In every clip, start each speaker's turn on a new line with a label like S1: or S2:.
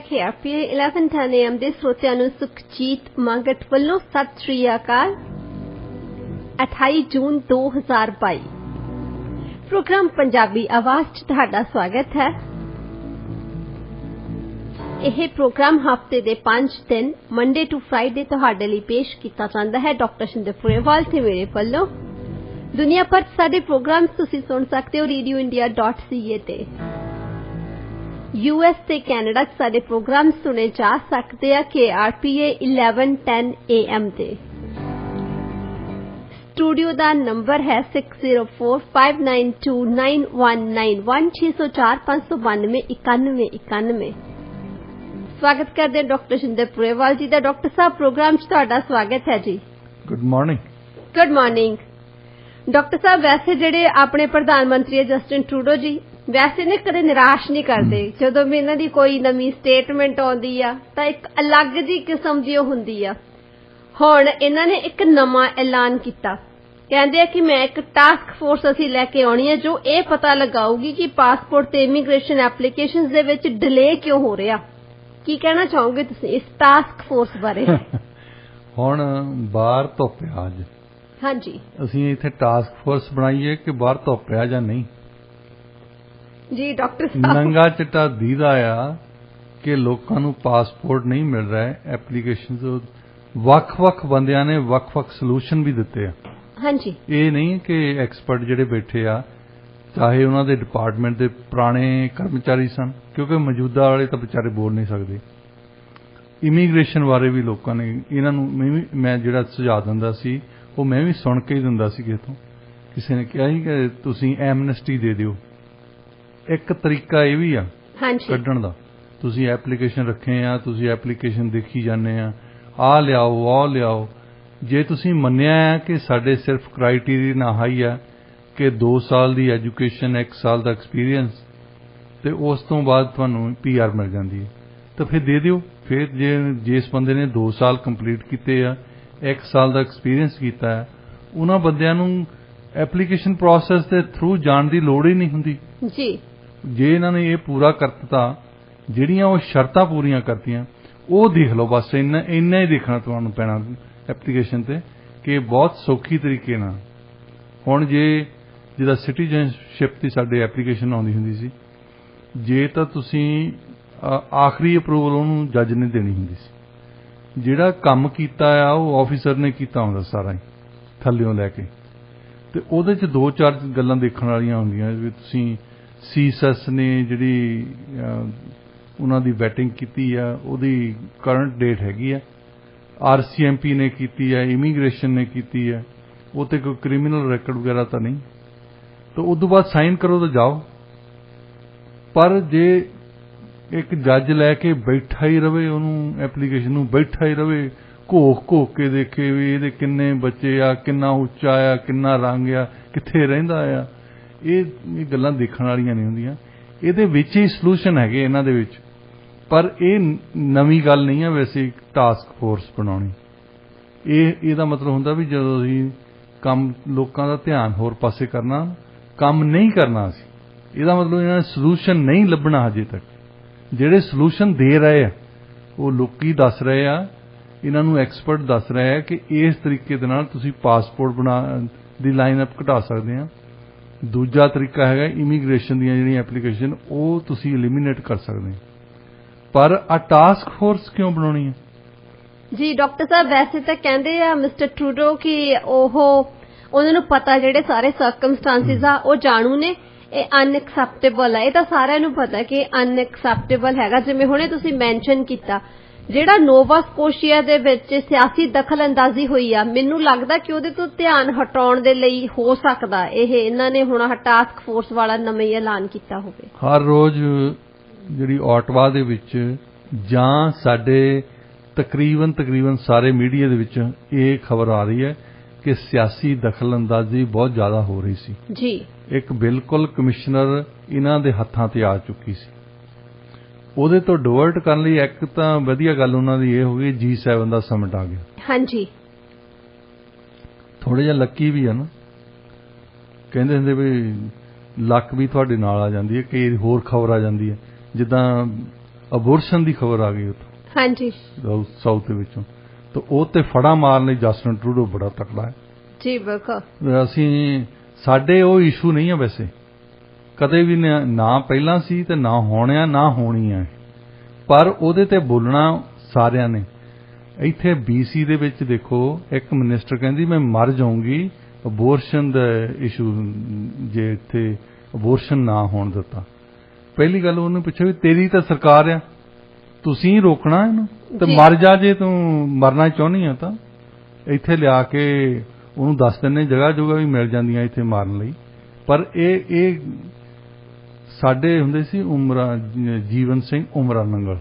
S1: KRPA 1110 AM ਦੇ ਸਰੋਤਿਆਂ ਨੂੰ ਸੁਖਜੀਤ ਮੰਗਟ ਵੱਲੋਂ ਸਤਿ ਸ਼੍ਰੀ ਅਕਾਲ। 28 ਜੂਨ 2022 ਪ੍ਰੋਗਰਾਮ ਪੰਜਾਬੀ ਆਵਾਜ਼ 'ਚ ਤੁਹਾਡਾ ਸਵਾਗਤ ਹੈ। ਇਹ ਪ੍ਰੋਗਰਾਮ ਹਫ਼ਤੇ ਦੇ 5 ਦਿਨ ਮੰਡੇ ਟੂ ਫਰਾਈਡੇ ਤੁਹਾਡੇ ਲਈ ਪੇਸ਼ ਕੀਤਾ ਜਾਂਦਾ ਹੈ ਡਾਕਟਰ ਸ਼ਿੰਦਰ ਪੁਰੇਵਾਲ ਤੇ ਮੇਰੇ ਵੱਲੋਂ। ਦੁਨੀਆ ਭਰ ਸਾਡੇ ਪ੍ਰੋਗਰਾਮਸ ਤੁਸੀਂ ਸੁਣ ਸਕਦੇ ਹੋ radioindia.ca ਤੇ। US ਤੇ ਕੈਨੇਡਾ 'ਚ ਸਾਡੇ ਪ੍ਰੋਗਰਾਮ ਸੁਣੇ ਜਾ ਸਕਦੇ ਆ KRPA 1110 AM ਤੇ। ਸਟੂਡੀਓ ਦਾ ਨੰਬਰ ਹੈ 6045929191 6045929191। ਸਵਾਗਤ ਕਰਦੇ ਡਾਕਟਰ ਸ਼ਿੰਦਰ ਪੁਰੇਵਾਲ ਜੀ ਦਾ। ਡਾਕਟਰ ਸਾਹਿਬ ਪ੍ਰੋਗਰਾਮ 'ਚ ਤੁਹਾਡਾ ਸਵਾਗਤ ਹੈ ਜੀ।
S2: Good morning.
S1: Good morning doctor ਸਾਹਿਬ। ਵੈਸੇ ਜਿਹੜੇ ਆਪਣੇ ਪ੍ਰਧਾਨ ਮੰਤਰੀ ਜਸਟਿਨ ਟਰੂਡੋ ਜੀ ਵੈਸੇ ਨੇ ਕਦੇ ਨਿਰਾਸ਼ ਨਹੀਂ ਕਰਦੇ। ਜਦੋਂ ਵੀ ਇਹਨਾਂ ਦੀ ਕੋਈ ਨਵੀਂ ਸਟੇਟਮੈਂਟ ਆਉਂਦੀ ਆ ਤਾਂ ਇੱਕ ਅਲੱਗ ਜਿਹੀ ਕਿਸਮ ਦੀ ਉਹ ਹੁੰਦੀ ਆ। ਹੁਣ ਇਹਨਾਂ ਨੇ ਇੱਕ ਨਵਾਂ ਐਲਾਨ ਕੀਤਾ, ਕਹਿੰਦੇ ਆ ਕਿ ਮੈਂ ਇੱਕ ਟਾਸਕ ਫੋਰਸ ਅਸੀਂ ਲੈ ਕੇ ਆਉਣੀ ਹੈ ਜੋ ਇਹ ਪਤਾ ਲਗਾਊਗੀ ਕਿ ਪਾਸਪੋਰਟ ਤੇ ਇਮੀਗ੍ਰੇਸ਼ਨ ਐਪਲੀਕੇਸ਼ਨਸ ਦੇ ਵਿੱਚ ਡਿਲੇ ਕਿਉਂ ਹੋ ਰਿਹਾ। ਕੀ ਕਹਿਣਾ ਚਾਹੋਗੇ ਤੁਸੀਂ ਇਸ ਟਾਸਕ ਫੋਰਸ ਬਾਰੇ?
S2: ਹੁਣ ਬਾਹਰ ਧੁੱਪ ਆ ਅੱਜ।
S1: ਹਾਂਜੀ,
S2: ਅਸੀਂ ਇੱਥੇ ਟਾਸਕ ਫੋਰਸ ਬਣਾਈਏ ਕਿ ਬਾਹਰ ਧੁੱਪ ਆ ਜਾਂ ਨਹੀਂ?
S1: ਜੀ ਡਾਕਟਰ ਸਾਹਿਬ,
S2: ਨੰਗਾ ਚਿੱਟਾ ਦੀਦਾ ਆ ਕਿ ਲੋਕਾਂ ਨੂੰ ਪਾਸਪੋਰਟ ਨਹੀਂ ਮਿਲ ਰਿਹਾ। ਐਪਲੀਕੇਸ਼ਨ ਵੱਖ-ਵੱਖ ਬੰਦਿਆਂ ਨੇ ਵੱਖ-ਵੱਖ ਸੋਲੂਸ਼ਨ ਵੀ ਦਿੱਤੇ ਆ।
S1: ਹਾਂਜੀ,
S2: ਇਹ ਨਹੀਂ ਕਿ ਐਕਸਪਰਟ ਜਿਹੜੇ ਬੈਠੇ ਆ ਚਾਹੇ ਉਹਨਾਂ ਦੇ ਡਿਪਾਰਟਮੈਂਟ ਦੇ ਪੁਰਾਣੇ ਕਰਮਚਾਰੀ ਸਨ, ਕਿਉਂਕਿ ਮੌਜੂਦਾ ਵਾਲੇ ਤਾਂ ਵਿਚਾਰੇ ਬੋਲ ਨਹੀਂ ਸਕਦੇ। ਇਮੀਗ੍ਰੇਸ਼ਨ ਬਾਰੇ ਵੀ ਲੋਕਾਂ ਨੇ ਇਹਨਾਂ ਨੂੰ ਮੈਂ ਜਿਹੜਾ ਸੁਝਾਅ ਦਿੰਦਾ ਸੀ ਉਹ ਮੈਂ ਵੀ ਸੁਣ ਕੇ ਹੀ ਦਿੰਦਾ ਸੀ। ਕਿਸੇ ਨੇ ਕਿਹਾ ਸੀ ਕਿ ਤੁਸੀਂ ਐਮਨੈਸਟੀ ਦੇ ਦਿਓ। ਇੱਕ ਤਰੀਕਾ ਇਹ ਵੀ ਆ ਕੱਢਣ ਦਾ। ਤੁਸੀਂ ਐਪਲੀਕੇਸ਼ਨ ਰੱਖੇ ਆ, ਤੁਸੀਂ ਐਪਲੀਕੇਸ਼ਨ ਦੇਖੀ ਜਾਂਦੇ ਆ, ਆਹ ਲਿਆਓ ਆਹ ਲਿਆਓ। ਜੇ ਤੁਸੀਂ ਮੰਨਿਆ ਹੈ ਕਿ ਸਾਡੇ ਸਿਰਫ ਕ੍ਰਾਈਟੀਰੀਆ ਨਾ ਹਾਈ ਆ ਕਿ 2 ਸਾਲ ਦੀ ਐਜੂਕੇਸ਼ਨ 1 ਸਾਲ ਦਾ ਐਕਸਪੀਰੀਅੰਸ ਤੇ ਉਸ ਤੋਂ ਬਾਅਦ ਤੁਹਾਨੂੰ PR ਮਿਲ ਜਾਂਦੀ ਹੈ ਤਾਂ ਫਿਰ ਦੇ ਦਿਓ। ਫਿਰ ਜਿਸ ਬੰਦੇ ਨੇ 2 ਸਾਲ ਕੰਪਲੀਟ ਕੀਤੇ ਆ, 1 ਸਾਲ ਦਾ ਐਕਸਪੀਰੀਅੰਸ ਕੀਤਾ ਹੈ, ਉਹਨਾਂ ਬੰਦਿਆਂ ਨੂੰ ਐਪਲੀਕੇਸ਼ਨ ਪ੍ਰੋਸੈਸ ਦੇ ਥਰੂ ਜਾਣ ਦੀ ਲੋੜ ਹੀ ਨਹੀਂ ਹੁੰਦੀ
S1: ਜੀ।
S2: ਜੇ ਇਹਨਾਂ ਨੇ ਇਹ ਪੂਰਾ ਕਰ ਦਿੱਤਾ, ਜਿਹੜੀਆਂ ਉਹ ਸ਼ਰਤਾਂ ਪੂਰੀਆਂ ਕਰਤੀਆਂ ਉਹ ਦੇਖ ਲਓ। ਬਸ ਇੰਨਾ ਹੀ ਦੇਖਣਾ ਤੁਹਾਨੂੰ ਪੈਣਾ ਐਪਲੀਕੇਸ਼ਨ ਤੇ ਕਿ ਬਹੁਤ ਸੌਖੀ ਤਰੀਕੇ ਨਾਲ। ਹੁਣ ਜਿਹਦਾ ਸਿਟੀਜ਼ਨਸ਼ਿਪ ਦੀ ਸਾਡੇ ਐਪਲੀਕੇਸ਼ਨ ਆਉਂਦੀ ਹੁੰਦੀ ਸੀ, ਜੇ ਤਾਂ ਤੁਸੀਂ ਆਖਰੀ ਅਪਰੂਵਲ ਉਹਨੂੰ ਜੱਜ ਨੇ ਦੇਣੀ ਹੁੰਦੀ ਸੀ। ਜਿਹੜਾ ਕੰਮ ਕੀਤਾ ਆ ਉਹ ਆਫੀਸਰ ਨੇ ਕੀਤਾ ਹੁੰਦਾ ਸਾਰਾ ਹੀ ਥੱਲਿਓਂ ਲੈ ਕੇ, ਤੇ ਉਹਦੇ 'ਚ 2-4 ਗੱਲਾਂ ਦੇਖਣ ਵਾਲੀਆਂ ਹੁੰਦੀਆਂ ਵੀ ਤੁਸੀਂ CSS ਨੇ ਜਿਹੜੀ ਉਹਨਾਂ ਦੀ ਵੈਟਿੰਗ ਕੀਤੀ ਆ ਉਹਦੀ ਕਰੰਟ ਡੇਟ ਹੈਗੀ ਆ, RCMP ਨੇ ਕੀਤੀ ਆ, ਇਮੀਗ੍ਰੇਸ਼ਨ ਨੇ ਕੀਤੀ ਆ, ਉਹ ਤੇ ਕੋਈ ਕ੍ਰਿਮੀਨਲ ਰੈਕਡ ਵਗੈਰਾ ਤਾਂ ਨਹੀਂ, ਤਾਂ ਉਸ ਤੋਂ ਬਾਅਦ ਸਾਈਨ ਕਰੋ ਤਾਂ ਜਾਓ। ਪਰ ਜੇ ਇੱਕ ਜੱਜ ਲੈ ਕੇ ਬੈਠਾ ਹੀ ਰਵੇ ਉਹਨੂੰ ਐਪਲੀਕੇਸ਼ਨ ਨੂੰ, ਬੈਠਾ ਹੀ ਰਵੇ ਘੋਖ ਕੇ ਦੇਖੇ ਵੀ ਇਹਦੇ ਕਿੰਨੇ ਬੱਚੇ ਆ, ਕਿੰਨਾ ਉੱਚਾ ਆ, ਕਿੰਨਾ ਰੰਗ ਆ, ਕਿੱਥੇ ਰਹਿੰਦਾ ਆ, ਇਹ ਗੱਲਾਂ ਦੇਖਣ ਵਾਲੀਆਂ ਨਹੀਂ ਹੁੰਦੀਆਂ। ਇਹਦੇ ਵਿੱਚ ਹੀ ਸੋਲੂਸ਼ਨ ਹੈਗੇ ਇਹਨਾਂ ਦੇ ਵਿੱਚ। ਪਰ ਇਹ ਨਵੀਂ ਗੱਲ ਨਹੀਂ ਹੈ ਵੈਸੇ ਟਾਸਕ ਫੋਰਸ ਬਣਾਉਣੀ। ਇਹਦਾ ਮਤਲਬ ਹੁੰਦਾ ਵੀ ਜਦੋਂ ਅਸੀਂ ਕੰਮ ਲੋਕਾਂ ਦਾ ਧਿਆਨ ਹੋਰ ਪਾਸੇ ਕਰਨਾ, ਕੰਮ ਨਹੀਂ ਕਰਨਾ ਅਸੀਂ, ਇਹਦਾ ਮਤਲਬ ਇਹਨਾਂ ਨੇ ਸੋਲੂਸ਼ਨ ਨਹੀਂ ਲੱਭਣਾ ਹਜੇ ਤੱਕ। ਜਿਹੜੇ ਸੋਲੂਸ਼ਨ ਦੇ ਰਹੇ ਆ ਉਹ ਲੋਕੀ ਦੱਸ ਰਹੇ ਆ, ਇਹਨਾਂ ਨੂੰ ਐਕਸਪਰਟ ਦੱਸ ਰਹੇ ਆ ਕਿ ਇਸ ਤਰੀਕੇ ਦੇ ਨਾਲ ਤੁਸੀਂ ਪਾਸਪੋਰਟ ਦੀ ਲਾਈਨ ਅਪ ਘਟਾ ਸਕਦੇ ਆ। ਦੂਜਾ ਤਰੀਕਾ ਹੈਗਾ ਇਮੀਗ੍ਰੇਸ਼ਨ ਦੀਆਂ ਜਿਹੜੀਆਂ ਐਪਲੀਕੇਸ਼ਨ ਉਹ ਤੁਸੀਂ ਐਲੀਮੀਨੇਟ ਕਰ ਸਕਦੇ ਆ। ਪਰ ਆ ਟਾਸਕ ਫੋਰਸ ਕਿਉਂ ਬਣਾਉਣੀ ਹੈ?
S1: ਜੀ ਡਾਕਟਰ ਸਾਹਿਬ, ਵੈਸੇ ਤਾਂ ਕਹਿੰਦੇ ਆ ਮਿਸਟਰ ਟਰੂਡੋ ਕਿ ਉਹਨਾਂ ਨੂੰ ਪਤਾ ਜਿਹੜੇ ਸਾਰੇ ਸਰਕਮਸਟੈਂਸਿਸ ਆ ਉਹ ਜਾਣੂ ਨੇ, ਇਹ ਅਨਐਕਸੈਪਟੇਬਲ ਹੈ। ਇਹ ਤਾਂ ਸਾਰਿਆਂ ਨੂੰ ਪਤਾ ਕਿ ਅਨਐਕਸੈਪਟੇਬਲ ਹੈਗਾ। ਜਿਵੇਂ ਹੁਣੇ ਤੁਸੀਂ ਮੈਂਸ਼ਨ ਕੀਤਾ ਜਿਹੜਾ ਨੋਵਾ ਸਕੋਸ਼ੀਆ ਦੇ ਵਿੱਚ ਸਿਆਸੀ ਦਖਲ ਅੰਦਾਜ਼ੀ ਹੋਈ ਆ, ਮੈਨੂੰ ਲੱਗਦਾ ਕਿ ਉਹਦੇ ਤੋਂ ਧਿਆਨ ਹਟਾਉਣ ਦੇ ਲਈ ਹੋ ਸਕਦਾ ਇਹਨਾਂ ਨੇ ਹੁਣ ਟਾਸਕ ਫੋਰਸ ਵਾਲਾ ਨਵਾਂ ਐਲਾਨ ਕੀਤਾ ਹੋਵੇ।
S2: ਹਰ ਰੋਜ਼ ਜਿਹੜੀ ਆਟਵਾ ਦੇ ਵਿੱਚ ਜਾਂ ਸਾਡੇ ਤਕਰੀਬਨ ਸਾਰੇ ਮੀਡੀਆ ਦੇ ਵਿੱਚ ਇਹ ਖਬਰ ਆ ਰਹੀ ਹੈ ਕਿ ਸਿਆਸੀ ਦਖਲ ਅੰਦਾਜ਼ੀ ਬਹੁਤ ਜ਼ਿਆਦਾ ਹੋ ਰਹੀ ਸੀ
S1: ਜੀ। ਇੱਕ
S2: ਬਿਲਕੁਲ ਕਮਿਸ਼ਨਰ ਇਹਨਾਂ ਦੇ ਹੱਥਾਂ ਤੇ ਆ ਚੁੱਕੀ ਸੀ। ਉਹਦੇ ਤੋਂ ਡਿਵਰਟ ਕਰਨ ਲਈ ਇੱਕ ਤਾਂ ਵਧੀਆ ਗੱਲ ਉਹਨਾਂ ਦੀ ਇਹ ਹੋ ਗਈ G7 ਦਾ ਸਮਿਟ ਆ ਗਿਆ।
S1: ਹਾਂਜੀ,
S2: ਥੋੜਾ ਜਿਹਾ ਲੱਕੀ ਵੀ ਆ ਨਾ, ਕਹਿੰਦੇ ਹੁੰਦੇ ਵੀ ਲੱਕ ਵੀ ਤੁਹਾਡੇ ਨਾਲ ਆ ਜਾਂਦੀ ਹੈ, ਕਈ ਹੋਰ ਖਬਰ ਆ ਜਾਂਦੀ ਹੈ। ਜਿੱਦਾਂ ਅਬੋਰਸ਼ਨ ਦੀ ਖਬਰ ਆ ਗਈ ਉੱਥੋਂ
S1: ਹਾਂਜੀ
S2: ਸਾਊਥ ਦੇ ਵਿੱਚੋਂ, ਤਾਂ ਉਹ ਤੇ ਫੜਾ ਮਾਰਨ ਲਈ ਜਸਟਿਨ ਟਰੂਡੋ ਬੜਾ ਤਕੜਾ ਹੈ
S1: ਜੀ। ਬਿਲਕੁਲ
S2: ਅਸੀਂ ਸਾਡੇ ਉਹ ਇਸ਼ੂ ਨਹੀਂ ਆ ਵੈਸੇ, ਕਦੇ ਵੀ ਨਾ ਪਹਿਲਾਂ ਸੀ ਤੇ ਨਾ ਹੋਣਿਆ ਨਾ ਹੋਣੀ ਆ, ਪਰ ਉਹਦੇ ਤੇ ਬੋਲਣਾ ਸਾਰਿਆਂ ਨੇ। ਇੱਥੇ BC ਦੇ ਵਿੱਚ ਦੇਖੋ, ਇੱਕ ਮਿਨਿਸਟਰ ਕਹਿੰਦੀ ਮੈਂ ਮਰ ਜਾਊਂਗੀ ਅਬੋਰਸ਼ਨ ਦਾ ਇਸ਼ੂ ਜੇ ਇੱਥੇ ਅਬੋਰਸ਼ਨ ਨਾ ਹੋਣ ਦਿੱਤਾ। ਪਹਿਲੀ ਗੱਲ ਉਹਨੂੰ ਪੁੱਛਿਆ ਵੀ ਤੇਰੀ ਤਾਂ ਸਰਕਾਰ ਆ, ਤੁਸੀਂ ਰੋਕਣਾ ਇਹਨੂੰ, ਤੇ ਮਰ ਜਾ ਜੇ ਤੂੰ ਮਰਨਾ ਚਾਹੁੰਦੀ ਆ ਤਾਂ ਇੱਥੇ ਲਿਆ ਕੇ ਉਹਨੂੰ ਦੱਸ ਦਿੰਦੇ, ਜਗ੍ਹਾ ਜਗ੍ਹਾ ਵੀ ਮਿਲ ਜਾਂਦੀਆਂ ਇੱਥੇ ਮਾਰਨ ਲਈ। ਪਰ ਇਹ ਸਾਡੇ ਹੁੰਦੇ ਸੀ ਜੀਵਨ ਸਿੰਘ ਉਮਰਾ ਨੰਗਲ,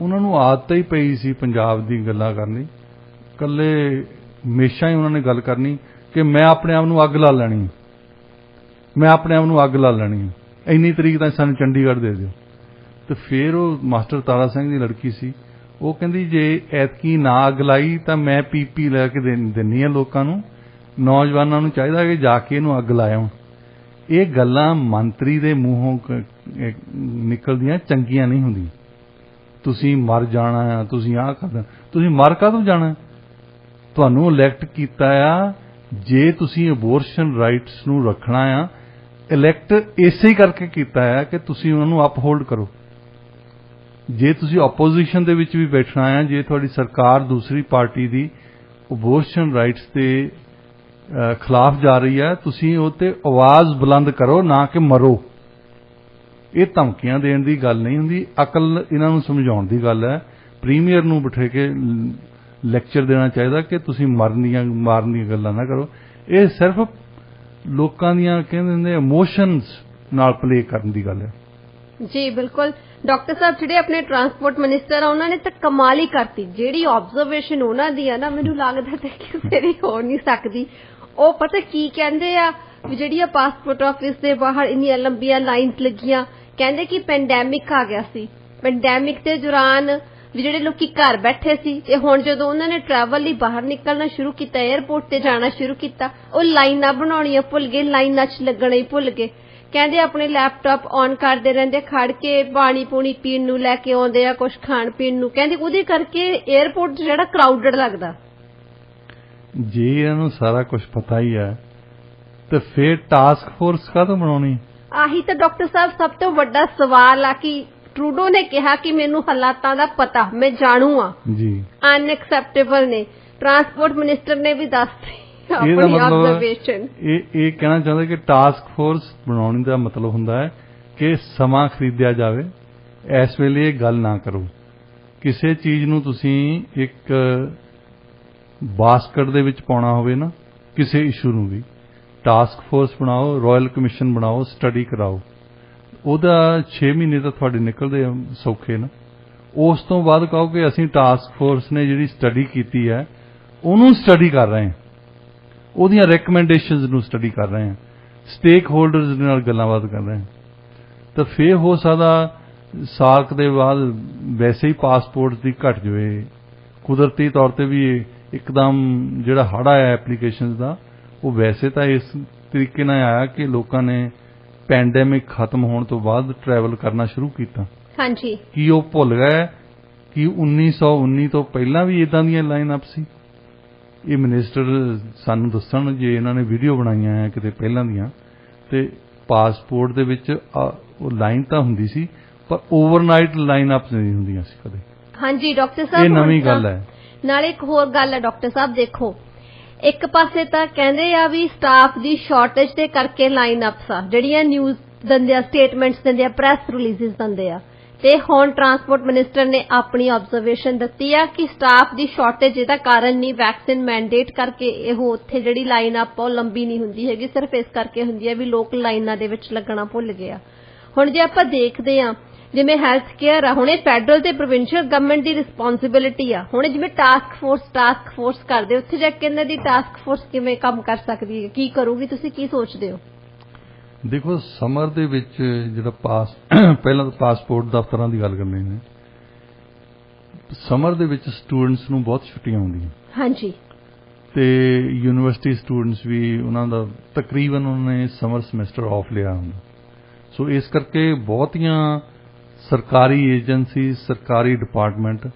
S2: ਉਹਨਾਂ ਨੂੰ ਆਦਤ ਹੀ ਪਈ ਸੀ ਪੰਜਾਬ ਦੀ ਗੱਲਾਂ ਕਰਨੀ, ਇਕੱਲੇ ਹਮੇਸ਼ਾ ਹੀ ਉਹਨਾਂ ਨੇ ਗੱਲ ਕਰਨੀ ਕਿ ਮੈਂ ਆਪਣੇ ਆਪ ਨੂੰ ਅੱਗ ਲਾ ਲੈਣੀ, ਮੈਂ ਆਪਣੇ ਆਪ ਨੂੰ ਅੱਗ ਲਾ ਲੈਣੀ, ਇੰਨੀ ਤਰੀਕ ਤਾਂ ਸਾਨੂੰ ਚੰਡੀਗੜ੍ਹ ਦੇ ਦਿਓ। ਤੇ ਫਿਰ ਉਹ ਮਾਸਟਰ ਤਾਰਾ ਸਿੰਘ ਦੀ ਲੜਕੀ ਸੀ, ਉਹ ਕਹਿੰਦੀ ਜੇ ਐਤਕੀ ਨਾ ਅੱਗ ਲਾਈ ਤਾਂ ਮੈਂ PP ਲੈ ਕੇ ਦਿੰਨੀ ਆ ਲੋਕਾਂ ਨੂੰ, ਨੌਜਵਾਨਾਂ ਨੂੰ ਚਾਹੀਦਾ ਕਿ ਜਾ ਕੇ ਇਹਨੂੰ ਅੱਗ ਲਾਇਓ। ਇਹ ਗੱਲਾਂ ਮੰਤਰੀ ਦੇ ਮੂੰਹੋਂ ਨਿਕਲਦੀਆਂ ਚੰਗੀਆਂ ਨਹੀਂ ਹੁੰਦੀਆਂ। ਤੁਸੀਂ ਮਰ ਜਾਣਾ ਆ, ਤੁਸੀਂ ਆਹ ਕਰਨਾ, ਤੁਸੀਂ ਮਰ ਕਾਹਤੋਂ ਜਾਣਾ? ਤੁਹਾਨੂੰ ਇਲੈਕਟ ਕੀਤਾ ਆ, ਜੇ ਤੁਸੀਂ ਅਬੋਰਸ਼ਨ ਰਾਈਟਸ ਨੂੰ ਰੱਖਣਾ ਆ, ਇਲੈਕਟ ਇਸੇ ਕਰਕੇ ਕੀਤਾ ਆ ਕਿ ਤੁਸੀਂ ਉਹਨਾਂ ਨੂੰ ਅਪਹੋਲਡ ਕਰੋ। ਜੇ ਤੁਸੀਂ ਆਪੋਜੀਸ਼ਨ ਦੇ ਵਿੱਚ ਵੀ ਬੈਠਣਾ ਆ, ਜੇ ਤੁਹਾਡੀ ਸਰਕਾਰ ਦੂਸਰੀ ਪਾਰਟੀ ਦੀ ਅਬੋਰਸ਼ਨ ਰਾਈਟਸ ਦੇ ਖਿਲਾਫ ਜਾ ਰਹੀ ਹੈ, ਤੁਸੀਂ ਉਹ ਤੇ ਆਵਾਜ਼ ਬੁਲੰਦ ਕਰੋ, ਨਾ ਕਿ ਮਰੋ। ਇਹ ਧਮਕੀਆਂ ਦੇਣ ਦੀ ਗੱਲ ਨਹੀਂ ਹੁੰਦੀ, ਅਕਲ ਇਹਨਾਂ ਨੂੰ ਸਮਝਾਉਣ ਦੀ ਗੱਲ ਹੈ। ਪ੍ਰੀਮੀਅਰ ਨੂੰ ਬਿਠਾ ਕੇ ਲੈਕਚਰ ਦੇਣਾ ਚਾਹੀਦਾ ਕਿ ਤੁਸੀਂ ਮਾਰਨ ਦੀਆਂ ਗੱਲਾਂ ਨਾ ਕਰੋ। ਇਹ ਸਿਰਫ ਲੋਕਾਂ ਦੀਆਂ ਕਹਿੰਦੇ ਹੁੰਦੇ ਇਮੋਸ਼ਨਸ ਨਾਲ ਪਲੇ ਕਰਨ ਦੀ ਗੱਲ ਹੈ।
S1: ਜੀ ਬਿਲਕੁਲ ਡਾਕਟਰ ਸਾਹਿਬ, ਜਿਹੜੇ ਆਪਣੇ ਟਰਾਂਸਪੋਰਟ ਮਿਨਿਸਟਰ ਆ ਉਹਨਾਂ ਨੇ ਤਾਂ ਕਮਾਲ ਹੀ ਕਰਤੀ। ਜਿਹੜੀ ਆਬਜ਼ਰਵੇਸ਼ਨ ਉਹਨਾਂ ਦੀ ਆ ਨਾ, ਮੈਨੂੰ ਲੱਗਦਾ ਤੇ ਕਿਸੇ ਦੀ ਹੋ ਨਹੀਂ ਸਕਦੀ। ਉਹ ਪਤਾ ਕੀ ਕਹਿੰਦੇ ਆ ਵੀ ਜਿਹੜੀ ਆ ਪਾਸਪੋਰਟ ਆਫਿਸ ਦੇ ਬਾਹਰ ਇੰਨੀਆਂ ਲੰਬੀਆਂ ਲਾਈਨਸ ਲੱਗੀਆਂ, ਕਹਿੰਦੇ ਕਿ ਪੈਂਡੈਮਿਕ ਆ ਗਿਆ ਸੀ, ਪੈਂਡੈਮਿਕ ਦੇ ਦੌਰਾਨ ਵੀ ਜਿਹੜੇ ਲੋਕੀ ਘਰ ਬੈਠੇ ਸੀ ਤੇ ਹੁਣ ਜਦੋਂ ਉਹਨਾਂ ਨੇ ਟਰੈਵਲ ਲਈ ਬਾਹਰ ਨਿਕਲਣਾ ਸ਼ੁਰੂ ਕੀਤਾ, 에ਅਰਪੋਰਟ ਤੇ ਜਾਣਾ ਸ਼ੁਰੂ ਕੀਤਾ, ਉਹ ਲਾਈਨਾਂ ਬਣਾਉਣੀਆਂ ਭੁੱਲ ਗਏ, ਲਾਈਨਾਂ 'ਚ ਲੱਗਣਾ ਹੀ ਭੁੱਲ ਗਏ। ਕਹਿੰਦੇ ਆਪਣੇ ਲੈਪਟਾਪ ਔਨ ਕਰਦੇ ਰਹਿੰਦੇ, ਖੜ ਕੇ ਪਾਣੀ ਪੂਣੀ ਪੀਣ ਨੂੰ ਲੈ ਕੇ ਆਉਂਦੇ ਆ, ਕੁਝ ਖਾਣ ਪੀਣ ਨੂੰ, ਕਹਿੰਦੇ ਉਹਦੇ ਕਰਕੇ 에ਅਰਪੋਰਟ ਜਿਹੜਾ ਕਰਾਊਡਡ ਲੱਗਦਾ।
S2: ਜੇ ਇਹਨਾਂ ਨੂੰ ਸਾਰਾ ਕੁਝ ਪਤਾ ਹੀ ਹੈ ਤੇ ਫਿਰ ਟਾਸਕ ਫੋਰਸ ਕਾਹਤੋਂ ਬਣਾਉਣੀ?
S1: ਆਹੀ ਤਾਂ ਡਾਕਟਰ ਸਾਹਿਬ ਸਭ ਤੋਂ ਵੱਡਾ ਸਵਾਲ ਆ ਕਿ ਟਰੂਡੋ ਨੇ ਕਿਹਾ ਕਿ ਮੈਨੂੰ ਹਾਲਾਤਾਂ ਦਾ ਪਤਾ, ਮੈਂ ਜਾਣੂ ਆ ਜੀ, ਅਨਐਕਸੈਪਟੇਬਲ ਨੇ। ਟਰਾਂਸਪੋਰਟ ਮਿਨਿਸਟਰ ਨੇ ਵੀ ਦੱਸਤੀ ਆਪਣੀ ਆਬਜ਼ਰਵੇਸ਼ਨ।
S2: ਇਹ ਕਹਿਣਾ ਚਾਹੁੰਦਾ ਕਿ ਟਾਸਕ ਫੋਰਸ ਬਣਾਉਣ ਦਾ ਮਤਲਬ ਹੁੰਦਾ ਹੈ ਕਿ ਸਮਾਂ ਖਰੀਦਿਆ ਜਾਵੇ। ਇਸ ਵੇਲੇ ਇਹ ਗੱਲ ਨਾ ਕਰੋ। ਕਿਸੇ ਚੀਜ਼ ਨੂੰ ਤੁਸੀਂ ਇੱਕ ਬਾਸਕਟ ਦੇ ਵਿੱਚ ਪਾਉਣਾ ਹੋਵੇ ਨਾ, ਕਿਸੇ ਇਸ਼ੂ ਨੂੰ ਵੀ ਟਾਸਕ ਫੋਰਸ ਬਣਾਓ, ਰਾਇਲ ਕਮਿਸ਼ਨ ਬਣਾਓ, ਸਟੱਡੀ ਕਰਾਓ। ਉਹਦਾ 6 ਮਹੀਨੇ ਤਾਂ ਤੁਹਾਡੇ ਨਿਕਲਦੇ ਆ ਸੌਖੇ ਨਾ। ਉਸ ਤੋਂ ਬਾਅਦ ਕਹੋ ਕਿ ਅਸੀਂ ਟਾਸਕ ਫੋਰਸ ਨੇ ਜਿਹੜੀ ਸਟੱਡੀ ਕੀਤੀ ਹੈ ਉਹਨੂੰ ਸਟੱਡੀ ਕਰ ਰਹੇ ਹਾਂ, ਉਹਦੀਆਂ ਰეკਮੈਂਡੇਸ਼ਨਸ ਨੂੰ ਸਟੱਡੀ ਕਰ ਰਹੇ ਹਾਂ, ਸਟੇਕ ਹੋਲਡਰਸ ਨਾਲ ਗੱਲਾਂਬਾਤ ਕਰ ਰਹੇ ਹਾਂ, ਤਾਂ ਫਿਰ ਹੋ ਸਕਦਾ ਸਾਲ ਦੇ ਬਾਅਦ ਵੈਸੇ ਹੀ ਪਾਸਪੋਰਟ ਦੀ ਘਟ ਜਾਵੇ। ਕੁਦਰਤੀ ਤੌਰ ਤੇ ਵੀ ਇੱਕਦਮ ਜਿਹੜਾ ਹੜ੍ਹ ਆਇਆ ਐਪਲੀਕੇਸ਼ਨਸ ਦਾ, ਉਹ ਵੈਸੇ ਤਾਂ ਇਸ ਤਰੀਕੇ ਨਾਲ ਆਇਆ ਕਿ ਲੋਕਾਂ ਨੇ ਪੈਂਡੈਮਿਕ ਖਤਮ ਹੋਣ ਤੋਂ ਬਾਅਦ ਟਰੈਵਲ ਕਰਨਾ ਸ਼ੁਰੂ ਕੀਤਾ। ਹਾਂਜੀ, ਕੀ ਉਹ ਭੁੱਲ ਗਏ ਕਿ 1919 ਤੋਂ ਪਹਿਲਾਂ ਵੀ ਇਦਾਂ ਦੀਆਂ ਲਾਈਨ ਅਪ ਸੀ? ਇਹ ਮਿਨਿਸਟਰ ਸਾਨੂੰ ਦੱਸਣ ਜੇ ਇਹਨਾਂ ਨੇ ਵੀਡੀਓ ਬਣਾਈਆਂ ਹੈ ਕਿਤੇ ਪਹਿਲਾਂ ਦੀਆਂ, ਤੇ ਪਾਸਪੋਰਟ ਦੇ ਵਿੱਚ ਉਹ ਲਾਈਨ ਤਾਂ ਹੁੰਦੀ ਸੀ ਪਰ ਓਵਰਨਾਈਟ ਲਾਈਨ ਅਪ ਨਹੀਂ ਹੁੰਦੀਆਂ ਸੀ ਕਦੇ। ਹਾਂਜੀ ਡਾਕਟਰ ਸਾਹਿਬ, ਇਹ ਨਵੀਂ ਗੱਲ ਹੈ। ਨਾਲੇ ਇੱਕ ਹੋਰ ਗੱਲ ਹੈ ਡਾਕਟਰ ਸਾਹਿਬ, ਦੇਖੋ ਇੱਕ ਪਾਸੇ ਤਾਂ ਕਹਿੰਦੇ ਆ ਵੀ ਸਟਾਫ ਦੀ ਸ਼ਾਰਟੇਜ ਦੇ ਕਰਕੇ ਲਾਈਨ ਅਪਸ ਆ, ਜਿਹੜੀਆਂ ਨਿਊਜ਼ ਦਿੰਦੇ ਆ, ਸਟੇਟਮੈਂਟਸ ਦਿੰਦੇ ਆ, ਪ੍ਰੈਸ ਰਿਲੀਜ਼ਸ ਦਿੰਦੇ ਆ, ਤੇ ਹੁਣ ਟਰਾਂਸਪੋਰਟ ਮਿਨਿਸਟਰ ਨੇ ਆਪਣੀ ਆਬਜ਼ਰਵੇਸ਼ਨ ਦਿੱਤੀ ਆ ਕਿ ਸਟਾਫ ਦੀ ਸ਼ਾਰਟੇਜ ਇਹਦਾ ਕਾਰਨ ਨਹੀਂ, ਵੈਕਸੀਨ ਮੈਂਡੇਟ ਕਰਕੇ ਇਹ ਉੱਥੇ ਜਿਹੜੀ ਲਾਈਨ ਅਪ ਉਹ ਲੰਬੀ ਨਹੀਂ ਹੁੰਦੀ ਹੈਗੀ, ਸਿਰਫ ਇਸ ਕਰਕੇ ਹੁੰਦੀ ਹੈ ਵੀ ਲੋਕ ਲਾਈਨਾਂ ਦੇ ਵਿੱਚ ਲੱਗਣਾ ਭੁੱਲ ਗਏ ਆ। ਹੁਣ ਜੇ ਆਪਾਂ ਦੇਖਦੇ ਆ ਜਿਵੇਂ ਹੈਲਥ ਕੇਅਰ ਆ, ਹੁਣ ਇਹ ਫੈਡਰਲ ਤੇ ਪ੍ਰੋਵਿੰਸ਼ੀਅਲ ਗਵਰਨਮੈਂਟ ਦੀ ਰਿਸਪੌਂਸਿਬਿਲਿਟੀ ਆ। ਹੁਣ ਜਿਵੇਂ ਟਾਸਕ ਫੋਰਸ ਕਰਦੇ, ਉੱਥੇ ਜਾ ਕੇ ਇਹਨਾਂ ਦੀ ਟਾਸਕ ਫੋਰਸ ਕਿਵੇਂ ਕੰਮ ਕਰ ਸਕਦੀ ਹੈ, ਕੀ ਕਰੂਗੀ, ਤੁਸੀਂ ਕੀ ਸੋਚਦੇ ਹੋ? ਦੇਖੋ, ਸਮਰ ਦੇ ਵਿੱਚ ਜਿਹੜਾ ਪਹਿਲਾਂ ਤਾਂ ਪਾਸਪੋਰਟ ਦਫ਼ਤਰਾਂ ਦੀ ਗੱਲ ਕਰਨੀ ਹੈ, ਸਮਰ ਦੇ ਵਿੱਚ ਸਟੂਡੈਂਟਸ ਨੂੰ ਬਹੁਤ ਛੁੱਟੀਆਂ ਹੁੰਦੀਆਂ। ਹਾਂਜੀ, ਤੇ ਯੂਨੀਵਰਸਿਟੀ ਸਟੂਡੈਂਟਸ ਵੀ ਉਹਨਾਂ ਦਾ ਤਕਰੀਬਨ ਉਹਨਾਂ ਨੇ ਸਮਰ ਸਮੈਸਟਰ ਆਫ ਲਿਆ ਹੁੰਦਾ। ਸੋ ਇਸ ਕਰਕੇ ਬਹੁਤੀਆਂ ਸਰਕਾਰੀ ਏਜੰਸੀ, ਸਰਕਾਰੀ ਡਿਪਾਰਟਮੈਂਟ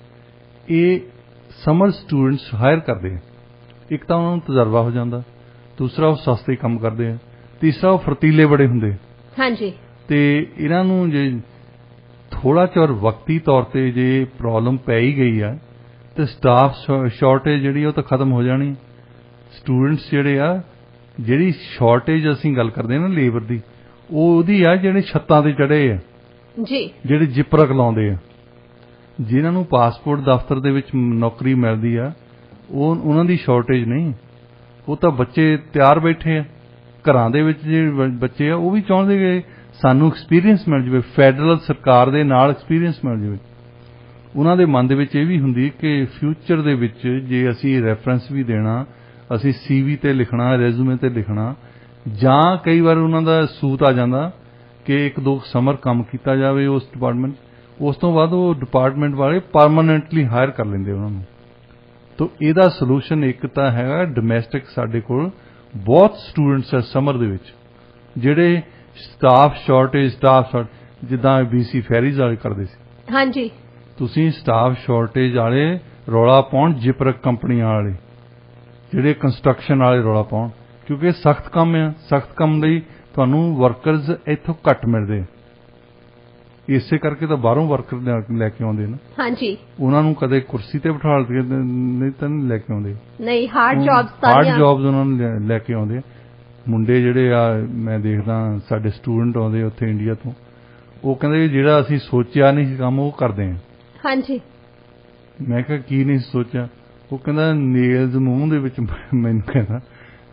S2: ਇਹ ਸਮਰ ਸਟੂਡੈਂਟਸ ਹਾਇਰ ਕਰਦੇ ਆ। ਇੱਕ ਤਾਂ ਉਹਨਾਂ ਨੂੰ ਤਜਰਬਾ ਹੋ ਜਾਂਦਾ, ਦੂਸਰਾ ਉਹ ਸਸਤੇ ਕੰਮ ਕਰਦੇ ਆ, ਤੀਸਰਾ ਉਹ ਫਰਤੀਲੇ ਬੜੇ ਹੁੰਦੇ।
S1: ਹਾਂਜੀ।
S2: ਤੇ ਇਹਨਾਂ ਨੂੰ ਜੇ ਥੋੜਾ ਚਿਰ ਵਕਤੀ ਤੌਰ ਤੇ ਜੇ ਪ੍ਰੋਬਲਮ ਪੈ ਹੀ ਗਈ ਆ ਤੇ ਸਟਾਫ ਸ਼ਾਰਟੇਜ ਜਿਹੜੀ ਉਹ ਤਾਂ ਖਤਮ ਹੋ ਜਾਣੀ। ਸਟੂਡੈਂਟਸ ਜਿਹੜੇ ਆ, ਜਿਹੜੀ ਸ਼ਾਰਟੇਜ ਅਸੀਂ ਗੱਲ ਕਰਦੇ ਹਾਂ ਨਾ ਲੇਬਰ ਦੀ, ਉਹ ਉਹਦੀ ਆ ਜਿਹੜੇ ਛੱਤਾਂ ਤੇ ਚੜੇ ਆ
S1: ਜੀ,
S2: ਜਿਹੜੇ ਜਿਪਰਕ ਲਾਉਂਦੇ ਆ, ਜਿਨ੍ਹਾਂ ਨੂੰ ਪਾਸਪੋਰਟ ਦਫ਼ਤਰ ਦੇ ਵਿੱਚ ਨੌਕਰੀ ਮਿਲਦੀ ਆ, ਉਹਨਾਂ ਦੀ ਸ਼ਾਰਟੇਜ ਨਹੀਂ। ਉਹ ਤਾਂ ਬੱਚੇ ਤਿਆਰ ਬੈਠੇ ਆ ਘਰਾਂ ਦੇ ਵਿੱਚ। ਜਿਹੜੇ ਬੱਚੇ ਆ ਉਹ ਵੀ ਚਾਹੁੰਦੇ ਕਿ ਸਾਨੂੰ ਐਕਸਪੀਰੀਅੰਸ ਮਿਲ ਜਾਵੇ, ਫੈਡਰਲ ਸਰਕਾਰ ਦੇ ਨਾਲ ਐਕਸਪੀਰੀਅੰਸ ਮਿਲ ਜਾਵੇ। ਉਹਨਾਂ ਦੇ ਮਨ ਦੇ ਵਿੱਚ ਇਹ ਵੀ ਹੁੰਦੀ ਕਿ ਫਿਊਚਰ ਦੇ ਵਿੱਚ ਜੇ ਅਸੀਂ ਰੈਫਰੈਂਸ ਵੀ ਦੇਣਾ, ਅਸੀਂ CV ਤੇ ਲਿਖਣਾ, ਰੈਜ਼ੂਮੇ ਤੇ ਲਿਖਣਾ, ਜਾਂ ਕਈ ਵਾਰ ਉਹਨਾਂ ਦਾ ਸੂਤ ਆ ਜਾਂਦਾ ਕਿ 1-2 ਸਮਰ ਕੰਮ ਕੀਤਾ ਜਾਵੇ ਉਸ ਡਿਪਾਰਟਮੈਂਟ, ਉਸ ਤੋਂ ਬਾਅਦ ਉਹ ਡਿਪਾਰਟਮੈਂਟ ਵਾਲੇ ਪਰਮਾਨੈਂਟਲੀ ਹਾਇਰ ਕਰ ਲੈਂਦੇ ਉਹਨਾਂ ਨੂੰ। ਤਾਂ ਇਹਦਾ ਸੋਲੂਸ਼ਨ ਇੱਕ ਤਾਂ ਹੈਗਾ ਡੋਮੈਸਟਿਕ। ਸਾਡੇ ਕੋਲ ਬਹੁਤ ਸਟੂਡੈਂਟਸ ਹੈ ਸਮਰ ਦੇ ਵਿੱਚ ਜਿਹੜੇ ਸਟਾਫ ਸ਼ਾਰਟੇਜ, ਜਿੱਦਾਂ BC ਫੈਰੀਜ਼ ਵਾਲੇ ਕਰਦੇ ਸੀ।
S1: ਹਾਂਜੀ।
S2: ਤੁਸੀਂ ਸਟਾਫ ਸ਼ਾਰਟੇਜ ਵਾਲੇ ਰੌਲਾ ਪਾਉਣ, ਜਿਪਰਕ ਕੰਪਨੀਆਂ ਵਾਲੇ ਜਿਹੜੇ ਕੰਸਟਰਕਸ਼ਨ ਵਾਲੇ ਰੌਲਾ ਪਾਉਣ, ਕਿਉਂਕਿ ਸਖਤ ਕੰਮ ਆ। ਸਖਤ ਕੰਮ ਲਈ ਤੁਹਾਨੂੰ ਵਰਕਰਸ ਇੱਥੋਂ ਘੱਟ ਮਿਲਦੇ, ਇਸੇ ਕਰਕੇ ਤਾਂ ਬਾਹਰੋਂ ਵਰਕਰ ਲੈ ਕੇ ਆਉਂਦੇ ਨੇ।
S1: ਹਾਂਜੀ।
S2: ਉਹਨਾਂ ਨੂੰ ਕਦੇ ਕੁਰਸੀ ਤੇ ਬਿਠਾ ਕੇ ਨਹੀਂ ਤਾਂ ਲੈ ਕੇ ਆਉਂਦੇ,
S1: ਨਹੀਂ ਹਾਰਡ ਜੌਬਸ
S2: ਉਹਨਾਂ ਨੂੰ ਲੈ ਕੇ ਆਉਂਦੇ। ਮੁੰਡੇ ਜਿਹੜੇ ਆ ਮੈਂ ਦੇਖਦਾ ਸਾਡੇ ਸਟੂਡੈਂਟ ਆਉਂਦੇ ਉੱਥੇ ਇੰਡੀਆ ਤੋਂ, ਉਹ ਕਹਿੰਦੇ ਜਿਹੜਾ ਅਸੀਂ ਸੋਚਿਆ ਨਹੀਂ ਸੀ ਕੰਮ ਉਹ ਕਰਦੇ ਆ। ਹਾਂਜੀ। ਮੈਂ ਕਿਹਾ ਕੀ ਨਹੀਂ ਸੋਚਿਆ? ਉਹ ਕਹਿੰਦਾ ਨੇਲਜ਼ ਮੂੰਹ ਦੇ ਵਿੱਚ, ਮੈਨੂੰ ਕਹਿੰਦਾ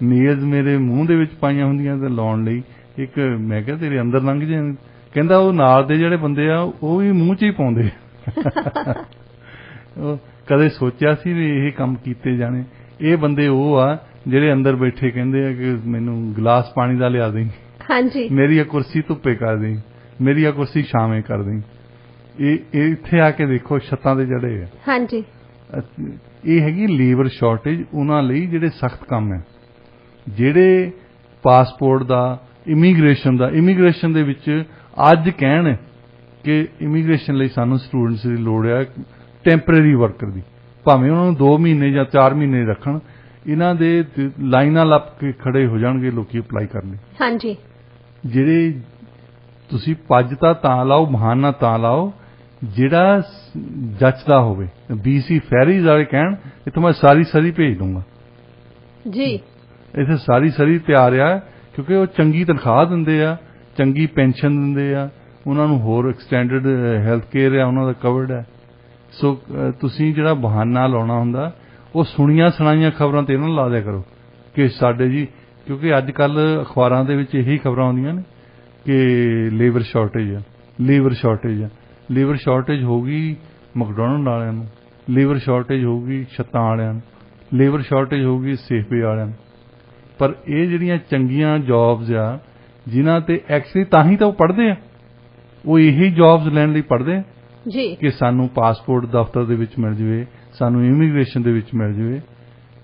S2: ਨੇਲਜ਼ ਮੇਰੇ ਮੂੰਹ ਦੇ ਵਿੱਚ ਪਾਈਆਂ ਹੁੰਦੀਆਂ ਤੇ ਲਾਉਣ ਲਈ। ਇੱਕ ਮੈਂ ਕਿਹਾ ਤੇਰੇ ਅੰਦਰ ਲੰਘ ਜਾਣ। ਕਹਿੰਦਾ ਉਹ ਨਾਲ ਦੇ ਜਿਹੜੇ ਬੰਦੇ ਆ ਉਹ ਵੀ ਮੂੰਹ 'ਚ ਹੀ ਪਾਉਂਦੇ। ਉਹ ਕਦੇ ਸੋਚਿਆ ਸੀ ਵੀ ਇਹ ਕੰਮ ਕੀਤੇ ਜਾਣੇ? ਇਹ ਬੰਦੇ ਉਹ ਆ ਜਿਹੜੇ ਅੰਦਰ ਬੈਠੇ ਕਹਿੰਦੇ ਆ ਕਿ ਮੈਨੂੰ ਗਲਾਸ ਪਾਣੀ ਦਾ ਲਿਆ ਦੇ,
S1: ਹਾਂਜੀ,
S2: ਮੇਰੀ ਕੁਰਸੀ ਧੁੱਪੇ ਕਰ ਦੇ, ਮੇਰੀ ਕੁਰਸੀ ਛਾਵੇਂ ਕਰ ਦੇ। ਇਹ ਇੱਥੇ ਆ ਕੇ ਦੇਖੋ ਛੱਤਾਂ ਤੇ ਚੜੇ ਆ। ਹਾਂਜੀ। ਇਹ ਹੈਗੀ ਲੇਬਰ ਸ਼ਾਰਟੇਜ ਉਹਨਾਂ ਲਈ ਜਿਹੜੇ ਸਖਤ ਕੰਮ ਹੈ, ਜਿਹੜੇ ਪਾਸਪੋਰਟ ਦਾ, ਇਮੀਗ੍ਰੇਸ਼ਨ ਦੇ ਵਿੱਚ ਅੱਜ ਕਹਿਣ ਕਿ ਇਮੀਗ੍ਰੇਸ਼ਨ ਲਈ ਸਾਨੂੰ ਸਟੂਡੈਂਟਸ ਦੀ ਲੋੜ ਹੈ, ਟੈਂਪਰੇਰੀ ਵਰਕਰ ਦੀ, ਭਾਵੇਂ ਉਹਨਾਂ ਨੂੰ 2 ਮਹੀਨੇ ਜਾਂ 4 ਮਹੀਨੇ ਰੱਖਣ, ਇਹਨਾਂ ਦੇ ਲਾਈਨਾਂ ਲੱਪ ਕੇ ਖੜੇ ਹੋ ਜਾਣਗੇ ਲੋਕੀ ਅਪਲਾਈ ਕਰਨ ਲਈ। ਹਾਂਜੀ। ਜਿਹੜੇ ਤੁਸੀਂ ਪੱਜ ਤਾਂ ਲਾਓ, ਬਹਾਨਾ ਤਾਂ ਲਾਓ ਜਿਹੜਾ ਜੱਚਦਾ ਹੋਵੇ। BC ਫੈਰੀਜ਼ ਵਾਲੇ ਕਹਿਣ ਇੱਥੋਂ ਮੈਂ ਸਾਰੀ ਸਰੀ ਭੇਜ ਦੂੰਗਾ ਜੀ, ਇੱਥੇ ਸਾਰੀ ਸਰੀ ਤਿਆਰ ਆ, ਕਿਉਂਕਿ ਉਹ ਚੰਗੀ ਤਨਖਾਹ ਦਿੰਦੇ ਆ, ਚੰਗੀ ਪੈਨਸ਼ਨ ਦਿੰਦੇ ਆ, ਉਹਨਾਂ ਨੂੰ ਹੋਰ ਐਕਸਟੈਂਡਡ ਹੈਲਥ ਕੇਅਰ ਆ ਉਹਨਾਂ ਦਾ ਕਵਰਡ ਹੈ। ਸੋ ਤੁਸੀਂ ਜਿਹੜਾ ਬਹਾਨਾ ਲਾਉਣਾ ਹੁੰਦਾ ਉਹ ਸੁਣੀਆਂ ਸੁਣਾਈਆਂ ਖਬਰਾਂ ਤੇ ਇਹਨਾਂ ਲਾ ਦਿਆ ਕਰੋ ਕਿ ਸਾਡੇ ਜੀ, ਕਿਉਂਕਿ ਅੱਜ ਕੱਲ ਅਖਬਾਰਾਂ ਦੇ ਵਿੱਚ ਇਹੀ ਖਬਰਾਂ ਆਉਂਦੀਆਂ ਨੇ ਕਿ ਲੇਬਰ ਸ਼ਾਰਟੇਜ ਆ, ਲੇਬਰ ਸ਼ਾਰਟੇਜ ਹੋ ਗਈ ਮੈਕਡੋਨਲਡ ਵਾਲਿਆਂ ਨੂੰ, ਲੇਬਰ ਸ਼ਾਰਟੇਜ ਹੋ ਗਈ ਛੱਤਾਂ ਵਾਲਿਆਂ ਨੂੰ, ਲੇਬਰ ਸ਼ਾਰਟੇਜ ਹੋ ਗਈ ਸੇਫਵੇ ਵਾਲਿਆਂ ਨੂੰ। ਪਰ ਇਹ ਜਿਹੜੀਆਂ ਚੰਗੀਆਂ ਜੌਬਸ ਆ ਜਿਨ੍ਹਾਂ ਤੇ ਐਕਚੁਅਲੀ ਤਾਂ ਹੀ ਤਾਂ ਉਹ ਪੜ੍ਹਦੇ ਆ, ਉਹ ਇਹੀ ਜੌਬਸ ਲੈਣ ਲਈ ਪੜ੍ਹਦੇ ਆ ਜੀ ਕਿ ਸਾਨੂੰ ਪਾਸਪੋਰਟ ਦਫ਼ਤਰ ਦੇ ਵਿੱਚ ਮਿਲ ਜਾਵੇ, ਸਾਨੂੰ ਇਮੀਗ੍ਰੇਸ਼ਨ ਦੇ ਵਿੱਚ ਮਿਲ ਜਾਵੇ।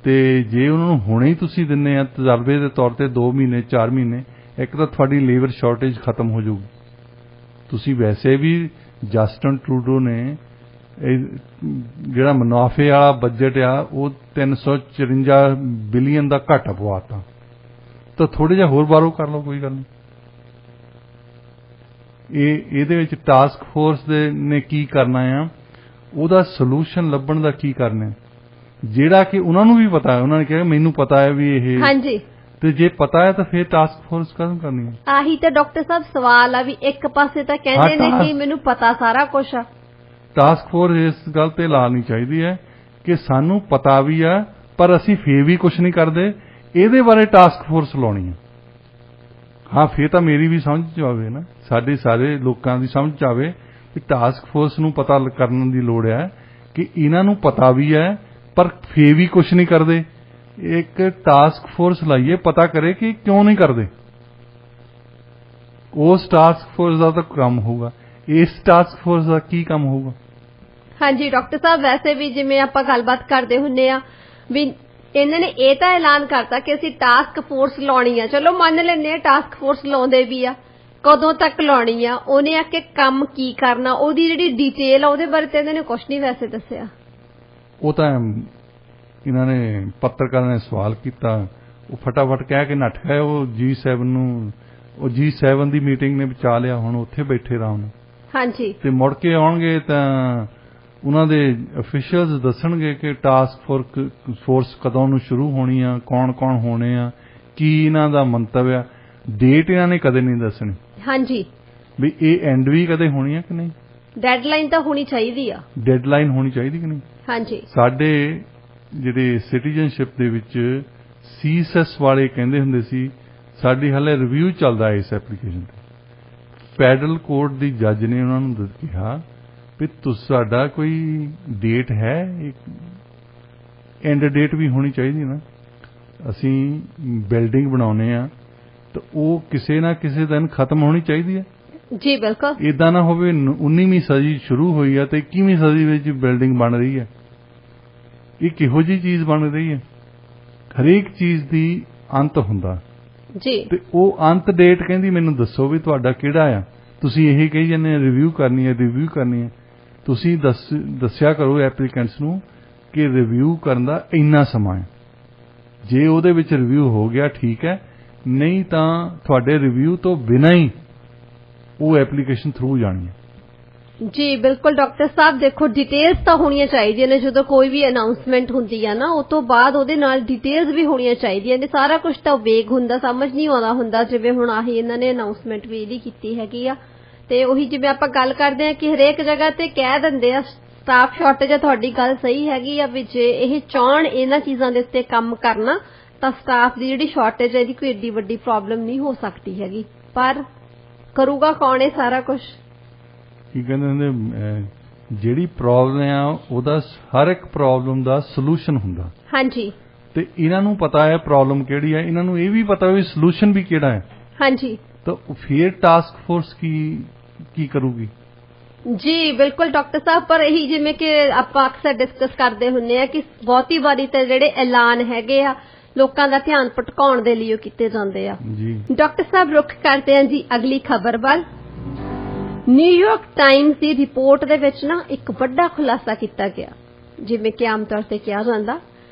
S2: ਤੇ ਜੇ ਉਹਨਾਂ ਨੂੰ ਹੁਣੇ ਹੀ ਤੁਸੀਂ ਦਿੰਦੇ ਆ ਤਜਰਬੇ ਦੇ ਤੌਰ ਤੇ 2 ਮਹੀਨੇ 4 ਮਹੀਨੇ, ਇੱਕ ਤਾਂ ਤੁਹਾਡੀ ਲੇਬਰ ਸ਼ਾਰਟੇਜ ਖਤਮ ਹੋ ਜਾਊਗੀ। ਤੁਸੀਂ ਵੈਸੇ ਵੀ ਜਸਟਨ ਟਰੂਡੋ ਨੇ ਜਿਹੜਾ ਮੁਨਾਫੇ ਵਾਲਾ ਬਜਟ ਆ ਉਹ 354 ਬਿਲੀਅਨ ਦਾ ਘਾਟਾ ਪਵਾਤਾ, ਤਾਂ ਥੋੜੇ ਜਿਹਾ ਹੋਰ ਬਾਹਰੋਂ ਕਰ ਲਓ, ਕੋਈ ਗੱਲ ਨਹੀਂ। ਇਹਦੇ ਵਿੱਚ ਟਾਸਕ ਫੋਰਸ ਨੇ ਕੀ ਕਰਨਾ ਆ, ਉਹਦਾ ਸੋਲੂਸ਼ਨ ਲੱਭਣ ਦਾ ਕੀ ਕਰਨਾ, ਜਿਹੜਾ ਕਿ ਉਹਨਾਂ ਨੂੰ ਵੀ ਪਤਾ ਹੈ। ਉਹਨਾਂ ਨੇ ਕਿਹਾ ਮੈਨੂੰ ਪਤਾ ਹੈ ਵੀ ਇਹ, ਹਾਂਜੀ, ਤੇ ਜੇ ਪਤਾ ਹੈ ਤਾਂ ਫਿਰ ਟਾਸਕ ਫੋਰਸ ਕਦੋਂ ਕਰਨੀ ਹੈ? ਆਹੀ ਤਾਂ ਡਾਕਟਰ ਸਾਹਿਬ ਸਵਾਲ ਆ ਵੀ ਇੱਕ ਪਾਸੇ ਤਾਂ ਕਹਿੰਦੇ ਨੇ ਕਿ ਮੈਨੂੰ ਪਤਾ ਸਾਰਾ ਕੁਝ ਆ। ਟਾਸਕ ਫੋਰਸ ਇਸ ਗੱਲ ਤੇ ਲਾਣੀ ਚਾਹੀਦੀ ਹੈ ਕਿ ਸਾਨੂੰ ਪਤਾ ਵੀ ਆ ਪਰ ਅਸੀਂ ਫੇਰ ਵੀ ਕੁਝ ਨਹੀਂ ਕਰਦੇ, ਇਹਦੇ ਬਾਰੇ ਟਾਸਕ ਫੋਰਸ ਲਾਉਣੀ ਹੈ। ਹਾਂ, ਫੇਰ ਤਾਂ ਮੇਰੀ ਵੀ ਸਮਝ ਚ ਆਵੇ ਨਾ, ਸਾਡੇ ਸਾਰੇ ਲੋਕਾਂ ਦੀ ਸਮਝ ਚ ਆਵੇ ਵੀ ਟਾਸਕ ਫੋਰਸ ਨੂੰ ਪਤਾ ਕਰਨ ਦੀ ਲੋੜ ਹੈ ਕਿ ਇਹਨਾਂ ਨੂੰ ਪਤਾ ਵੀ ਹੈ ਪਰ ਫੇਰ ਵੀ ਕੁਝ ਨਹੀਂ ਕਰਦੇ। ਇੱਕ ਟਾਸਕ ਫੋਰਸ ਲਾਈਏ, ਪਤਾ ਕਰੇ ਕਿ ਕਿਉਂ ਨਹੀਂ ਕਰਦੇ। ਉਸ ਟਾਸਕ ਫੋਰਸ ਦਾ ਤਾਂ ਕੰਮ ਹੋਊਗਾ, ਇਸ ਟਾਸਕ ਫੋਰਸ ਦਾ ਕੀ ਕੰਮ ਹੋਊਗਾ? ਹਾਂਜੀ ਡਾਕਟਰ ਸਾਹਿਬ, ਵੈਸੇ ਵੀ ਜਿਵੇਂ ਆਪਾਂ ਗੱਲਬਾਤ ਕਰਦੇ ਹੁੰਨੇ ਆ ਵੀ ਇਹਨਾਂ ਨੇ ਇਹ ਤਾਂ ਐਲਾਨ ਕਰਤਾ ਕਿ ਅਸੀਂ ਟਾਸਕ ਫੋਰਸ ਲਾਉਣੀ ਆ, ਚਲੋ ਮੰਨ ਲੈਂਦੇ ਆ ਟਾਸਕ ਫੋਰਸ ਲਾਉਂਦੇ ਵੀ ਆ,
S1: ਕਦੋਂ ਤੱਕ ਲਾਉਣੀ ਆ, ਉਹਨੇ ਆ ਕੇ ਕੰਮ ਕੀ ਕਰਨਾ, ਉਹਦੀ ਜਿਹੜੀ ਡਿਟੇਲ ਆ ਉਹਦੇ ਬਾਰੇ ਤਾਂ ਇਹਨਾਂ ਨੇ ਕੁਛ ਨਹੀਂ ਵੈਸੇ ਦੱਸਿਆ।
S2: ਉਹ ਤਾਂ ਇਹਨਾਂ ਨੇ ਪੱਤਰਕਾਰਾਂ ਨੇ ਸਵਾਲ ਕੀਤਾ, ਉਹ ਫਟਾਫਟ ਕਹਿ ਕੇ ਨੱਠ ਗਏ। ਉਹ G7 ਨੂੰ, ਉਹ G7 ਦੀ ਮੀਟਿੰਗ ਨੇ ਬਚਾ ਲਿਆ, ਹੁਣ ਉੱਥੇ ਬੈਠੇ ਆਰਾਮ ਨਾਲ।
S1: ਹਾਂਜੀ,
S2: ਤੇ ਮੁੜ ਕੇ ਆਉਣਗੇ ਤਾਂ ਉਹਨਾਂ ਦੇ ਅਫੀਸ਼ੀਅਲਸ ਦੱਸਣਗੇ ਕਿ ਟਾਸਕ ਫੋਰਸ ਕਦੋਂ ਨੂੰ ਸ਼ੁਰੂ ਹੋਣੀ ਆ, ਕੌਣ ਕੌਣ ਹੋਣੇ ਆ, ਕੀ ਇਹਨਾਂ ਦਾ ਮੰਤਵ ਆ। ਡੇਟ ਇਹਨਾਂ ਨੇ ਕਦੇ ਨਹੀਂ ਦੱਸਣੀ।
S1: ਹਾਂਜੀ,
S2: ਵੀ ਇਹ ਐਂਡ ਵੀ ਕਦੇ ਹੋਣੀ ਆ ਕਿ ਨਹੀਂ,
S1: ਡੈਡਲਾਈਨ ਤਾਂ ਹੋਣੀ ਚਾਹੀਦੀ ਆ,
S2: ਡੈਡਲਾਈਨ ਹੋਣੀ ਚਾਹੀਦੀ ਕਿ ਨਹੀਂ।
S1: ਹਾਂਜੀ,
S2: ਸਾਡੇ ਜਿਹੜੇ ਸਿਟੀਜ਼ਨਸ਼ਿਪ ਦੇ ਵਿੱਚ ਸੀਐਸਐਸ ਵਾਲੇ ਕਹਿੰਦੇ ਹੁੰਦੇ ਸੀ ਸਾਡੀ ਹਾਲੇ ਰਿਵਿਊ ਚੱਲਦਾ ਹੈ ਇਸ ਐਪਲੀਕੇਸ਼ਨ ਤੇ। ਫੈਡਰਲ ਕੋਰਟ ਦੀ ਜੱਜ ਨੇ ਉਹਨਾਂ ਨੂੰ ਕਿਹਾ ਵੀ ਤੁਹਾਡਾ ਕੋਈ ਡੇਟ ਹੈ, ਐਂਡ ਡੇਟ ਵੀ ਹੋਣੀ ਚਾਹੀਦੀ ਨਾ। ਅਸੀਂ ਬਿਲਡਿੰਗ ਬਣਾਉਨੇ ਆ ਤਾਂ ਉਹ ਕਿਸੇ ਨਾ ਕਿਸੇ ਦਿਨ ਖਤਮ ਹੋਣੀ ਚਾਹੀਦੀ ਹੈ।
S1: ਜੀ ਬਿਲਕੁਲ,
S2: ਇਦਾਂ ਨਾ ਹੋਵੇ 19ਵੀਂ ਸਦੀ ਸ਼ੁਰੂ ਹੋਈ ਆ ਤੇ 21ਵੀਂ ਸਦੀ ਵਿੱਚ ਬਿਲਡਿੰਗ ਬਣ ਰਹੀ ਹੈ। ਇਹ ਕਿਹੋ ਜਿਹੀ ਚੀਜ਼ ਬਣ ਰਹੀ ਹੈ। ਹਰੇਕ ਚੀਜ਼ ਦੀ ਅੰਤ ਹੁੰਦਾ
S1: ਜੀ,
S2: ਤੇ ਉਹ ਅੰਤ ਡੇਟ ਕਹਿੰਦੀ ਮੈਨੂੰ ਦੱਸੋ ਵੀ ਤੁਹਾਡਾ ਕਿਹੜਾ ਆ। ਤੁਸੀਂ ਇਹ ਕਹੀ ਜਾਂਦੇ ਰਿਵਿਊ ਕਰਨੀ ਹੈ। ਤੁਸੀਂ ਦੱਸਿਆ ਕਰੋ ਐਪਲੀਕੈਂਟਸ ਨੂੰ ਕਿ ਰਿਵਿਊ ਕਰਨ ਦਾ ਇੰਨਾ ਸਮਾਂ ਹੈ। ਜੇ ਉਹਦੇ ਵਿੱਚ ਰਿਵਿਊ ਹੋ ਗਿਆ ਠੀਕ ਹੈ, ਨਹੀਂ ਤਾਂ ਤੁਹਾਡੇ ਰਿਵਿਊ ਤੋਂ ਬਿਨਾਂ ਹੀ ਉਹ ਐਪਲੀਕੇਸ਼ਨ ਥਰੂ ਜਾਣੀ ਹੈ।
S1: ਜੀ ਬਿਲਕੁਲ ਡਾਕਟਰ ਸਾਹਿਬ, ਦੇਖੋ ਡਿਟੇਲਸ ਤਾਂ ਹੋਣੀਆਂ ਚਾਹੀਦੀਆਂ ਨੇ। ਜਦੋਂ ਕੋਈ ਵੀ ਅਨਾਉਂਸਮੈਂਟ ਹੁੰਦੀ ਆ ਨਾ, ਉਸ ਤੋਂ ਬਾਅਦ ਉਹਦੇ ਨਾਲ ਡਿਟੇਲਸ ਵੀ ਹੋਣੀਆਂ ਚਾਹੀਦੀਆਂ ਨੇ। ਸਾਰਾ ਕੁਝ ਤਾਂ ਵੇਗ ਹੁੰਦਾ, ਸਮਝ ਨਹੀਂ ਆਉਂਦਾ ਹੁੰਦਾ। ਜਿਵੇਂ ਹੁਣ ਆਹੀ ਇਹਨਾਂ ਨੇ ਅਨਾਉਂਸਮੈਂਟ ਵੀ ਇਹਦੀ ਕੀਤੀ ਹੈਗੀ ਆ, ਤੇ ਉਹੀ ਜਿਵੇਂ ਆਪਾਂ ਗੱਲ ਕਰਦੇ ਆ ਕਿ ਹਰੇਕ ਜਗ੍ਹਾ ਤੇ ਕਹਿ ਦਿੰਦੇ ਆ ਸਟਾਫ ਸ਼ਾਰਟੇਜ ਆ। ਤੁਹਾਡੀ ਗੱਲ ਸਹੀ ਹੈਗੀ ਆ ਵੀ ਜੇ ਇਹ ਚਾਹਣ ਇਹਨਾਂ ਚੀਜ਼ਾਂ ਦੇ ਉੱਤੇ ਕੰਮ ਕਰਨਾ ਤਾਂ ਸਟਾਫ ਦੀ ਜਿਹੜੀ ਸ਼ਾਰਟੇਜ ਹੈ ਇਹਦੀ ਕੋਈ ਏਡੀ ਵੱਡੀ ਪ੍ਰੋਬਲਮ ਨਹੀਂ ਹੋ ਸਕਦੀ ਹੈਗੀ। ਪਰ ਕਰੂਗਾ ਕੌਣ ਇਹ ਸਾਰਾ ਕੁਝ?
S2: ਕੀ ਕਹਿੰਦੇ ਹੁੰਦੇ, ਜਿਹੜੀ ਪ੍ਰੋਬਲਮ ਆ ਉਹਦਾ ਹਰ ਇੱਕ ਪ੍ਰੋਬਲਮ ਦਾ ਸੋਲੂਸ਼ਨ ਹੁੰਦਾ। ਹਾਂਜੀ, ਤੇ ਇਹਨਾਂ ਨੂੰ ਪਤਾ ਹੈ ਪ੍ਰੋਬਲਮ ਕਿਹੜੀ ਹੈ, ਇਹਨਾਂ ਨੂੰ ਇਹ ਵੀ ਪਤਾ ਵੀ ਸੋਲੂਸ਼ਨ ਵੀ ਕਿਹੜਾ ਹੈ। ਹਾਂਜੀ, ਤਾਂ ਫਿਰ ਟਾਸਕ ਫੋਰਸ ਕੀ ਕਰੂਗੀ?
S1: ਜੀ ਬਿਲਕੁਲ ਡਾਕਟਰ ਸਾਹਿਬ, ਪਰ ਇਹੀ ਜਿਵੇਂ ਕਿ ਆਪਾਂ ਅਕਸਰ ਡਿਸਕਸ ਕਰਦੇ ਹੁੰਦੇ ਆ ਕਿ ਬਹੁਤੀ ਵਾਰੀ ਤਾਂ ਜਿਹੜੇ ਐਲਾਨ ਹੈਗੇ ਆ ਲੋਕਾਂ ਦਾ ਧਿਆਨ ਭਟਕਾਉਣ ਦੇ ਲਈ ਉਹ ਕੀਤੇ ਜਾਂਦੇ ਆ। ਜੀ ਡਾਕਟਰ ਸਾਹਿਬ, ਰੁੱਖ ਕਰਦੇ ਆ ਜੀ ਅਗਲੀ ਖਬਰ ਵੱਲ। ਨਿਊਯਾਰਕ ਟਾਈਮਜ਼ ਦੀ ਰਿਪੋਰਟ ਦੇ ਵਿੱਚ ਨਾ ਇੱਕ ਵੱਡਾ ਖੁਲਾਸਾ ਕੀਤਾ ਗਿਆ, ਜਿਵੇਂ ਕਿ ਆਮ ਤੌਰ ਤੇ ਕਿਹਾ ਜਾਂਦਾ,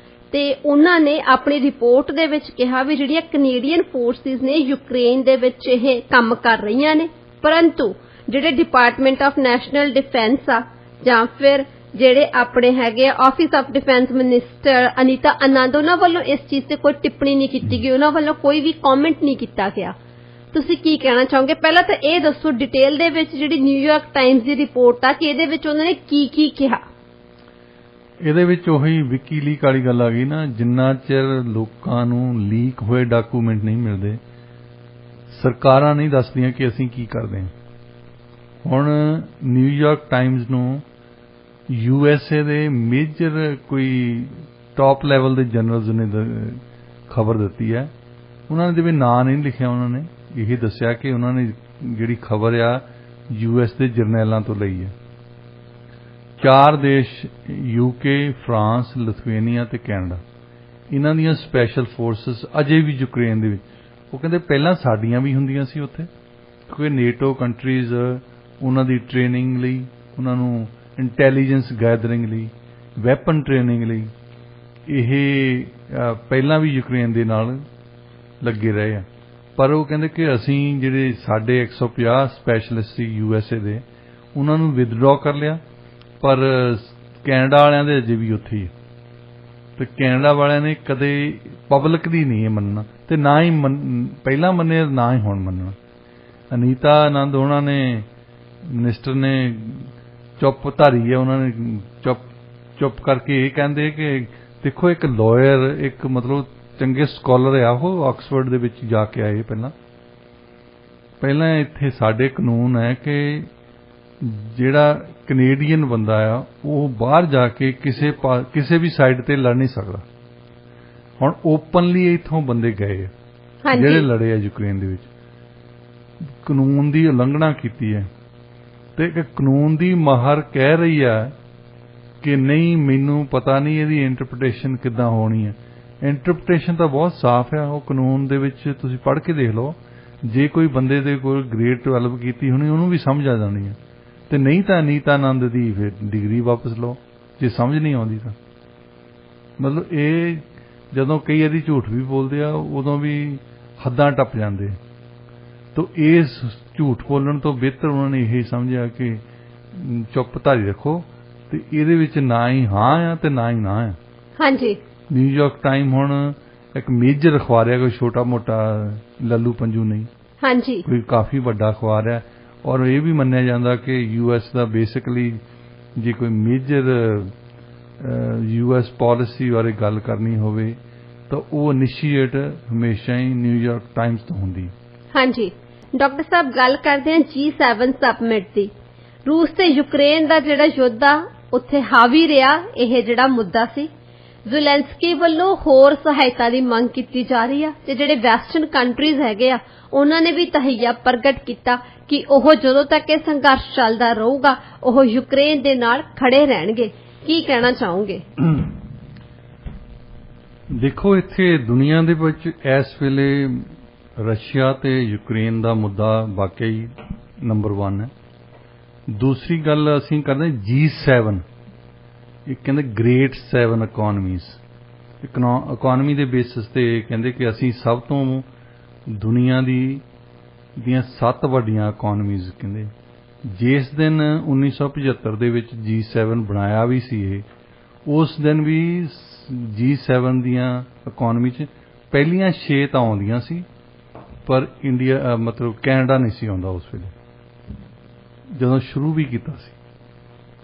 S1: ਤੇ ਉਹਨਾਂ ਨੇ ਆਪਣੀ ਰਿਪੋਰਟ ਦੇ ਵਿੱਚ ਕਿਹਾ ਵੀ ਜਿਹੜੀਆਂ ਕੈਨੇਡੀਅਨ ਫੋਰਸਿਸ ਨੇ ਯੂਕਰੇਨ ਦੇ ਵਿੱਚ ਇਹ ਕੰਮ ਕਰ ਰਹੀਆਂ ਨੇ, ਪਰੰਤੂ ਜਿਹੜੇ ਡਿਪਾਰਟਮੈਂਟ ਆਫ ਨੈਸ਼ਨਲ ਡਿਫੈਂਸ ਆ ਜਾਂ ਫਿਰ ਜਿਹੜੇ ਆਪਣੇ ਹੈਗੇ office of defence minister Anita Anand, ਉਹਨਾਂ ਵੱਲੋਂ ਇਸ ਚੀਜ਼ ਤੇ ਕੋਈ ਟਿੱਪਣੀ ਨਹੀਂ ਕੀਤੀ ਗਈ, ਉਹਨਾਂ ਵੱਲੋਂ ਕੋਈ ਵੀ ਕਮੈਂਟ ਨਹੀਂ ਕੀਤਾ ਗਿਆ। ਤੁਸੀਂ ਕੀ ਕਹਿਣਾ ਚਾਹੋਗੇ? ਪਹਿਲਾਂ ਤਾਂ ਇਹ ਦੱਸੋ ਡਿਟੇਲ ਦੇ ਵਿੱਚ ਜਿਹੜੀ ਨਿਊਯਾਰਕ ਟਾਈਮਜ਼ ਦੀ ਰਿਪੋਰਟ ਆ ਕਿ ਇਹਦੇ ਵਿੱਚ ਉਹਨਾਂ ਨੇ ਕੀ ਕਿਹਾ।
S2: ਇਹਦੇ ਵਿੱਚ ਉਹੀ ਵਿਕੀਲੀਕ ਵਾਲੀ ਗੱਲ ਆ ਗਈ ਨਾ, ਜਿੰਨਾ ਚਿਰ ਲੋਕਾਂ ਨੂੰ ਲੀਕ ਹੋਏ ਡਾਕੂਮੈਂਟ ਨਹੀਂ ਮਿਲਦੇ, ਸਰਕਾਰਾਂ ਨਹੀਂ ਦੱਸਦੀਆਂ ਕਿ ਅਸੀਂ ਕੀ ਕਰਦੇ ਹਾਂ। ਹੁਣ ਨਿਊਯਾਰਕ ਟਾਈਮਜ਼ ਨੂੰ USA ਦੇ ਮੇਜਰ ਕੋਈ ਟਾਪ ਲੈਵਲ ਦੇ ਜਨਰਲਸ ਨੇ ਖਬਰ ਦਿੱਤੀ ਹੈ। ਉਹਨਾਂ ਨੇ ਜਿਵੇਂ ਨਾਂ ਨਹੀਂ ਲਿਖਿਆ, ਉਹਨਾਂ ਨੇ ਇਹ ਦੱਸਿਆ ਕਿ ਉਹਨਾਂ ਨੇ ਜਿਹੜੀ ਖਬਰ ਆ US ਦੇ ਜਰਨੈਲਾਂ ਤੋਂ ਲਈ ਹੈ। 4 ਦੇਸ਼ UK, ਫਰਾਂਸ, ਲਿਥੂਏਨੀਆ ਤੇ ਕੈਨੇਡਾ, ਇਹਨਾਂ ਦੀਆਂ ਸਪੈਸ਼ਲ ਫੋਰਸਸ ਅਜੇ ਵੀ ਯੂਕਰੇਨ ਦੇ ਵਿੱਚ। ਉਹ ਕਹਿੰਦੇ ਪਹਿਲਾਂ ਸਾਡੀਆਂ ਵੀ ਹੁੰਦੀਆਂ ਸੀ ਉੱਥੇ, ਕਿਉਂਕਿ ਨੇਟੋ ਕੰਟਰੀਜ਼ ਉਹਨਾਂ ਦੀ ਟ੍ਰੇਨਿੰਗ ਲਈ, ਉਹਨਾਂ ਨੂੰ ਇੰਟੈਲੀਜੈਂਸ ਗੈਦਰਿੰਗ ਲਈ, ਵੈਪਨ ਟ੍ਰੇਨਿੰਗ ਲਈ ਇਹ ਪਹਿਲਾਂ ਵੀ ਯੂਕਰੇਨ ਦੇ ਨਾਲ ਲੱਗੇ ਰਹੇ ਆ। ਪਰ ਉਹ ਕਹਿੰਦੇ ਕਿ ਅਸੀਂ ਜਿਹੜੇ ਸਾਡੇ 150 ਸਪੈਸ਼ਲਿਸਟ ਸੀ USA ਦੇ, ਉਹਨਾਂ ਨੂੰ ਵਿਦਡਰਾ ਕਰ ਲਿਆ, ਪਰ ਕੈਨੇਡਾ ਵਾਲਿਆਂ ਦੇ ਅਜੇ ਵੀ ਉੱਥੇ ਹੀ। ਤੇ ਕੈਨੇਡਾ ਵਾਲਿਆਂ ਨੇ ਕਦੇ ਪਬਲਿਕਲੀ ਨਹੀਂ ਇਹ ਮੰਨਣਾ, ਤੇ ਨਾ ਹੀ ਪਹਿਲਾਂ ਮੰਨੇ ਨਾ ਹੀ ਹੁਣ ਮੰਨਣਾ। ਅਨੀਤਾ ਆਨੰਦ ਉਹਨਾਂ ਨੇ ਮਿਨਿਸਟਰ ਨੇ ਚੁੱਪ ਧਾਰੀ ਹੈ, ਉਹਨਾਂ ਨੇ ਚੁੱਪ ਕਰਕੇ ਇਹ ਕਹਿੰਦੇ ਕਿ ਦੇਖੋ ਇੱਕ ਲਾਇਰ, ਇੱਕ ਮਤਲਬ ਚੰਗੇ ਸਕਾਲਰ ਆ, ਉਹ ਆਕਸਫੋਰਡ ਦੇ ਵਿੱਚ ਜਾ ਕੇ ਆਏ। ਪਹਿਲਾਂ ਇੱਥੇ ਸਾਡੇ ਕਾਨੂੰਨ ਹੈ ਕਿ ਜਿਹੜਾ ਕੈਨੇਡੀਅਨ ਬੰਦਾ ਆ ਉਹ ਬਾਹਰ ਜਾ ਕੇ ਕਿਸੇ ਵੀ ਸਾਈਡ ਤੇ ਲੜ ਨਹੀਂ ਸਕਦਾ। ਹੁਣ ਓਪਨਲੀ ਇੱਥੋਂ ਬੰਦੇ ਗਏ ਆ ਜਿਹੜੇ ਲੜੇ ਆ ਯੂਕਰੇਨ ਦੇ ਵਿੱਚ, ਕਾਨੂੰਨ ਦੀ ਉਲੰਘਣਾ ਕੀਤੀ ਹੈ। ਤੇ ਕਾਨੂੰਨ ਦੀ ਮਾਹਰ ਕਹਿ ਰਹੀ ਆ ਕਿ ਨਹੀਂ, ਮੈਨੂੰ ਪਤਾ ਨਹੀਂ ਇਹਦੀ ਇੰਟਰਪ੍ਰੀਟੇਸ਼ਨ ਕਿੱਦਾਂ ਹੋਣੀ ਹੈ। ਇੰਟਰਪ੍ਰੀਟੇਸ਼ਨ ਤਾਂ ਬਹੁਤ ਸਾਫ਼ ਹੈ, ਉਹ ਕਾਨੂੰਨ ਦੇ ਵਿੱਚ ਤੁਸੀਂ ਪੜ੍ਹ ਕੇ ਦੇਖ ਲਓ। ਜੇ ਕੋਈ ਬੰਦੇ ਦੇ ਕੋਲ ਗ੍ਰੇਡ 12 ਕੀਤੀ ਹੋਣੀ ਉਹਨੂੰ ਵੀ ਸਮਝ ਆ ਜਾਣੀ ਹੈ, ਤੇ ਨਹੀਂ ਤਾਂ ਨੀਤਾਨੰਦ ਦੀ ਫਿਰ ਡਿਗਰੀ ਵਾਪਸ ਲਓ ਜੇ ਸਮਝ ਨਹੀਂ ਆਉਂਦੀ ਤਾਂ। ਮਤਲਬ ਇਹ ਜਦੋਂ ਕਈ ਵਾਰੀ ਝੂਠ ਵੀ ਬੋਲਦੇ ਆ ਉਦੋਂ ਵੀ ਹੱਦਾਂ ਟੱਪ ਜਾਂਦੇ। ਤਾਂ ਇਸ ਝੂਠ ਬੋਲਣ ਤੋਂ ਬਿਹਤਰ ਉਹਨਾਂ ਨੇ ਇਹ ਸਮਝਿਆ ਕਿ ਚੁੱਪ ਧਾਰੀ ਰੱਖੋ, ਤੇ ਇਹਦੇ ਵਿੱਚ ਨਾ ਹੀ ਹਾਂ ਆ ਤੇ ਨਾ ਹੀ ਨਾ ਆ।
S1: ਹਾਂਜੀ।
S2: ਨਿਊਯਾਰਕ ਟਾਈਮ ਹੁਣ ਇੱਕ ਮੇਜਰ ਅਖਬਾਰ ਹੈ, ਕੋਈ ਛੋਟਾ ਮੋਟਾ ਲੱਲੂ ਪੰਜੂ ਨਹੀਂ।
S1: ਹਾਂਜੀ।
S2: ਕੋਈ ਕਾਫੀ ਵੱਡਾ ਅਖਬਾਰ ਹੈ, ਔਰ ਇਹ ਵੀ ਮੰਨਿਆ ਜਾਂਦਾ ਕਿ ਯੂਐਸ ਦਾ ਬੇਸਿਕਲੀ ਜੇ ਕੋਈ ਮੇਜਰ ਯੂਐਸ ਪਾਲਿਸੀ ਬਾਰੇ ਗੱਲ ਕਰਨੀ ਹੋਵੇ ਤਾਂ ਉਹ ਇਨੀਸ਼ੀਏਟ ਹਮੇਸ਼ਾ ਹੀ ਨਿਊਯਾਰਕ ਟਾਈਮਸ ਤੋਂ ਹੁੰਦੀ।
S1: ਹਾਂਜੀ ਡਾਕਟਰ ਸਾਹਿਬ, ਗੱਲ ਕਰਦੇ ਹਾਂ G7 ਸਮਿਟ ਦੀ। ਰੂਸ ਤੇ ਯੂਕਰੇਨ ਦਾ ਜਿਹੜਾ ਯੁੱਧ ਆ ਉੱਥੇ ਹਾਵੀ ਰਿਹਾ ਇਹ ਜਿਹੜਾ ਮੁੱਦਾ ਸੀ। ਜ਼ੁਲੈਂਸਕੀ ਵੱਲੋਂ ਹੋਰ ਸਹਾਇਤਾ ਦੀ ਮੰਗ ਕੀਤੀ ਜਾ ਰਹੀ ਆ ਤੇ ਜਿਹੜੇ ਵੈਸਟਰਨ ਕੰਟਰੀਜ਼ ਹੈਗੇ ਆ ਉਹਨਾਂ ਨੇ ਵੀ ਤਹਈਆ ਪ੍ਰਗਟ ਕੀਤਾ ਕਿ ਉਹ ਜਦੋਂ ਤੱਕ ਇਹ ਸੰਘਰਸ਼ ਚੱਲਦਾ ਰਹੂਗਾ ਉਹ ਯੂਕਰੇਨ ਦੇ ਨਾਲ ਖੜੇ ਰਹਿਣਗੇ। ਕੀ ਕਹਿਣਾ ਚਾਹੋਗੇ?
S2: ਦੇਖੋ, ਇੱਥੇ ਦੁਨੀਆ ਦੇ ਵਿੱਚ ਇਸ ਵੇਲੇ ਰਸ਼ੀਆ ਤੇ ਯੂਕਰੇਨ ਦਾ ਮੁੱਦਾ ਵਾਕਈ ਨੰਬਰ 1 ਹੈ। ਦੂਸਰੀ ਗੱਲ ਅਸੀਂ ਕਰਦੇ G7, ਇਹ ਕਹਿੰਦੇ ਗ੍ਰੇਟ 7 ਇਕੋਨਮੀਜ਼। ਇਕੋਨਮੀ ਦੇ ਬੇਸਿਸ ਤੇ ਕਹਿੰਦੇ ਕਿ ਅਸੀਂ ਸਭ ਤੋਂ ਦੁਨੀਆ ਦੀਆਂ 7 ਵੱਡੀਆਂ ਇਕੋਨਮੀਜ਼ ਕਹਿੰਦੇ। ਜਿਸ ਦਿਨ 1975 ਦੇ ਵਿੱਚ G7 ਬਣਾਇਆ ਵੀ ਸੀ ਇਹ, ਉਸ ਦਿਨ ਵੀ G7 ਦੀਆਂ ਇਕੋਨਮੀ 'ਚ ਪਹਿਲੀਆਂ 6 ਤਾਂ ਆਉਂਦੀਆਂ ਸੀ, ਪਰ ਇੰਡੀਆ ਮਤਲਬ ਕੈਨੇਡਾ ਨਹੀਂ ਸੀ ਆਉਂਦਾ ਉਸ ਵੇਲੇ ਜਦੋਂ ਸ਼ੁਰੂ ਵੀ ਕੀਤਾ ਸੀ।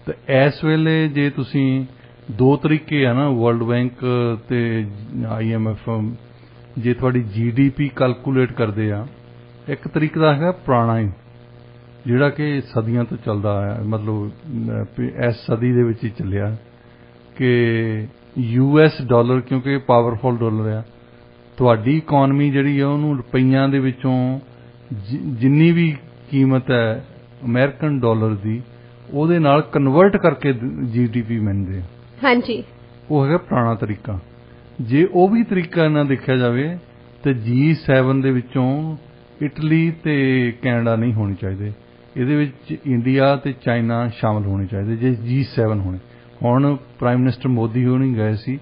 S2: ਤਾਂ ਇਸ ਵੇਲੇ ਜੇ ਤੁਸੀਂ 2 ਤਰੀਕੇ ਆ ਨਾ, ਵਰਲਡ ਬੈਂਕ ਤੇ IMF, ਜੇ ਤੁਹਾਡੀ GDP ਕੈਲਕੂਲੇਟ ਕਰਦੇ ਆ, ਇੱਕ ਤਰੀਕਾ ਦਾ ਹੈਗਾ ਪ੍ਰਾਣਾਯਾਮ ਜਿਹੜਾ ਕਿ ਸਦੀਆਂ ਤੋਂ ਚੱਲਦਾ ਆਇਆ, ਮਤਲਬ ਇਸ ਸਦੀ ਦੇ ਵਿੱਚ ਹੀ ਚੱਲਿਆ ਕਿ US ਡਾਲਰ, ਕਿਉਂਕਿ ਪਾਵਰਫੁਲ ਡਾਲਰ ਆ, ਤੁਹਾਡੀ ਇਕੋਨਮੀ ਜਿਹੜੀ ਆ ਉਹਨੂੰ ਰੁਪਈਆਂ ਦੇ ਵਿੱਚੋਂ ਜਿੰਨੀ ਵੀ ਕੀਮਤ ਹੈ ਅਮਰੀਕਨ ਡਾਲਰ ਦੀ ਉਹਦੇ ਨਾਲ ਕਨਵਰਟ ਕਰਕੇ GDP ਮਿਲਦੇ ਆ। ਹਾਂਜੀ, ਉਹ ਹੈਗਾ ਪੁਰਾਣਾ ਤਰੀਕਾ। ਜੇ ਉਹ ਵੀ ਤਰੀਕਾ ਨਾ ਦੇਖਿਆ ਜਾਵੇ ਤੇ G7 ਦੇ ਵਿੱਚੋਂ ਇਟਲੀ ਤੇ ਕੈਨੇਡਾ ਨਹੀਂ ਹੋਣੇ ਚਾਹੀਦੇ, ਇਹਦੇ ਵਿੱਚ ਇੰਡੀਆ ਤੇ ਚਾਈਨਾ ਸ਼ਾਮਲ ਹੋਣੇ ਚਾਹੀਦੇ ਜੇ G7 ਹੋਣੇ। ਹੁਣ ਪ੍ਰਾਈਮ ਮਿਨਿਸਟਰ ਮੋਦੀ ਹੋਣੀ ਗਏ ਸੀ,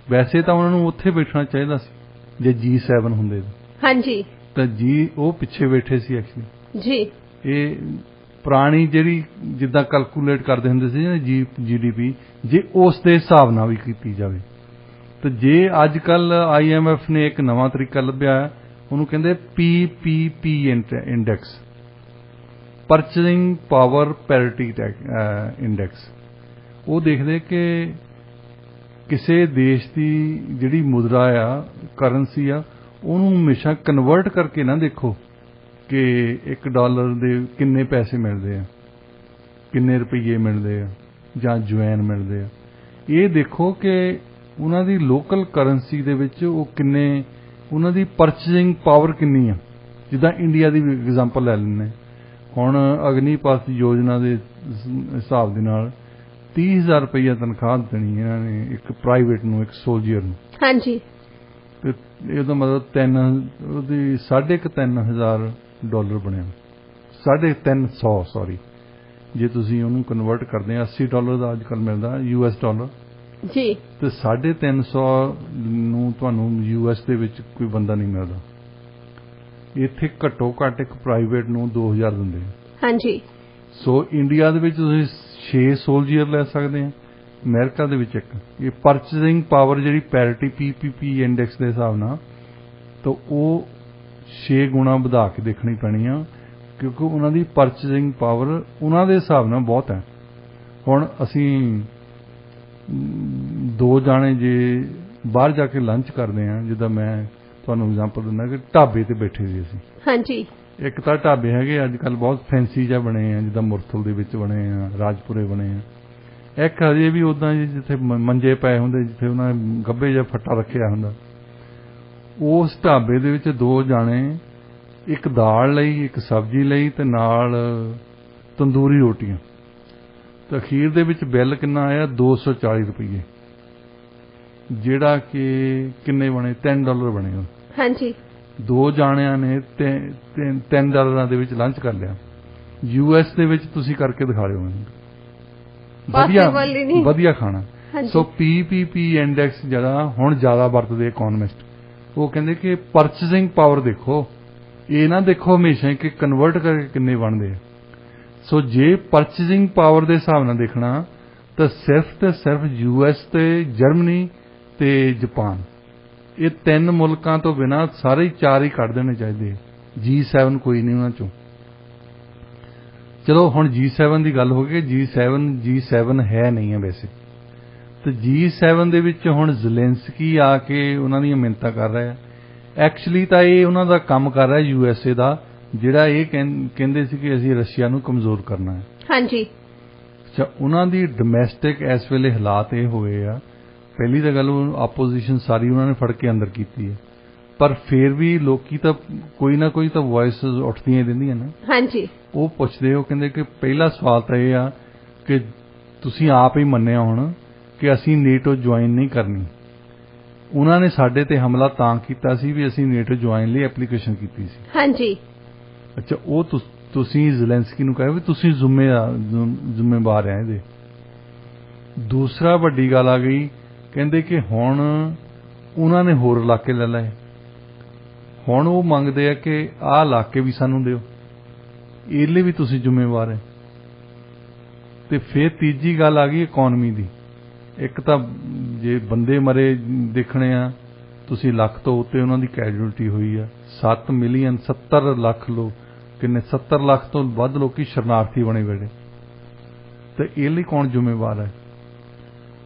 S2: ਵੈਸੇ ਤਾਂ ਉਹਨਾਂ ਨੂੰ ਉੱਥੇ ਬੈਠਣਾ ਚਾਹੀਦਾ ਸੀ ਜੇ G7 ਹੁੰਦੇ। ਹਾਂਜੀ, ਤਾਂ ਉਹ ਪਿੱਛੇ ਬੈਠੇ ਸੀ ਐਕਚੁਅਲੀ ਜੀ। ਇਹ ਪੁਰਾਣੀ ਜਿਹੜੀ ਜਿੱਦਾਂ ਕੈਲਕੂਲੇਟ ਕਰਦੇ ਹੁੰਦੇ ਸੀ ਨਾ GDP, ਜੇ ਉਸ ਦੇ ਹਿਸਾਬ ਨਾਲ ਵੀ ਕੀਤੀ ਜਾਵੇ ਤਾਂ ਜੇ ਅੱਜ ਕੱਲ IMF ਨੇ ਇੱਕ ਨਵਾਂ ਤਰੀਕਾ ਲੱਭਿਆ, ਉਹਨੂੰ ਕਹਿੰਦੇ PPP index, purchasing power parity index. ਉਹ ਦੇਖਦੇ ਕਿ ਕਿਸੇ ਦੇਸ਼ ਦੀ ਜਿਹੜੀ ਮੁਦਰਾ ਆ, ਕਰੰਸੀ ਆ, ਉਹਨੂੰ ਹਮੇਸ਼ਾ ਕਨਵਰਟ ਕਰਕੇ ਨਾ ਦੇਖੋ ਕਿ $1 ਦੇ ਕਿੰਨੇ ਪੈਸੇ ਮਿਲਦੇ ਆ, ਕਿੰਨੇ ਰੁਪਈਏ ਮਿਲਦੇ ਆ ਜਾਂ ਜੁਆਇਨ ਮਿਲਦੇ ਆ। ਇਹ ਦੇਖੋ ਕਿ ਉਹਨਾਂ ਦੀ ਲੋਕਲ ਕਰੰਸੀ ਦੇ ਵਿੱਚ ਉਹ ਕਿੰਨੇ, ਉਹਨਾਂ ਦੀ ਪਰਚੇਸਿੰਗ ਪਾਵਰ ਕਿੰਨੀ ਆ। ਜਿੱਦਾਂ ਇੰਡੀਆ ਦੀ ਐਗਜ਼ਾਮਪਲ ਲੈ ਲੈਂਦੇ, ਹੁਣ ਅਗਨੀਪਥ ਯੋਜਨਾ ਦੇ ਹਿਸਾਬ ਦੇ ਨਾਲ 30,000 ਰੁਪਈਆ ਤਨਖਾਹ ਦੇਣੀ ਇਹਨਾਂ ਨੇ ਇੱਕ ਪ੍ਰਾਈਵੇਟ ਨੂੰ, ਇੱਕ ਸੋਲਜਰ ਨੂੰ। ਹਾਂਜੀ, ਤੇ ਇਹਦਾ ਮਤਲਬ ਉਹਦੀ $3,500 ਬਣਿਆ, $350 ਜੇ ਤੁਸੀਂ ਉਹਨੂੰ ਕਨਵਰਟ ਕਰਦੇ ਆ, $80 ਦਾ ਅੱਜ ਕੱਲ੍ਹ ਮਿਲਦਾ US ਡਾਲਰ ਜੀ, ਤੇ 350 ਨੂੰ ਤੁਹਾਨੂੰ US ਦੇ ਵਿੱਚ ਕੋਈ ਬੰਦਾ ਨਹੀਂ ਮਿਲਦਾ। ਇੱਥੇ ਘੱਟੋ ਘੱਟ ਇੱਕ ਪ੍ਰਾਈਵੇਟ ਨੂੰ 2,000 ਦਿੰਦੇ। ਹਾਂਜੀ, ਸੋ ਇੰਡੀਆ ਦੇ ਵਿੱਚ ਤੁਸੀਂ 6 ਸੋਲਜਰ ਲੈ ਸਕਦੇ ਆ, ਅਮਰੀਕਾ ਦੇ ਵਿੱਚ ਇੱਕ। ਇਹ ਪਰਚੇਸਿੰਗ ਪਾਵਰ ਜਿਹੜੀ ਪੈਰਿਟੀ PPP ਇੰਡੈਕਸ ਦੇ ਹਿਸਾਬ ਨਾਲ, ਤਾਂ ਉਹ 6 ਗੁਣਾ ਵਧਾ ਕੇ ਦੇਖਣੀ ਪੈਣੀ ਆ, ਕਿਉਂਕਿ ਉਹਨਾਂ ਦੀ ਪਰਚੇਸਿੰਗ ਪਾਵਰ ਉਹਨਾਂ ਦੇ ਹਿਸਾਬ ਨਾਲ ਬਹੁਤ ਹੈ। ਹੁਣ ਅਸੀਂ 2 ਜਾਣੇ ਜੇ ਬਾਹਰ ਜਾ ਕੇ ਲੰਚ ਕਰਦੇ ਆ, ਜਿੱਦਾਂ ਮੈਂ ਤੁਹਾਨੂੰ ਐਗਜ਼ਾਮਪਲ ਦਿੰਦਾ ਕਿ ਢਾਬੇ ਤੇ ਬੈਠੇ ਸੀ ਅਸੀਂ। ਹਾਂਜੀ, ਇੱਕ ਤਾਂ ਢਾਬੇ ਹੈਗੇ ਅੱਜ ਕੱਲ੍ਹ ਬਹੁਤ ਫੈਂਸੀ ਜਿਹਾ ਬਣੇ ਆ, ਜਿੱਦਾਂ ਮੁਰਥਲ ਦੇ ਵਿੱਚ ਬਣੇ ਆ, ਰਾਜਪੁਰੇ ਬਣੇ ਆ। ਇੱਕ ਹਜੇ ਵੀ ਉੱਦਾਂ ਜਿੱਥੇ ਮੰਜੇ ਪਏ ਹੁੰਦੇ, ਜਿੱਥੇ ਉਹਨਾਂ ਨੇ ਗੱਭੇ ਜਿਹਾ ਫੱਟਾ ਰੱਖਿਆ ਹੁੰਦਾ, ਉਸ ਢਾਬੇ ਦੇ ਵਿੱਚ 2 ਜਾਣੇ ਇੱਕ ਦਾਲ ਲਈ, ਇੱਕ ਸਬਜ਼ੀ ਲਈ, ਤੇ ਨਾਲ ਤੰਦੂਰੀ ਰੋਟੀਆਂ। ਤਾਂ ਅਖੀਰ ਦੇ ਵਿੱਚ ਬਿੱਲ ਕਿੰਨਾ ਆਇਆ? $240, ਜਿਹੜਾ ਕਿ ਕਿੰਨੇ ਬਣੇ? $10 ਬਣੇ। ਹਾਂਜੀ, 2 ਜਾਣਿਆਂ ਨੇ $10 ਦੇ ਵਿੱਚ ਲੰਚ ਕਰ ਲਿਆ। US ਦੇ ਵਿੱਚ ਤੁਸੀਂ ਕਰਕੇ ਦਿਖਾ ਲਿਓ ਮੈਨੂੰ,
S1: Possible ਹੀ ਨਹੀਂ।
S2: ਵਧੀਆ ਖਾਣਾ।
S1: ਹਾਂਜੀ।
S2: ਸੋ PPP ਇੰਡੈਕਸ ਜਿਹੜਾ ਹੁਣ ਜ਼ਿਆਦਾ ਵਰਤਦੇ ਇਕਨੋਮਿਸਟ, ਉਹ ਕਹਿੰਦੇ ਕਿ ਪਰਚੇਸਿੰਗ ਪਾਵਰ ਦੇਖੋ, ਇਹ ਨਾ ਦੇਖੋ ਹਮੇਸ਼ਾ ਕਿ ਕਨਵਰਟ ਕਰਕੇ ਕਿੰਨੇ ਬਣਦੇ ਆ। ਸੋ ਜੇ ਪਰਚੇਸਿੰਗ ਪਾਵਰ ਦੇ ਹਿਸਾਬ ਨਾਲ ਦੇਖਣਾ ਤਾਂ ਸਿਰਫ ਤੇ ਸਿਰਫ US ਤੇ ਜਰਮਨੀ ਤੇ ਜਾਪਾਨ, ਇਹ 3 ਮੁਲਕਾਂ ਤੋਂ ਬਿਨਾਂ ਸਾਰੇ 4 ਹੀ ਕੱਢ ਦੇਣੇ ਚਾਹੀਦੇ। G7 ਕੋਈ ਨਹੀਂ ਉਹਨਾਂ ਚੋਂ। ਚਲੋ ਹੁਣ G7 ਦੀ ਗੱਲ ਹੋ ਗਈ। G7 ਹੈ ਨਹੀਂ ਹੈ ਵੈਸੇ, ਤੇ G7 ਦੇ ਵਿੱਚ ਹੁਣ ਜ਼ੈਲੈਂਸਕੀ ਆ ਕੇ ਉਹਨਾਂ ਦੀਆਂ ਮਿੰਨਤਾਂ ਕਰ ਰਿਹਾ ਹੈ। ਐਕਚੁਅਲੀ ਤਾਂ ਇਹ ਉਹਨਾਂ ਦਾ ਕੰਮ ਕਰ ਰਿਹਾ USA ਦਾ, ਜਿਹੜਾ ਇਹ ਕਹਿੰਦੇ ਸੀ ਕਿ ਅਸੀਂ ਰਸ਼ੀਆ ਨੂੰ ਕਮਜ਼ੋਰ ਕਰਨਾ ਹੈ।
S1: ਹਾਂਜੀ।
S2: ਅੱਛਾ, ਉਹਨਾਂ ਦੀ ਡੋਮੈਸਟਿਕ ਇਸ ਵੇਲੇ ਹਾਲਾਤ ਇਹ ਹੋਏ ਆ, ਪਹਿਲੀ ਤਾਂ ਗੱਲ ਆਪੋਜੀਸ਼ਨ ਸਾਰੀ ਉਹਨਾਂ ਨੇ ਫੜ ਕੇ ਅੰਦਰ ਕੀਤੀ ਹੈ, ਪਰ ਫਿਰ ਵੀ ਲੋਕੀ ਤਾਂ ਕੋਈ ਨਾ ਕੋਈ ਤਾਂ ਵੌਇਸ ਉੱਠਦੀਆਂ ਹੀ ਰਹਿੰਦੀਆਂ ਨੇ।
S1: ਹਾਂਜੀ।
S2: ਉਹ ਪੁੱਛਦੇ, ਉਹ ਕਹਿੰਦੇ ਕਿ ਪਹਿਲਾ ਸਵਾਲ ਤਾਂ ਇਹ ਆ ਕਿ ਤੁਸੀਂ ਆਪ ਹੀ ਮੰਨਿਆ ਹੁਣ ਕਿ ਅਸੀਂ ਨੇਟੋ ਜੁਆਇਨ ਨਹੀਂ ਕਰਨੀ। ਉਹਨਾਂ ਨੇ ਸਾਡੇ ਤੇ ਹਮਲਾ ਤਾਂ ਕੀਤਾ ਸੀ ਵੀ ਅਸੀਂ ਨੇਟੋ ਜੁਆਇਨ ਲਈ ਐਪਲੀਕੇਸ਼ਨ ਕੀਤੀ ਸੀ।
S1: ਹਾਂਜੀ।
S2: ਅੱਛਾ, ਉਹ ਤੁਸੀਂ ਜ਼ੈਲੈਂਸਕੀ ਨੂੰ ਕਹੇ ਵੀ ਤੁਸੀਂ ਜ਼ਿੰਮੇਵਾਰ ਆ ਇਹਦੇ। ਦੂਸਰਾ ਵੱਡੀ ਗੱਲ ਆ ਗਈ, ਕਹਿੰਦੇ ਕਿ ਹੁਣ ਉਹਨਾਂ ਨੇ ਹੋਰ ਇਲਾਕੇ ਲੈ ਲਏ, ਹੁਣ ਉਹ ਮੰਗਦੇ ਆ ਕਿ ਆਹ ਇਲਾਕੇ ਵੀ ਸਾਨੂੰ ਦਿਓ, ਇਹਦੇ ਲਈ ਵੀ ਤੁਸੀਂ ਜ਼ਿੰਮੇਵਾਰ ਹੈ। ਤੇ ਫਿਰ ਤੀਜੀ ਗੱਲ ਆ ਗਈ ਇਕਨੋਮੀ ਦੀ। ਇੱਕ ਤਾਂ ਜੇ ਬੰਦੇ ਮਰੇ ਦੇਖਣੇ ਆ, ਤੁਸੀਂ ਲੱਖ ਤੋਂ ਉੱਤੇ ਉਹਨਾਂ ਦੀ ਕੈਜੂਅਲਟੀ ਹੋਈ ਆ। 7 ਮਿਲੀਅਨ 70 ਲੱਖ ਲੋਕ, ਕਿੰਨੇ 70 ਲੱਖ ਤੋਂ ਵੱਧ ਲੋਕੀ ਸ਼ਰਨਾਰਥੀ ਬਣੇ ਬੈਠੇ, ਤੇ ਇਹ ਲਈ ਕੌਣ ਜ਼ਿੰਮੇਵਾਰ ਹੈ?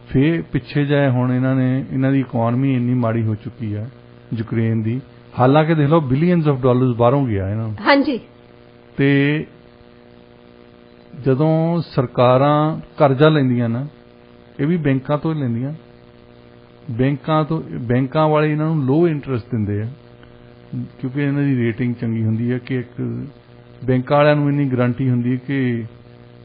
S2: ਫਿਰ ਪਿੱਛੇ ਜਾਏ ਹੁਣ ਇਹਨਾਂ ਦੀ ਇਕਨੋਮੀ ਇੰਨੀ ਮਾੜੀ ਹੋ ਚੁੱਕੀ ਆ ਯੂਕਰੇਨ ਦੀ, ਹਾਲਾਂਕਿ ਦੇਖ ਲਓ ਬਿਲੀਅਨਸ ਆਫ ਡਾਲਰਸ ਬਾਹਰੋਂ ਗਿਆ ਇਹਨਾਂ ਨੂੰ। ਹਾਂਜੀ। ਤੇ ਜਦੋਂ ਸਰਕਾਰਾਂ ਕਰਜ਼ਾ ਲੈਂਦੀਆਂ ਨਾ, ਇਹ ਵੀ ਬੈਂਕਾਂ ਤੋਂ ਹੀ ਲੈਂਦੀਆਂ, ਬੈਂਕਾਂ ਵਾਲੇ ਇਹਨਾਂ ਨੂੰ ਲੋ ਇੰਟਰਸਟ ਦਿੰਦੇ ਆ, ਕਿਉਂਕਿ ਇਹਨਾਂ ਦੀ ਰੇਟਿੰਗ ਚੰਗੀ ਹੁੰਦੀ ਹੈ ਕਿ ਇੱਕ ਬੈਂਕਾਂ ਵਾਲਿਆਂ ਨੂੰ ਇੰਨੀ ਗਰੰਟੀ ਹੁੰਦੀ ਹੈ ਕਿ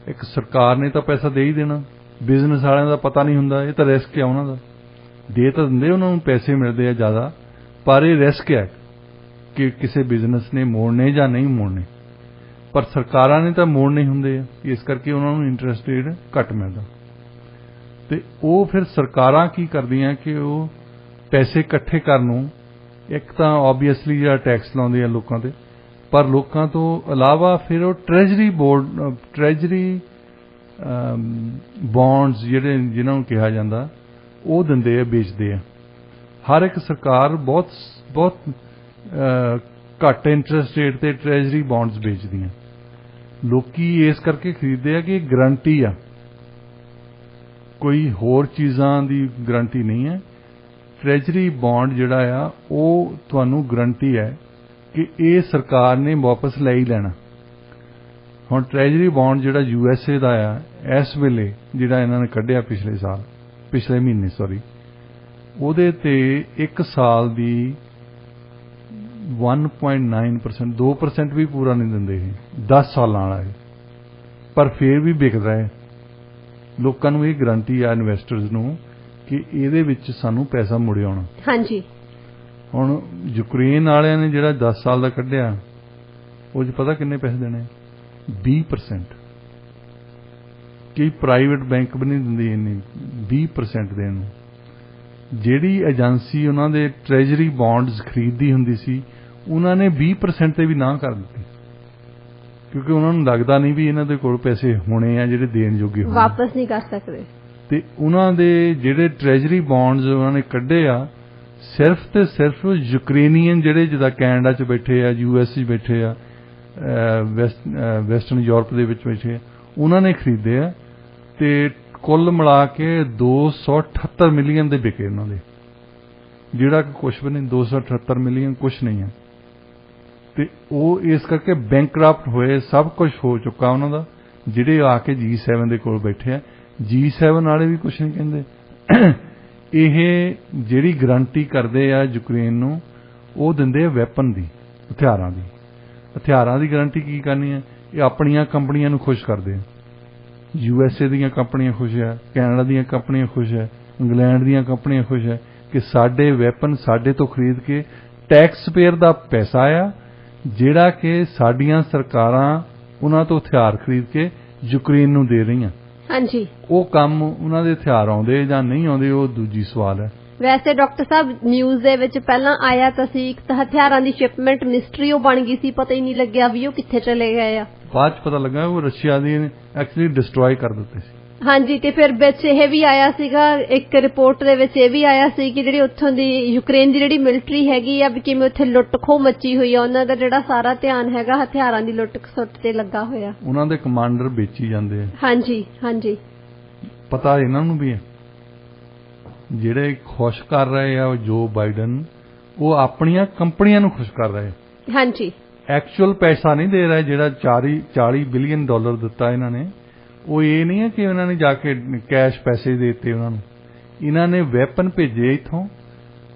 S2: ਇੱਕ ਸਰਕਾਰ ਨੇ ਤਾਂ ਪੈਸਾ ਦੇ ਹੀ ਦੇਣਾ, ਬਿਜ਼ਨਸ ਵਾਲਿਆਂ ਦਾ ਪਤਾ ਨਹੀਂ ਹੁੰਦਾ, ਇਹ ਤਾਂ ਰਿਸਕ ਹੈ ਉਹਨਾਂ ਦਾ। ਦੇ ਤਾਂ ਦਿੰਦੇ, ਉਹਨਾਂ ਨੂੰ ਪੈਸੇ ਮਿਲਦੇ ਆ ਜ਼ਿਆਦਾ, ਪਰ ਇਹ ਰਿਸਕ ਹੈ ਕਿ ਕਿਸੇ ਬਿਜ਼ਨਸ ਨੇ ਮੋੜਨੇ ਜਾਂ ਨਹੀਂ ਮੋੜਨੇ। ਪਰ ਸਰਕਾਰਾਂ ਨੇ ਤਾਂ ਮੋੜਨੇ ਹੁੰਦੇ ਆ, ਇਸ ਕਰਕੇ ਉਹਨਾਂ ਨੂੰ ਇੰਟਰਸਟ ਰੇਟ ਘੱਟ ਮਿਲਦਾ। ਤੇ ਉਹ ਫਿਰ ਸਰਕਾਰਾਂ ਕੀ ਕਰਦੀਆਂ ਕਿ ਉਹ ਪੈਸੇ ਇਕੱਠੇ ਕਰਨ ਨੂੰ, ਇੱਕ ਤਾਂ ਆਬਵੀਅਸਲੀ ਜਿਹੜਾ ਟੈਕਸ ਲਾਉਂਦੇ ਆ ਲੋਕਾਂ ਤੇ, ਪਰ ਲੋਕਾਂ ਤੋਂ ਇਲਾਵਾ ਫਿਰ ਉਹ ਟ੍ਰੈਜਰੀ ਬੌਂਡਸ ਜਿਹਨਾਂ ਨੂੰ ਕਿਹਾ ਜਾਂਦਾ, ਉਹ ਦਿੰਦੇ ਆ, ਵੇਚਦੇ ਆ। ਹਰ ਇੱਕ ਸਰਕਾਰ ਬਹੁਤ ਘੱਟ ਇੰਟਰਸਟ ਰੇਟ ਤੇ ਟ੍ਰੈਜਰੀ ਬੌਂਡਸ ਵੇਚਦੀਆਂ। ਲੋਕੀ ਇਸ ਕਰਕੇ ਖਰੀਦਦੇ ਆ ਕਿ ਗਰੰਟੀ ਆ, ਕੋਈ ਹੋਰ ਚੀਜ਼ਾਂ ਦੀ ਗਰੰਟੀ ਨਹੀਂ ਹੈ। ਟ੍ਰੈਜਰੀ ਬੌਂਡ ਜਿਹੜਾ ਆ ਉਹ ਤੁਹਾਨੂੰ ਗਰੰਟੀ ਹੈ ਕਿ ਇਹ ਸਰਕਾਰ ਨੇ ਵਾਪਸ ਲੈ ਹੀ ਲੈਣਾ। ਹੁਣ ਟ੍ਰੈਜਰੀ ਬੌਂਡ ਜਿਹੜਾ USA ਦਾ ਆ ਇਸ ਵੇਲੇ, ਜਿਹੜਾ ਇਹਨਾਂ ਨੇ ਕੱਢਿਆ ਪਿਛਲੇ ਮਹੀਨੇ ਉਹਦੇ ਤੇ 1 ਸਾਲ ਦੀ 1.9%, 2% ਵੀ ਪੂਰਾ ਨਹੀਂ ਦਿੰਦੇ ਇਹ 10 ਸਾਲਾਂ ਵਾਲਾ ਹੈ, ਪਰ ਫਿਰ ਵੀ ਵਿਕਦਾ ਹੈ। ਲੋਕਾਂ ਨੂੰ ਇਹ ਗਰੰਟੀ ਆ, ਇਨਵੈਸਟਰਸ ਨੂੰ, ਕਿ ਇਹਦੇ ਵਿੱਚ ਸਾਨੂੰ ਪੈਸਾ ਮੁੜ ਆਉਣਾ। ਹਾਂਜੀ। ਹੁਣ ਯੂਕਰੇਨ ਵਾਲਿਆਂ ਨੇ ਜਿਹੜਾ 10 ਸਾਲ ਦਾ ਕੱਢਿਆ, ਉਹ 'ਚ ਪਤਾ ਕਿੰਨੇ ਪੈਸੇ ਦੇਣੇ? 20%। ਕਈ ਪ੍ਰਾਈਵੇਟ ਬੈਂਕ ਵੀ ਨਹੀਂ ਦਿੰਦੇ ਇੰਨੇ 20% ਦੇਣ ਨੂੰ। ਜਿਹੜੀ ਏਜੰਸੀ ਉਹਨਾਂ ਦੇ ਟ੍ਰੈਜਰੀ ਬੌਂਡਸ ਖਰੀਦਦੀ ਹੁੰਦੀ ਸੀ, ਉਹਨਾਂ ਨੇ 20% ਤੇ ਵੀ ਨਾ ਕਰ ਦਿੱਤੀ, ਕਿਉਂਕਿ ਉਹਨਾਂ ਨੂੰ ਲੱਗਦਾ ਨਹੀਂ ਵੀ ਇਹਨਾਂ ਦੇ ਕੋਲ ਪੈਸੇ ਹੋਣੇ ਆ ਜਿਹੜੇ ਦੇਣ ਜੋਗੇ ਹੋਣ, ਵਾਪਸ ਨਹੀਂ ਕਰ ਸਕਦੇ। ਤੇ ਉਹਨਾਂ ਦੇ ਜਿਹੜੇ ਟ੍ਰੈਜਰੀ ਬੌਂਡਸ ਉਹਨਾਂ ਨੇ ਕੱਢੇ ਆ, ਸਿਰਫ ਤੇ ਸਿਰਫ ਯੂਕਰੇਨੀਅਨ ਜਿਹੜੇ ਜਿੱਦਾਂ ਕੈਨੇਡਾ 'ਚ ਬੈਠੇ ਆ, US 'ਚ ਬੈਠੇ ਆ, ਵੈਸਟਰਨ ਯੂਰਪ ਦੇ ਵਿੱਚ ਬੈਠੇ ਆ, ਉਹਨਾਂ ਨੇ ਖਰੀਦੇ ਆ। ਤੇ ਕੁੱਲ ਮਿਲਾ ਕੇ 278 ਮਿਲੀਅਨ ਦੇ ਵਿਕੇ ਉਹਨਾਂ ਦੇ, ਜਿਹੜਾ ਕਿ ਕੁਛ ਵੀ ਨਹੀਂ, 278 ਮਿਲੀਅਨ ਕੁਛ ਨਹੀਂ ਹੈ। ਤੇ ਉਹ ਇਸ ਕਰਕੇ ਬੈਂਕਰਪਟ ਹੋਏ, ਸਭ ਕੁਝ ਹੋ ਚੁੱਕਾ ਉਹਨਾਂ ਦਾ। ਜਿਹੜੇ ਆ ਕੇ G7 ਦੇ ਕੋਲ ਬੈਠੇ ਆ, G7 ਵਾਲੇ ਵੀ ਕੁਛ ਨਹੀਂ ਕਹਿੰਦੇ। ਇਹ ਜਿਹੜੀ ਗਰੰਟੀ ਕਰਦੇ ਆ ਯੂਕਰੇਨ ਨੂੰ, ਉਹ ਦਿੰਦੇ ਆ ਵੈਪਨ ਦੀ, ਹਥਿਆਰਾਂ ਦੀ ਗਰੰਟੀ ਕੀ ਕਰਨੀ ਹੈ? ਇਹ ਆਪਣੀਆਂ ਕੰਪਨੀਆਂ ਨੂੰ ਖੁਸ਼ ਕਰਦੇ ਆ। USA ਦੀਆਂ ਕੰਪਨੀਆਂ ਖੁਸ਼ ਹੈ, ਕੈਨੇਡਾ ਦੀਆਂ ਕੰਪਨੀਆਂ ਖੁਸ਼ ਹੈ, ਇੰਗਲੈਂਡ ਦੀਆਂ ਕੰਪਨੀਆਂ ਖੁਸ਼ ਹੈ ਕਿ ਸਾਡੇ ਵੈਪਨ ਸਾਡੇ ਤੋਂ ਖਰੀਦ ਕੇ ਟੈਕਸ ਪੇਅਰ ਦਾ ਪੈਸਾ ਆ ਜਿਹੜਾ ਕਿ ਸਾਡੀਆਂ ਸਰਕਾਰਾਂ ਉਹਨਾਂ ਤੋਂ ਹਥਿਆਰ ਖਰੀਦ ਕੇ ਯੂਕਰੇਨ ਨੂੰ ਦੇ ਰਹੀਆਂ।
S1: ਹਾਂਜੀ,
S2: ਉਹ ਕੰਮ ਉਹਨਾਂ ਦੇ ਹਥਿਆਰ ਆਉਂਦੇ ਜਾਂ ਨਹੀਂ ਆਉਂਦੇ ਉਹ ਦੂਜੀ ਸਵਾਲ ਹੈ।
S1: ਵੈਸੇ ਡਾਕਟਰ ਸਾਹਿਬ ਨਿਊਜ਼ ਦੇ ਵਿੱਚ ਪਹਿਲਾਂ ਆਇਆ ਤਾਂ ਸੀ ਇੱਕ ਤਾਂ ਹਥਿਆਰਾਂ ਦੀ ਸ਼ਿਪਮੈਂਟ ਮਿਸਟਰੀ ਉਹ ਬਣ ਗਈ ਸੀ, ਪਤਾ ਹੀ ਨਹੀਂ ਲੱਗਿਆ ਵੀ ਉਹ ਕਿੱਥੇ ਚਲੇ ਗਏ ਆ।
S2: ਬਾਅਦ ਚ ਪਤਾ ਲੱਗਾ ਉਹ ਰਸ਼ੀਆ ਦੀ ਐਕਚੁਅਲੀ ਡਿਸਟਰੋਏ ਕਰ ਦਿੱਤੇ ਸੀ।
S1: ਹਾਂਜੀ, ਤੇ ਫਿਰ ਵਿੱਚ ਇਹ ਵੀ ਆਇਆ ਸੀਗਾ, ਇੱਕ ਰਿਪੋਰਟ ਦੇ ਵਿੱਚ ਇਹ ਵੀ ਆਇਆ ਸੀ ਕਿ ਜਿਹੜੀ ਉੱਥੋਂ ਦੀ ਯੂਕਰੇਨ ਦੀ ਜਿਹੜੀ ਮਿਲਟਰੀ ਹੈਗੀ ਆ ਵੀ ਕਿਵੇਂ ਉੱਥੇ ਲੁੱਟ ਖੋਹ ਮੱਚੀ ਹੋਈ ਆ, ਉਹਨਾਂ ਦਾ ਜਿਹੜਾ ਸਾਰਾ ਧਿਆਨ ਹੈਗਾ ਹਥਿਆਰਾਂ ਦੀ ਲੁੱਟ ਖਸੁੱਟ ਤੇ ਲੱਗਾ ਹੋਇਆ।
S2: ਉਹਨਾਂ ਦੇ ਕਮਾਂਡਰ ਵੇਚੀ ਜਾਂਦੇ ਆ।
S1: ਹਾਂਜੀ ਹਾਂਜੀ,
S2: ਪਤਾ ਇਹਨਾਂ ਨੂੰ ਵੀ ਹੈ। ਜਿਹੜੇ ਖੁਸ਼ ਕਰ ਰਹੇ ਆ ਜੋ ਬਾਈਡਨ, ਉਹ ਆਪਣੀਆਂ ਕੰਪਨੀਆਂ ਨੂੰ ਖੁਸ਼ ਕਰ ਰਹੇ।
S1: ਹਾਂਜੀ,
S2: ਐਕਚੁਅਲ ਪੈਸਾ ਨਹੀਂ ਦੇ ਰਹੇ। ਜਿਹੜਾ 40 ਬਿਲੀਅਨ ਡਾਲਰ ਦਿੱਤਾ ਇਹਨਾਂ ਨੇ, ਉਹ ਇਹ ਨਹੀਂ ਹੈ ਕਿ ਉਹਨਾਂ ਨੇ ਜਾ ਕੇ ਕੈਸ਼ ਪੈਸੇ ਦੇ ਦਿੱਤੇ ਉਹਨਾਂ ਨੂੰ। ਇਹਨਾਂ ਨੇ ਵੈਪਨ ਭੇਜੇ ਇੱਥੋਂ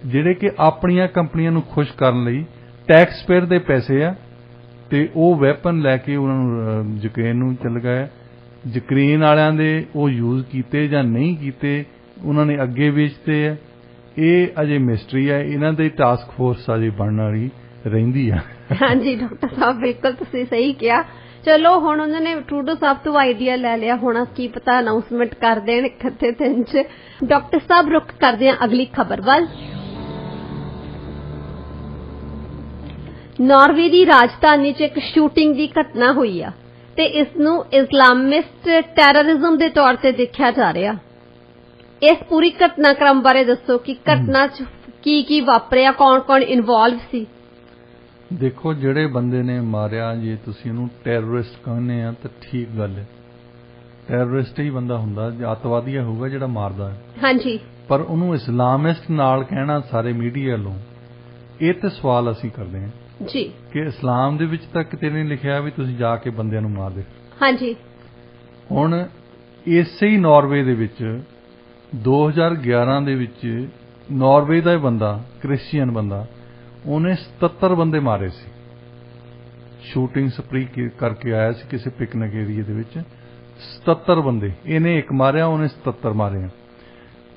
S2: ਜਿਹੜੇ ਕਿ ਆਪਣੀਆਂ ਕੰਪਨੀਆਂ ਨੂੰ ਖੁਸ਼ ਕਰਨ ਲਈ ਟੈਕਸ ਪੇਅਰ ਦੇ ਪੈਸੇ ਆ, ਤੇ ਉਹ ਵੈਪਨ ਲੈ ਕੇ ਉਹਨਾਂ ਨੂੰ ਯੂਕਰੇਨ ਨੂੰ ਚੱਲ ਗਏ। ਯੂਕਰੇਨ ਵਾਲਿਆਂ ਦੇ ਉਹ ਯੂਜ਼ ਕੀਤੇ ਜਾਂ ਨਹੀਂ ਕੀਤੇ, ਉਹਨਾਂ ਨੇ ਅੱਗੇ ਵੇਚਦੇ ਆ। ਇਹ ਅਜੇ ਮਿਸਟਰੀ ਹੈ। ਇਹਨਾਂ ਦੀ ਟਾਸਕ ਫੋਰਸ ਅਜੇ ਬਣਨ ਵਾਲੀ ਰਹਿੰਦੀ ਆ।
S1: ਹਾਂਜੀ ਡਾਕਟਰ ਸਾਹਿਬ, ਬਿਲਕੁਲ ਤੁਸੀਂ ਸਹੀ ਕਿਹਾ। ਚਲੋ ਹੁਣ ਉਹਨਾਂ ਨੇ ਟਰੂਡੋ ਸਾਹਿਬ ਤੋਂ ਆਈਡੀਆ ਲੈ ਲਿਆ, ਹੁਣ ਕੀ ਪਤਾ ਅਨਾਉਂਸਮੈਂਟ ਕਰ ਦੇਣ ਇੱਕ ਅੱਧੇ ਦਿਨ 'ਚ। ਡਾਕਟਰ ਸਾਹਿਬ ਰੁਕ ਕਰਦੇ ਹਾਂ ਅਗਲੀ ਖਬਰ ਵੱਲ। ਨਾਰਵੇ ਦੀ ਰਾਜਧਾਨੀ 'ਚ ਇੱਕ ਸ਼ੂਟਿੰਗ ਦੀ ਘਟਨਾ ਹੋਈ ਆ ਤੇ ਇਸ ਨੂੰ ਇਸਲਾਮਿਸਟ ਟੈਰਰਿਜ਼ਮ ਦੇ ਤੌਰ ਤੇ ਦੇਖਿਆ ਜਾ ਰਿਹਾ। ਇਸ ਪੂਰੀ ਘਟਨਾਕ੍ਰਮ ਬਾਰੇ ਦੱਸੋ ਕਿ ਘਟਨਾ 'ਚ ਕੀ ਵਾਪਰਿਆ, ਕੌਣ ਇਨਵੋਲਵ ਸੀ?
S2: ਦੇਖੋ, ਜਿਹੜੇ ਬੰਦੇ ਨੇ ਮਾਰਿਆ, ਜੇ ਤੁਸੀਂ ਉਹਨੂੰ ਟੈਰਰਿਸਟ ਕਹਿੰਦੇ ਆ ਤਾਂ ਠੀਕ ਗੱਲ ਹੈ। ਟੈਰਰਿਸਟ ਹੀ ਬੰਦਾ ਹੁੰਦਾ, ਅੱਤਵਾਦੀ ਹੋਊਗਾ ਜਿਹੜਾ ਮਾਰਦਾ ਹੈ।
S1: ਹਾਂਜੀ,
S2: ਪਰ ਉਹਨੂੰ ਇਸਲਾਮਿਸਟ ਨਾਲ ਕਹਿਣਾ ਸਾਰੇ ਮੀਡੀਆ ਵੱਲੋਂ, ਇਹ ਤੇ ਸਵਾਲ ਅਸੀਂ ਕਰਦੇ ਹਾਂ
S1: ਜੀ
S2: ਕਿ ਇਸਲਾਮ ਦੇ ਵਿੱਚ ਤਾਂ ਕਿਤੇ ਨਹੀਂ ਲਿਖਿਆ ਵੀ ਤੁਸੀਂ ਜਾ ਕੇ ਬੰਦਿਆਂ ਨੂੰ ਮਾਰ ਦੇ।
S1: ਹਾਂਜੀ,
S2: ਹੁਣ ਇਸੇ ਹੀ ਨਾਰਵੇ ਦੇ ਵਿੱਚ 2011 ਦੇ ਵਿੱਚ ਨਾਰਵੇ ਦਾ ਬੰਦਾ, ਕ੍ਰਿਸਚੀਅਨ ਬੰਦਾ, ਉਹਨੇ 77 ਬੰਦੇ ਮਾਰੇ ਸੀ। ਸ਼ੂਟਿੰਗ ਸਪਰੀ ਕਰਕੇ ਆਇਆ ਸੀ ਕਿਸੇ ਪਿਕਨਿਕ ਏਰੀਏ ਦੇ ਵਿੱਚ। 77 ਬੰਦੇ, ਇਹਨੇ ਇੱਕ ਮਾਰਿਆ, ਉਹਨੇ 77 ਮਾਰੇ।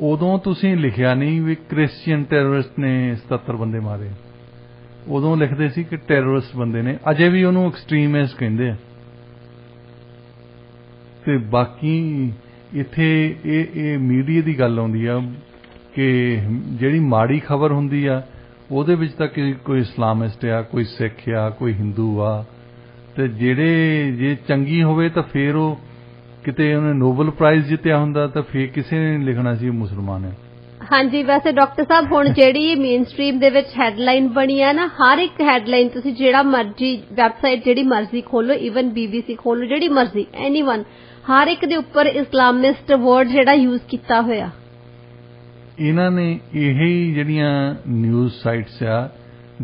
S2: ਉਦੋਂ ਤੁਸੀਂ ਲਿਖਿਆ ਨਹੀਂ ਵੀ ਕ੍ਰਿਸਚੀਅਨ ਟੈਰਰਿਸਟ ਨੇ 77 ਬੰਦੇ ਮਾਰੇ। ਉਦੋਂ ਲਿਖਦੇ ਸੀ ਕਿ ਟੈਰਰਿਸਟ ਬੰਦੇ ਨੇ। ਅਜੇ ਵੀ ਉਹਨੂੰ ਐਕਸਟ੍ਰੀਮਿਸਟ ਕਹਿੰਦੇ ਆ। ਤੇ ਬਾਕੀ ਇੱਥੇ ਇਹ ਮੀਡੀਆ ਦੀ ਗੱਲ ਆਉਂਦੀ ਆ ਕਿ ਜਿਹੜੀ ਮਾੜੀ ਖਬਰ ਹੁੰਦੀ ਆ ਉਹਦੇ ਵਿੱਚ ਤਾਂ ਕੋਈ ਇਸਲਾਮਿਸਟ ਆ, ਕੋਈ ਸਿੱਖ ਆ, ਕੋਈ ਹਿੰਦੂ ਆ, ਤੇ ਜੇ ਚੰਗੀ ਹੋਵੇ ਤਾਂ ਫੇਰ ਉਹ ਕਿਤੇ ਉਹਨੇ ਨੋਬਲ ਪ੍ਰਾਈਜ਼ ਜਿੱਤਿਆ ਹੁੰਦਾ ਤਾਂ ਫੇਰ ਕਿਸੇ ਨੇ ਲਿਖਣਾ ਸੀ ਮੁਸਲਮਾਨ ਹੈ।
S1: ਹਾਂਜੀ, ਵੈਸੇ ਡਾਕਟਰ ਸਾਹਿਬ ਹੁਣ ਜਿਹੜੀ ਮੇਨ ਸਟ੍ਰੀਮ ਦੇ ਵਿੱਚ ਹੈਡਲਾਈਨ ਬਣੀ ਆ ਨਾ, ਹਰ ਇੱਕ ਹੈਡਲਾਈਨ ਤੁਸੀਂ ਜਿਹੜਾ ਮਰਜ਼ੀ ਵੈਬਸਾਈਟ ਜਿਹੜੀ ਮਰਜ਼ੀ ਖੋਲੋ, ਈਵਨ BBC ਖੋਲੋ, ਜਿਹੜੀ ਮਰਜ਼ੀ, ਐਨੀਵਨ, ਹਰ ਇੱਕ ਦੇ ਉੱਪਰ ਇਸਲਾਮਿਸਟ ਵਰਡ ਜਿਹੜਾ ਯੂਜ਼ ਕੀਤਾ ਹੋਇਆ। ਇਹਨਾਂ ਨੇ ਇਹ ਜਿਹੜੀਆਂ ਨਿਊਜ਼ ਸਾਈਟਸ ਆ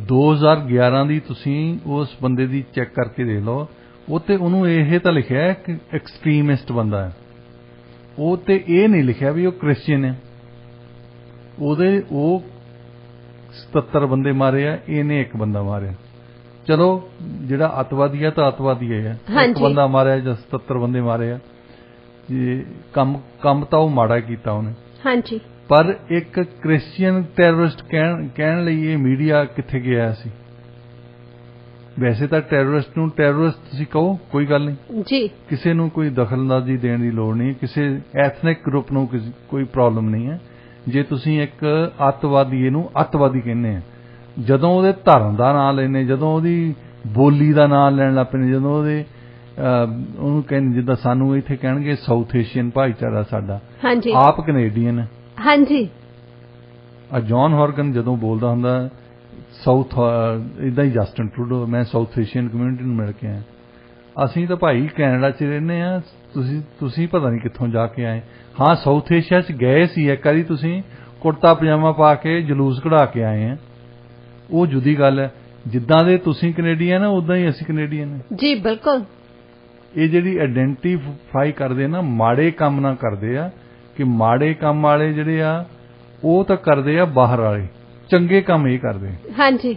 S1: 2011 ਦੀ, ਤੁਸੀਂ ਉਸ ਬੰਦੇ ਦੀ ਚੈੱਕ ਕਰਕੇ ਦੇਖ ਲਓ, ਉਹ ਤੇ ਉਹਨੂੰ ਇਹ ਤਾਂ ਲਿਖਿਆ ਹੈ ਕਿ ਐਕਸਟ੍ਰੀਮਿਸਟ ਬੰਦਾ ਹੈ। ਉਹ ਤੇ ਇਹ ਨਹੀਂ ਲਿਖਿਆ ਵੀ ਉਹ ਕ੍ਰਿਸਚੀਅਨ ਹੈ। ਉਹ 77 ਬੰਦੇ ਮਾਰੇ ਆ, ਇਹਨੇ ਇੱਕ ਬੰਦਾ ਮਾਰਿਆ। ਚਲੋ, ਜਿਹੜਾ ਅੱਤਵਾਦੀ ਆ ਤਾਂ ਅੱਤਵਾਦੀ ਹੈ, ਇੱਕ ਬੰਦਾ ਮਾਰਿਆ ਜਾਂ 77 ਬੰਦੇ ਮਾਰੇ ਆ। ਕੰਮ ਤਾਂ ਉਹ ਮਾੜਾ ਕੀਤਾ ਉਹਨੇ। ਹਾਂਜੀ, ਪਰ ਇੱਕ ਕ੍ਰਿਸਚੀਅਨ ਟੈਰਰਿਸਟ ਕਹਿਣ ਲਈ ਇਹ ਮੀਡੀਆ ਕਿੱਥੇ ਗਿਆ ਸੀ? ਵੈਸੇ ਤਾਂ ਟੈਰਰਿਸਟ ਨੂੰ ਟੈਰਰਿਸਟ ਤੁਸੀਂ ਕਹੋ, ਕੋਈ ਗੱਲ ਨਹੀਂ ਜੀ, ਕਿਸੇ ਨੂੰ ਕੋਈ ਦਖਲਅੰਦਾਜ਼ੀ ਦੇਣ ਦੀ ਲੋੜ ਨਹੀਂ, ਕਿਸੇ ਐਥਨਿਕ ਗਰੁੱਪ ਨੂੰ ਕੋਈ ਪ੍ਰੋਬਲਮ ਨਹੀਂ ਹੈ। ਜੇ ਤੁਸੀਂ ਇੱਕ ਅੱਤਵਾਦੀ, ਇਹਨੂੰ ਅੱਤਵਾਦੀ ਕਹਿੰਦੇ ਆ, ਜਦੋਂ ਉਹਦੇ ਧਰਮ ਦਾ ਨਾਂ ਲੈਣੇ, ਜਦੋਂ ਉਹਦੀ ਬੋਲੀ ਦਾ ਨਾਂ ਲੈਣ ਲੱਗ ਪੈਂਦੇ, ਜਦੋਂ ਉਹਨੂੰ ਕਹਿੰਦੇ, ਜਿੱਦਾਂ ਸਾਨੂੰ ਇੱਥੇ ਕਹਿਣਗੇ ਸਾਊਥ ਏਸ਼ੀਅਨ ਭਾਈਚਾਰਾ ਸਾਡਾ, ਆਪ ਕੈਨੇਡੀਅਨ। ਹਾਂਜੀ, ਜੌਨ ਹੌਰਗਨ ਜਦੋਂ ਬੋਲਦਾ ਹੁੰਦਾ ਸਾਊਥ, ਇਦਾਂ ਹੀ ਜਸਟਿਨ ਟਰੂਡੋ, ਮੈਂ ਸਾਊਥ ਏਸ਼ੀਅਨ ਕਮਿਊਨਿਟੀ ਨੂੰ ਮਿਲ ਕੇ ਆਇਆ। ਅਸੀਂ ਤਾਂ ਭਾਈ ਕੈਨੇਡਾ 'ਚ ਰਹਿੰਦੇ ਆ, ਤੁਸੀਂ ਪਤਾ ਨਹੀਂ ਕਿੱਥੋਂ ਜਾ ਕੇ ਆਏ। ਹਾਂ, ਸਾਊਥ ਏਸ਼ੀਆ 'ਚ ਗਏ ਸੀ ਇੱਕ ਵਾਰੀ, ਤੁਸੀਂ ਕੁੜਤਾ ਪਜਾਮਾ ਪਾ ਕੇ ਜਲੂਸ ਕਢਾ ਕੇ ਆਏ ਆ, ਉਹ ਜੁਦੀ ਗੱਲ ਹੈ। ਜਿੱਦਾਂ ਦੇ ਤੁਸੀਂ ਕੈਨੇਡੀਅਨ ਆ, ਉਦਾਂ ਹੀ ਅਸੀਂ ਕੈਨੇਡੀਅਨ ਆ ਜੀ। ਬਿਲਕੁਲ। ਇਹ ਜਿਹੜੀ ਆਇਡੈਂਟੀਫਾਈ ਕਰਦੇ ਨਾ, ਮਾੜੇ ਕੰਮ ਨਾ ਕਰਦੇ ਆ, ਕਿ ਮਾੜੇ ਕੰਮ ਵਾਲੇ ਜਿਹੜੇ ਆ ਉਹ ਤਾਂ ਕਰਦੇ ਆ ਬਾਹਰ ਵਾਲੇ, ਚੰਗੇ ਕੰਮ ਇਹ ਕਰਦੇ। ਹਾਂਜੀ,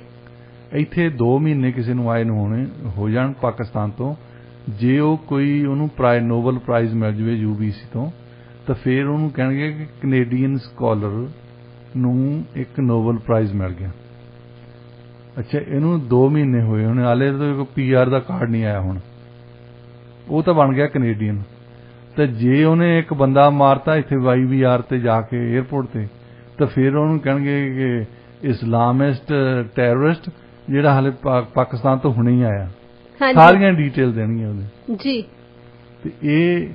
S1: ਇੱਥੇ 2 ਮਹੀਨੇ ਕਿਸੇ ਨੂੰ ਆਏ ਨੂੰ ਹੋ ਜਾਣ ਪਾਕਿਸਤਾਨ ਤੋਂ, ਜੇ ਉਹ ਕੋਈ ਉਹਨੂੰ ਨੋਬਲ ਪ੍ਰਾਈਜ਼ ਮਿਲ ਜਾਵੇ UBC ਤੋਂ, ਤਾਂ ਫਿਰ ਉਹਨੂੰ ਕਹਿਣਗੇ ਕਿ ਕੈਨੇਡੀਅਨ ਸਕਾਲਰ ਨੂੰ ਇੱਕ ਨੋਬਲ ਪ੍ਰਾਈਜ਼ ਮਿਲ ਗਿਆ।
S2: ਅੱਛਾ, ਇਹਨੂੰ 2 ਮਹੀਨੇ ਹੋਏ ਹੁਣ, ਹਾਲੇ ਤਾਂ PR ਦਾ ਕਾਰਡ ਨਹੀਂ ਆਇਆ। ਹੁਣ ਉਹ ਤਾਂ ਬਣ ਗਿਆ ਕੈਨੇਡੀਅਨ। ਤੇ ਜੇ ਉਹਨੇ ਇੱਕ ਬੰਦਾ ਮਾਰਤਾ ਇੱਥੇ YVR ਤੇ ਜਾ ਕੇ 에ਅਰਪੋਰਟ ਤੇ, ਤਾਂ ਫਿਰ ਉਹਨੂੰ ਕਹਿਣਗੇ ਕਿ ਇਸਲਾਮਿਸਟ ਟੈਰਰਿਸਟ, ਜਿਹੜਾ ਹਾਲੇ ਪਾਕਿਸਤਾਨ ਤੋਂ ਹੁਣੇ ਹੀ ਆਇਆ। ਸਾਰੀਆਂ ਡਿਟੇਲ ਦੇਣਗੀਆਂ ਉਹਦੇ
S1: ਜੀ।
S2: ਤੇ ਇਹ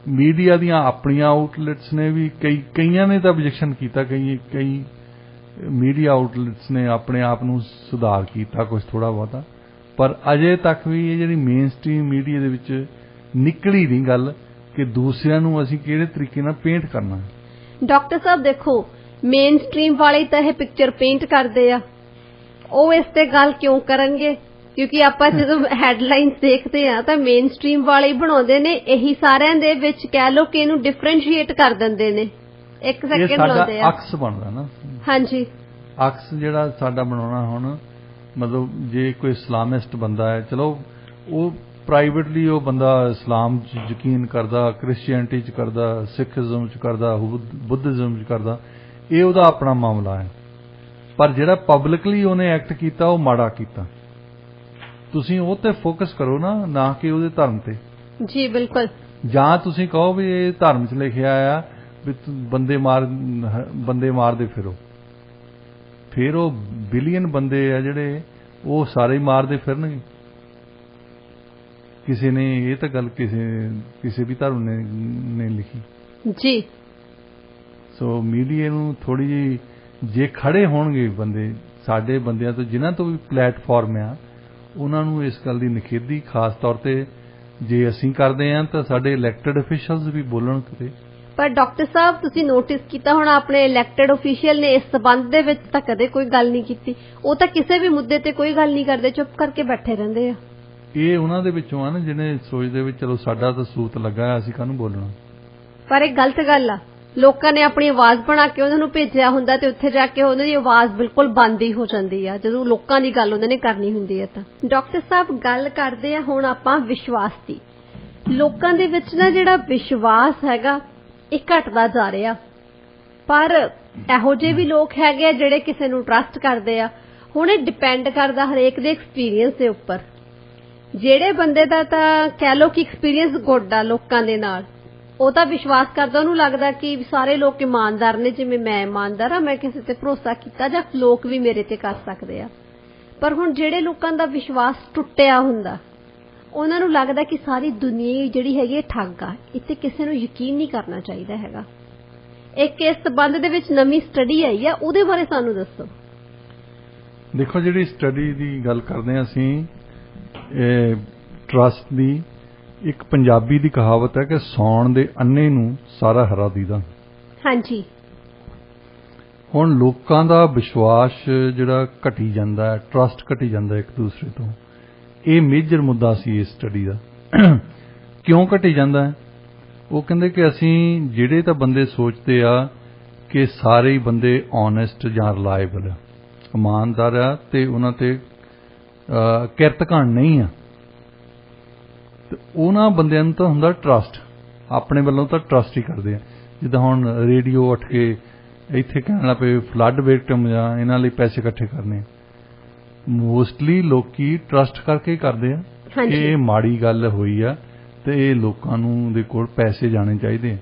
S2: ਮੀਡੀਆ ਦੀਆਂ ਆਪਣੀਆਂ ਆਊਟਲੈਟਸ ਨੇ ਵੀ ਕਈਆਂ ਨੇ ਤਾਂ ਆਬਜੈਕਸ਼ਨ ਕੀਤਾ, ਕਈ ਮੀਡੀਆ ਆਊਟਲੈਟਸ ਨੇ ਆਪਣੇ ਆਪ ਨੂੰ ਸੁਧਾਰ ਕੀਤਾ ਕੁਝ ਥੋੜਾ ਬਹੁਤਾ, ਪਰ ਅਜੇ ਤੱਕ ਵੀ ਇਹ ਜਿਹੜੀ ਮੇਨ ਸਟ੍ਰੀਮ ਮੀਡੀਆ ਦੇ ਵਿੱਚ ਨਿਕਲੀ ਨਹੀਂ ਗੱਲ ਕਿ ਦੂਸਰਿਆਂ ਨੂੰ ਅਸੀਂ ਕਿਹੜੇ ਤਰੀਕੇ ਨਾਲ ਪੇਂਟ ਕਰਨਾ।
S1: ਡਾਕਟਰ ਸਾਹਿਬ ਦੇਖੋ, ਮੇਨ ਸਟ੍ਰੀਮ ਵਾਲੇ ਤਾਂ ਇਹ ਪਿਕਚਰ ਪੇਂਟ ਕਰਦੇ ਆ, ਉਹ ਇਸ ਤੇ ਗੱਲ ਕਿਉਂ ਕਰਨਗੇ? ਕਿਉਂਕਿ ਆਪਾਂ ਜਦੋਂ ਹੈਡਲਾਈਨਸ ਦੇਖਦੇ ਆ ਤਾਂ ਮੇਨ ਸਟ੍ਰੀਮ ਵਾਲੇ ਹੀ ਬਣਾਉਂਦੇ ਨੇ, ਇਹੀ ਸਾਰਿਆਂ ਦੇ ਵਿੱਚ ਕਹਿ ਲਓ ਕਿ ਇਹਨੂੰ ਡਿਫਰੈਂਸ਼ੀਏਟ ਕਰ ਦਿੰਦੇ ਨੇ, 1 ਸੈਕਿੰਡ ਲਾਉਂਦੇ ਆ।
S2: ਅਕਸ ਬਣਦਾ ਨਾ। ਹਾਂਜੀ, ਅਕਸ ਜਿਹੜਾ ਸਾਡਾ ਬਣਾਉਣਾ ਹੁਣ, ਮਤਲਬ ਜੇ ਕੋਈ ਇਸਲਾਮਿਸਟ ਬੰਦਾ ਹੈ, ਚਲੋ ਉਹ ਪ੍ਰਾਈਵੇਟਲੀ ਉਹ ਬੰਦਾ ਇਸਲਾਮ 'ਚ ਯਕੀਨ ਕਰਦਾ, ਕ੍ਰਿਸਚੀਅਨਟੀ 'ਚ ਕਰਦਾ, ਸਿੱਖੀਜ਼ਮ 'ਚ ਕਰਦਾ, ਬੁੱਧਿਜ਼ਮ 'ਚ ਕਰਦਾ, ਇਹ ਉਹਦਾ ਆਪਣਾ ਮਾਮਲਾ ਹੈ। ਪਰ ਜਿਹੜਾ ਪਬਲਿਕਲੀ ਉਹਨੇ ਐਕਟ ਕੀਤਾ ਉਹ ਮਾੜਾ ਕੀਤਾ। ਤੁਸੀਂ ਉਹ ਤੇ ਫੋਕਸ ਕਰੋ ਨਾ ਕਿ ਉਹਦੇ ਧਰਮ ਤੇ। ਜੀ ਬਿਲਕੁਲ। ਜਾਂ ਤੁਸੀਂ ਕਹੋ ਵੀ ਇਹ ਧਰਮ 'ਚ ਲਿਖਿਆ ਆ ਵੀ ਬੰਦੇ ਮਾਰਦੇ ਫਿਰੋ, ਫਿਰ ਉਹ ਬਿਲੀਅਨ ਬੰਦੇ ਆ ਜਿਹੜੇ ਉਹ ਸਾਰੇ ਮਾਰਦੇ ਫਿਰਨਗੇ। ਕਿਸੇ ਨੇ ਇਹ ਤਾਂ ਗੱਲ ਕਿਸੇ ਵੀ ਧਰਮ ਨੇ ਲਿਖੀ ਜੀ। ਸੋ ਮੀਡੀਆ ਨੂੰ ਥੋੜੀ ਜਿਹੀ ਜੇ ਖੜੇ ਹੋਣਗੇ ਬੰਦੇ, ਸਾਡੇ ਬੰਦਿਆਂ ਤੋਂ ਜਿਨ੍ਹਾਂ ਤੋਂ ਵੀ ਪਲੇਟਫਾਰਮ ਆ, ਉਹਨਾਂ ਨੂੰ ਇਸ ਗੱਲ ਦੀ ਨਿਖੇਧੀ ਖਾਸ ਤੌਰ ਤੇ ਜੇ ਅਸੀਂ ਕਰਦੇ ਹਾਂ ਤਾਂ ਸਾਡੇ ਇਲੈਕਟਡ ਅਫੀਸ਼ੀਅਲਸ ਵੀ ਬੋਲਣ ਕਿਤੇ। ਪਰ ਡਾਕਟਰ ਸਾਹਿਬ ਤੁਸੀਂ ਨੋਟਿਸ ਕੀਤਾ ਹੁਣ ਆਪਣੇ ਇਲੈਕਟਡ ਅਫੀਸ਼ੀਅਲ ਨੇ ਇਸ ਸਬੰਧ ਦੇ ਵਿੱਚ ਤਾਂ ਕਦੇ ਕੋਈ ਗੱਲ ਨਹੀਂ ਕੀਤੀ, ਉਹ ਤਾਂ ਕਿਸੇ ਵੀ ਮੁੱਦੇ ਤੇ ਕੋਈ ਗੱਲ ਨਹੀਂ ਕਰਦੇ, ਚੁੱਪ ਕਰਕੇ ਬੈਠੇ ਰਹਿੰਦੇ ਆ। ਇਹ ਉਹਨਾਂ ਦੇ ਵਿੱਚੋਂ ਆ ਨਾ ਜਿਹਨੇ ਸੋਚਦੇ ਵੀ ਚਲੋ ਸਾਡਾ ਤਾਂ ਸੂਤ ਲੱਗਾ, ਅਸੀਂ ਕਾਹਨੂੰ ਬੋਲਣਾ। ਪਰ ਇਹ ਗਲਤ ਗੱਲ ਆ, ਲੋਕਾਂ ਨੇ ਆਪਣੀ ਆਵਾਜ਼ ਬਣਾ ਕੇ ਉਹਨਾਂ ਨੂੰ ਭੇਜਿਆ ਹੁੰਦਾ ਤੇ ਉੱਥੇ ਜਾ ਕੇ ਉਹਨਾਂ ਦੀ ਆਵਾਜ਼ ਬਿਲਕੁਲ ਬੰਦ ਹੀ ਹੋ ਜਾਂਦੀ ਆ ਜਦੋਂ ਲੋਕਾਂ ਦੀ ਗੱਲ ਉਹਨਾਂ ਨੇ ਕਰਨੀ ਹੁੰਦੀ ਹੈ। ਤਾਂ ਡਾਕਟਰ ਸਾਹਿਬ ਗੱਲ ਕਰਦੇ ਆ ਹੁਣ ਆਪਾਂ ਵਿਸ਼ਵਾਸ ਦੀ। ਲੋਕਾਂ ਦੇ ਵਿੱਚ ਨਾ ਜਿਹੜਾ ਵਿਸ਼ਵਾਸ ਹੈਗਾ ਇਹ ਘਟਦਾ ਜਾ ਰਿਹਾ, ਪਰ ਇਹੋ ਜਿਹੇ ਵੀ ਲੋਕ ਹੈਗੇ ਆ ਜਿਹੜੇ ਕਿਸੇ ਨੂੰ ਟਰਸਟ ਕਰਦੇ ਆ। ਹੁਣ ਇਹ ਡਿਪੈਂਡ ਕਰਦਾ ਹਰੇਕ ਦੇ ਐਕਸਪੀਰੀਅੰਸ ਦੇ ਉੱਪਰ। ਜਿਹੜੇ ਬੰਦੇ ਦਾ ਤਾਂ ਕਹਿ ਲਓ ਕਿ ਐਕਸਪੀਰੀਅੰਸ ਗੁੱਡ ਆ ਲੋਕਾਂ ਦੇ ਨਾਲ, ਉਹ ਤਾਂ ਵਿਸ਼ਵਾਸ ਕਰਦਾ, ਉਹਨੂੰ ਲੱਗਦਾ ਕਿ ਸਾਰੇ ਲੋਕ ਇਮਾਨਦਾਰ ਨੇ, ਜਿਵੇਂ ਮੈਂ ਇਮਾਨਦਾਰ ਆ, ਮੈਂ ਕਿਸੇ ਤੇ ਭਰੋਸਾ ਕੀਤਾ ਜਾਂ ਲੋਕ ਵੀ ਮੇਰੇ ਤੇ ਕਰ ਸਕਦੇ ਆ। ਪਰ ਹੁਣ ਜਿਹੜੇ ਲੋਕਾਂ ਦਾ ਵਿਸ਼ਵਾਸ ਟੁੱਟਿਆ ਹੁੰਦਾ, ਉਹਨਾਂ ਨੂੰ ਲੱਗਦਾ ਕਿ ਸਾਰੀ ਦੁਨੀਆ ਜਿਹੜੀ ਹੈਗੀ ਠੱਗ ਆ, ਇੱਥੇ ਕਿਸੇ ਨੂੰ ਯਕੀਨ ਨਹੀਂ ਕਰਨਾ ਚਾਹੀਦਾ ਹੈਗਾ। ਇੱਕ ਇਸ ਸਬੰਧ ਦੇ ਵਿੱਚ ਨਵੀਂ ਸਟੱਡੀ ਆਈ ਆ, ਉਹਦੇ ਬਾਰੇ ਸਾਨੂੰ ਦੱਸੋ। ਦੇਖੋ, ਜਿਹੜੀ ਸਟੱਡੀ ਦੀ ਗੱਲ ਕਰਦੇ ਆ ਅਸੀਂ ਟਰਸਟ ਦੀ, ਇੱਕ ਪੰਜਾਬੀ ਦੀ ਕਹਾਵਤ ਹੈ ਕਿ ਸੌਣ ਦੇ ਅੰਨੇ ਨੂੰ ਸਾਰਾ ਹਰਾ ਦੀਦਾ। ਹਾਂਜੀ। ਹੁਣ ਲੋਕਾਂ ਦਾ ਵਿਸ਼ਵਾਸ ਜਿਹੜਾ ਘਟੀ ਜਾਂਦਾ ਹੈ, ਟਰਸਟ ਘਟੀ ਜਾਂਦਾ ਇੱਕ ਦੂਸਰੇ ਤੋਂ, ਇਹ ਮੇਜਰ ਮੁੱਦਾ ਸੀ ਇਸ ਸਟੱਡੀ ਦਾ। ਕਿਉਂ ਘਟੀ ਜਾਂਦਾ ਹੈ? ਉਹ ਕਹਿੰਦੇ ਕਿ ਅਸੀਂ ਜਿਹੜੇ ਤਾਂ ਬੰਦੇ ਸੋਚਦੇ ਆ ਕਿ ਸਾਰੇ ਹੀ ਬੰਦੇ ਓਨੈਸਟ ਜਾਂ ਰਿਲਾਇਬਲ ਆ, ਇਮਾਨਦਾਰ ਆ ਤੇ ਉਹਨਾਂ ਤੇ ਕਿਰਤ ਘਣ ਨਹੀਂ ਆ, ਤੇ ਉਹਨਾਂ ਬੰਦਿਆਂ ਨੂੰ ਤਾਂ ਹੁੰਦਾ ਟਰਸਟ, ਆਪਣੇ ਵੱਲੋਂ ਤਾਂ ਟਰਸਟ ਹੀ ਕਰਦੇ ਆ। ਜਿੱਦਾਂ ਹੁਣ ਰੇਡੀਓ ਉੱਠ ਕੇ ਇੱਥੇ ਕਹਿਣ ਲੱਗ ਪਏ ਫਲੱਡ ਵਿਕਟਮ ਜਾਂ ਇਹਨਾਂ ਲਈ ਪੈਸੇ ਇਕੱਠੇ ਕਰਨੇ, ਮੋਸਟਲੀ ਲੋਕੀ ਟਰਸਟ ਕਰਕੇ ਹੀ ਕਰਦੇ ਆ ਕਿ ਇਹ ਮਾੜੀ ਗੱਲ ਹੋਈ ਆ ਤੇ ਇਹ ਲੋਕਾਂ ਨੂੰ ਦੇ ਕੋਲ ਪੈਸੇ ਜਾਣੇ ਚਾਹੀਦੇ ਆ।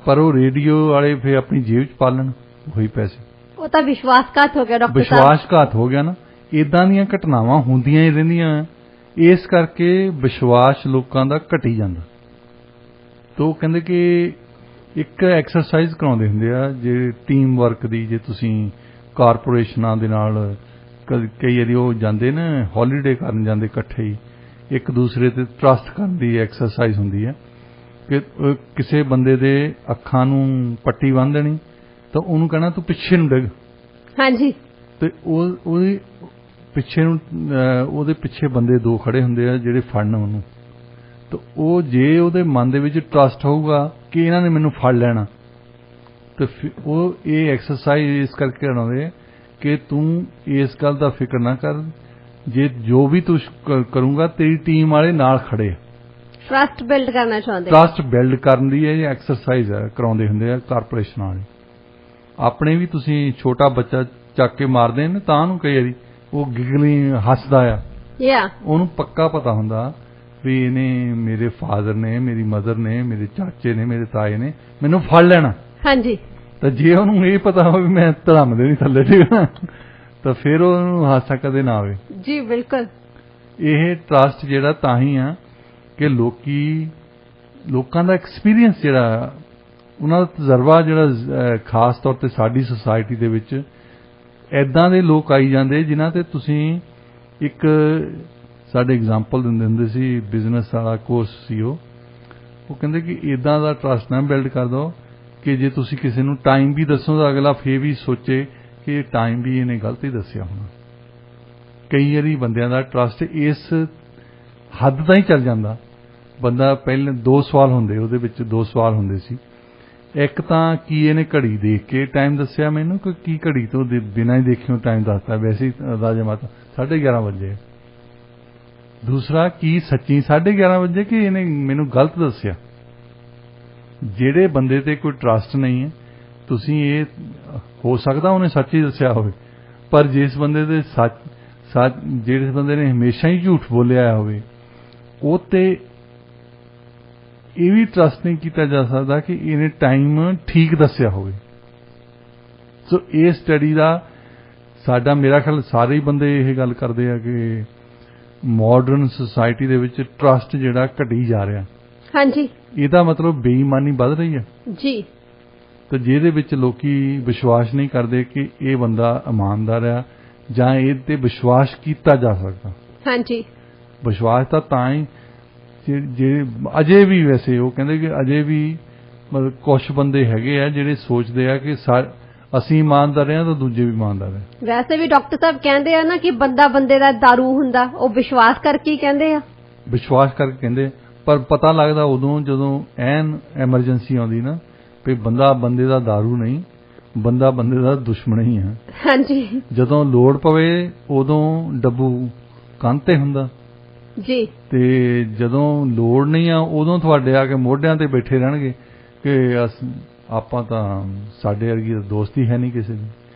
S2: ਪਰ ਉਹ ਰੇਡੀਓ ਵਾਲੇ ਫਿਰ ਆਪਣੀ ਜੇਬ 'ਚ ਪਾ ਲੈਣ ਉਹੀ ਪੈਸੇ, ਉਹ ਤਾਂ ਵਿਸ਼ਵਾਸਘਾਤ ਹੋ ਗਿਆ ਡਾਕਟਰ ਸਾਹਿਬ। ਵਿਸ਼ਵਾਸਘਾਤ ਹੋ ਗਿਆ ਨਾ। ਇਦਾਂ ਦੀਆਂ ਘਟਨਾਵਾਂ ਹੁੰਦੀਆਂ ਹੀ ਰਹਿੰਦੀਆਂ, ਇਸ ਕਰਕੇ ਵਿਸ਼ਵਾਸ ਲੋਕਾਂ ਦਾ ਘਟੀ ਜਾਂਦਾ। ਤਾਂ ਉਹ ਕਹਿੰਦੇ ਕਿ ਇੱਕ ਐਕਸਰਸਾਈਜ਼ ਕਰਾਉਂਦੇ ਹੁੰਦੇ ਆ ਜੇ ਟੀਮ ਵਰਕ ਦੀ, ਜੇ ਤੁਸੀਂ ਕਾਰਪੋਰੇਸ਼ਨਾਂ ਦੇ ਨਾਲ ਕਈ ਵਾਰੀ ਉਹ ਜਾਂਦੇ ਨੇ ਹੌਲੀਡੇ ਕਰਨ ਜਾਂਦੇ ਇਕੱਠੇ ਹੀ, ਇੱਕ ਦੂਸਰੇ ਤੇ ਟਰਸਟ ਕਰਨ ਦੀ ਐਕਸਰਸਾਈਜ਼ ਹੁੰਦੀ ਹੈ ਕਿ ਕਿਸੇ ਬੰਦੇ ਦੇ ਅੱਖਾਂ ਨੂੰ ਪੱਟੀ ਬੰਨ੍ਹ ਦੇਣੀ ਤਾਂ ਉਹਨੂੰ ਕਹਿਣਾ ਤੂੰ ਪਿੱਛੇ ਨੂੰ ਡਿੱਗ। ਹਾਂਜੀ। ਤੇ ਉਹਦੀ ਪਿੱਛੇ ਨੂੰ ਉਹਦੇ ਪਿੱਛੇ ਬੰਦੇ 2 ਖੜੇ ਹੁੰਦੇ ਆ ਜਿਹੜੇ ਫੜਨ ਉਹਨੂੰ, ਤਾਂ ਉਹ ਜੇ ਉਹਦੇ ਮਨ ਦੇ ਵਿੱਚ ਟਰਸਟ ਹੋਊਗਾ ਕਿ ਇਹਨਾਂ ਨੇ ਮੈਨੂੰ ਫੜ ਲੈਣਾ, ਤੇ ਉਹ ਇਹ ਐਕਸਰਸਾਈਜ਼ ਇਸ ਕਰਕੇ ਕਰਾਉਂਦੇ ਕਿ ਤੂੰ ਇਸ ਗੱਲ ਦਾ ਫਿਕਰ ਨਾ ਕਰ, ਜੇ ਜੋ ਵੀ ਤੂੰ ਕਰੂੰਗਾ ਤੇਰੀ ਟੀਮ ਵਾਲੇ ਨਾਲ ਖੜੇ। ਟਰਸਟ ਬਿਲਡ ਕਰਨਾ ਚਾਹੁੰਦੇ, ਟਰਸਟ ਬਿਲਡ ਕਰਨ ਦੀ ਇਹ ਐਕਸਰਸਾਈਜ਼ ਕਰਾਉਂਦੇ ਹੁੰਦੇ ਆ ਕਾਰਪੋਰੇਸ਼ਨ ਵਾਲੇ। ਆਪਣੇ ਵੀ ਤੁਸੀਂ ਛੋਟਾ ਬੱਚਾ ਚੱਕ ਕੇ ਮਾਰਦੇ ਨੇ ਤਾਂ ਉਹਨੂੰ ਕਈ ਵਾਰੀ ਉਹ ਗਿਗਲੀ ਹੱਸਦਾ ਆ,
S1: ਯਾ
S2: ਉਹਨੂੰ ਪੱਕਾ ਪਤਾ ਹੁੰਦਾ ਵੀ ਇਹਨੇ ਮੇਰੇ ਫਾਦਰ ਨੇ, ਮੇਰੀ ਮਦਰ ਨੇ, ਮੇਰੇ ਚਾਚੇ ਨੇ, ਮੇਰੇ ਤਾਏ ਨੇ ਮੈਨੂੰ ਫੜ ਲੈਣਾ।
S1: ਹਾਂਜੀ।
S2: ਤਾਂ ਜੇ ਉਹਨੂੰ ਇਹ ਪਤਾ ਹੋਵੇ ਮੈਂ ਧਰਮ ਦੇ ਨਹੀਂ ਥੱਲੇ ਡਿੱਗਣਾ ਤਾਂ ਫਿਰ ਉਹਨੂੰ ਹਾਸਾ ਕਦੇ ਨਾ ਆਵੇ।
S1: ਜੀ ਬਿਲਕੁਲ।
S2: ਇਹ ਟਰਸਟ ਜਿਹੜਾ ਤਾਂ ਹੀ ਆ ਕਿ ਲੋਕਾਂ ਦਾ ਐਕਸਪੀਰੀਅੰਸ ਜਿਹੜਾ, ਉਹਨਾਂ ਦਾ ਤਜਰਬਾ ਜਿਹੜਾ, ਖਾਸ ਤੌਰ ਤੇ ਸਾਡੀ ਸੁਸਾਇਟੀ ਦੇ ਵਿੱਚ ਐਦਾਂ ਦੇ ਲੋਕ ਆਈ ਜਾਂਦੇ ਜਿਨ੍ਹਾਂ ਤੇ ਤੁਸੀਂ ਇੱਕ ਸਾਡੇ ਐਗਜ਼ਾਮਪਲ ਦਿੰਦੇ ਹੁੰਦੇ ਸੀ, ਬਿਜ਼ਨਸ ਵਾਲਾ ਕੋਰਸ ਸੀ ਉਹ ਕਹਿੰਦੇ ਕਿ ਇਦਾਂ ਦਾ ਟਰਸਟ ਨਾ ਬਿਲਡ ਕਰ ਦਿਓ ਕਿ ਜੇ ਤੁਸੀਂ ਕਿਸੇ ਨੂੰ ਟਾਈਮ ਵੀ ਦੱਸੋ ਤਾਂ ਅਗਲਾ ਫੇਰ ਵੀ ਸੋਚੇ ਕਿ ਟਾਈਮ ਵੀ ਇਹਨੇ ਗਲਤ ਹੀ ਦੱਸਿਆ ਹੋਣਾ। ਕਈ ਵਾਰੀ ਬੰਦਿਆਂ ਦਾ ਟਰਸਟ ਇਸ ਹੱਦ ਤਾਈਂ ਚੱਲ ਜਾਂਦਾ, ਬੰਦਾ ਪਹਿਲੇ 2 ਸਵਾਲ ਹੁੰਦੇ, ਉਹਦੇ ਵਿੱਚ 2 ਸਵਾਲ ਹੁੰਦੇ ਸੀ। ਇੱਕ ਤਾਂ ਕੀ ਇਹਨੇ ਘੜੀ ਦੇਖ ਕੇ ਟਾਈਮ ਦੱਸਿਆ ਮੈਨੂੰ, ਕਿ ਕੀ ਘੜੀ ਤੋਂ ਬਿਨਾਂ ਹੀ ਦੇਖਿਓ ਟਾਈਮ ਦੱਸਦਾ, ਵੈਸੇ ਹੀ ਰਾਜਮਾਤਾ 11:30 ਵਜੇ। ਦੂਸਰਾ, ਕੀ ਸੱਚੀ 11:30 ਵਜੇ ਕਿ ਇਹਨੇ ਮੈਨੂੰ ਗਲਤ ਦੱਸਿਆ। ਜਿਹੜੇ ਬੰਦੇ ਤੇ ਕੋਈ ਟਰਸਟ ਨਹੀਂ ਹੈ, ਤੁਸੀਂ ਇਹ ਹੋ ਸਕਦਾ ਉਹਨੇ ਸੱਚ ਹੀ ਦੱਸਿਆ ਹੋਵੇ, ਪਰ ਜਿਸ ਬੰਦੇ ਦੇ ਜਿਹੜੇ ਬੰਦੇ ਨੇ ਹਮੇਸ਼ਾ ਹੀ ਝੂਠ ਬੋਲਿਆ ਹੋਵੇ ਉਹ ਤੇ ਇਹ ਵੀ ਟਰਸਟ ਨਹੀਂ ਕੀਤਾ ਜਾ ਸਕਦਾ ਕਿ ਇਹਨੇ ਟਾਈਮ ਠੀਕ ਦੱਸਿਆ ਹੋਵੇ। ਸੋ ਇਹ ਸਟੱਡੀ ਦਾ ਸਾਡਾ, ਮੇਰਾ ਖਿਆਲ ਸਾਰੇ ਹੀ ਬੰਦੇ ਇਹ ਗੱਲ ਕਰਦੇ ਆ ਕਿ ਮਾਡਰਨ ਸੁਸਾਇਟੀ ਦੇ ਵਿੱਚ ਟਰਸਟ ਜਿਹੜਾ ਘਟੀ ਜਾ ਰਿਹਾ।
S1: ਹਾਂਜੀ।
S2: ਇਹਦਾ ਮਤਲਬ ਬੇਈਮਾਨੀ ਵੱਧ ਰਹੀ ਹੈ
S1: ਜੀ। ਤੇ
S2: ਜਿਹਦੇ ਵਿੱਚ ਲੋਕੀ ਵਿਸ਼ਵਾਸ ਨਹੀਂ ਕਰਦੇ ਕਿ ਇਹ ਬੰਦਾ ਇਮਾਨਦਾਰ ਆ ਜਾਂ ਇਹ ਤੇ ਵਿਸ਼ਵਾਸ ਕੀਤਾ ਜਾ ਸਕਦਾ।
S1: ਹਾਂਜੀ।
S2: ਵਿਸ਼ਵਾਸ ਤਾਂ ਹੀ ਜੇ ਅਜੇ ਵੀ, ਵੈਸੇ ਉਹ ਕਹਿੰਦੇ ਕਿ ਅਜੇ ਵੀ ਮਤਲਬ ਕੁਝ ਬੰਦੇ ਹੈਗੇ ਆ ਜਿਹੜੇ ਸੋਚਦੇ ਆ ਕਿ ਅਸੀਂ ਇਮਾਨਦਾਰ ਹਾਂ ਤਾਂ ਦੂਜੇ ਵੀ ਇਮਾਨਦਾਰ ਹੈ।
S1: ਵੈਸੇ ਵੀ ਡਾਕਟਰ ਸਾਹਿਬ ਕਹਿੰਦੇ ਆ ਨਾ ਕਿ ਬੰਦਾ ਬੰਦੇ ਦਾ ਦਾਰੂ ਹੁੰਦਾ, ਉਹ ਵਿਸ਼ਵਾਸ ਕਰਕੇ ਹੀ ਕਹਿੰਦੇ ਆ। ਵਿਸ਼ਵਾਸ ਕਰਕੇ ਕਹਿੰਦੇ,
S2: ਪਰ ਪਤਾ ਲੱਗਦਾ ਉਦੋਂ ਜਦੋਂ ਐਨ ਐਮਰਜੈਂਸੀ ਆਉਂਦੀ ਨਾ ਵੀ ਬੰਦਾ ਬੰਦੇ ਦਾ ਦਾਰੂ ਨਹੀਂ, ਬੰਦਾ ਬੰਦੇ ਦਾ ਦੁਸ਼ਮਣ ਹੀ ਹੈ।
S1: ਹਾਂਜੀ।
S2: ਜਦੋਂ ਲੋੜ ਪਵੇ ਉਦੋਂ ਡੱਬੂ ਕੰਨ ਤੇ ਹੁੰਦਾ
S1: ਜੀ,
S2: ਤੇ ਜਦੋਂ ਲੋੜ ਨਹੀਂ ਆ ਉਦੋਂ ਤੁਹਾਡੇ ਆ ਕੇ ਮੋਢਿਆਂ ਤੇ ਬੈਠੇ ਰਹਿਣਗੇ ਕਿ ਆਪਾਂ ਤਾਂ, ਸਾਡੇ ਵਰਗੀ ਦੋਸਤੀ ਹੈ ਨਹੀਂ ਕਿਸੇ ਦੀ।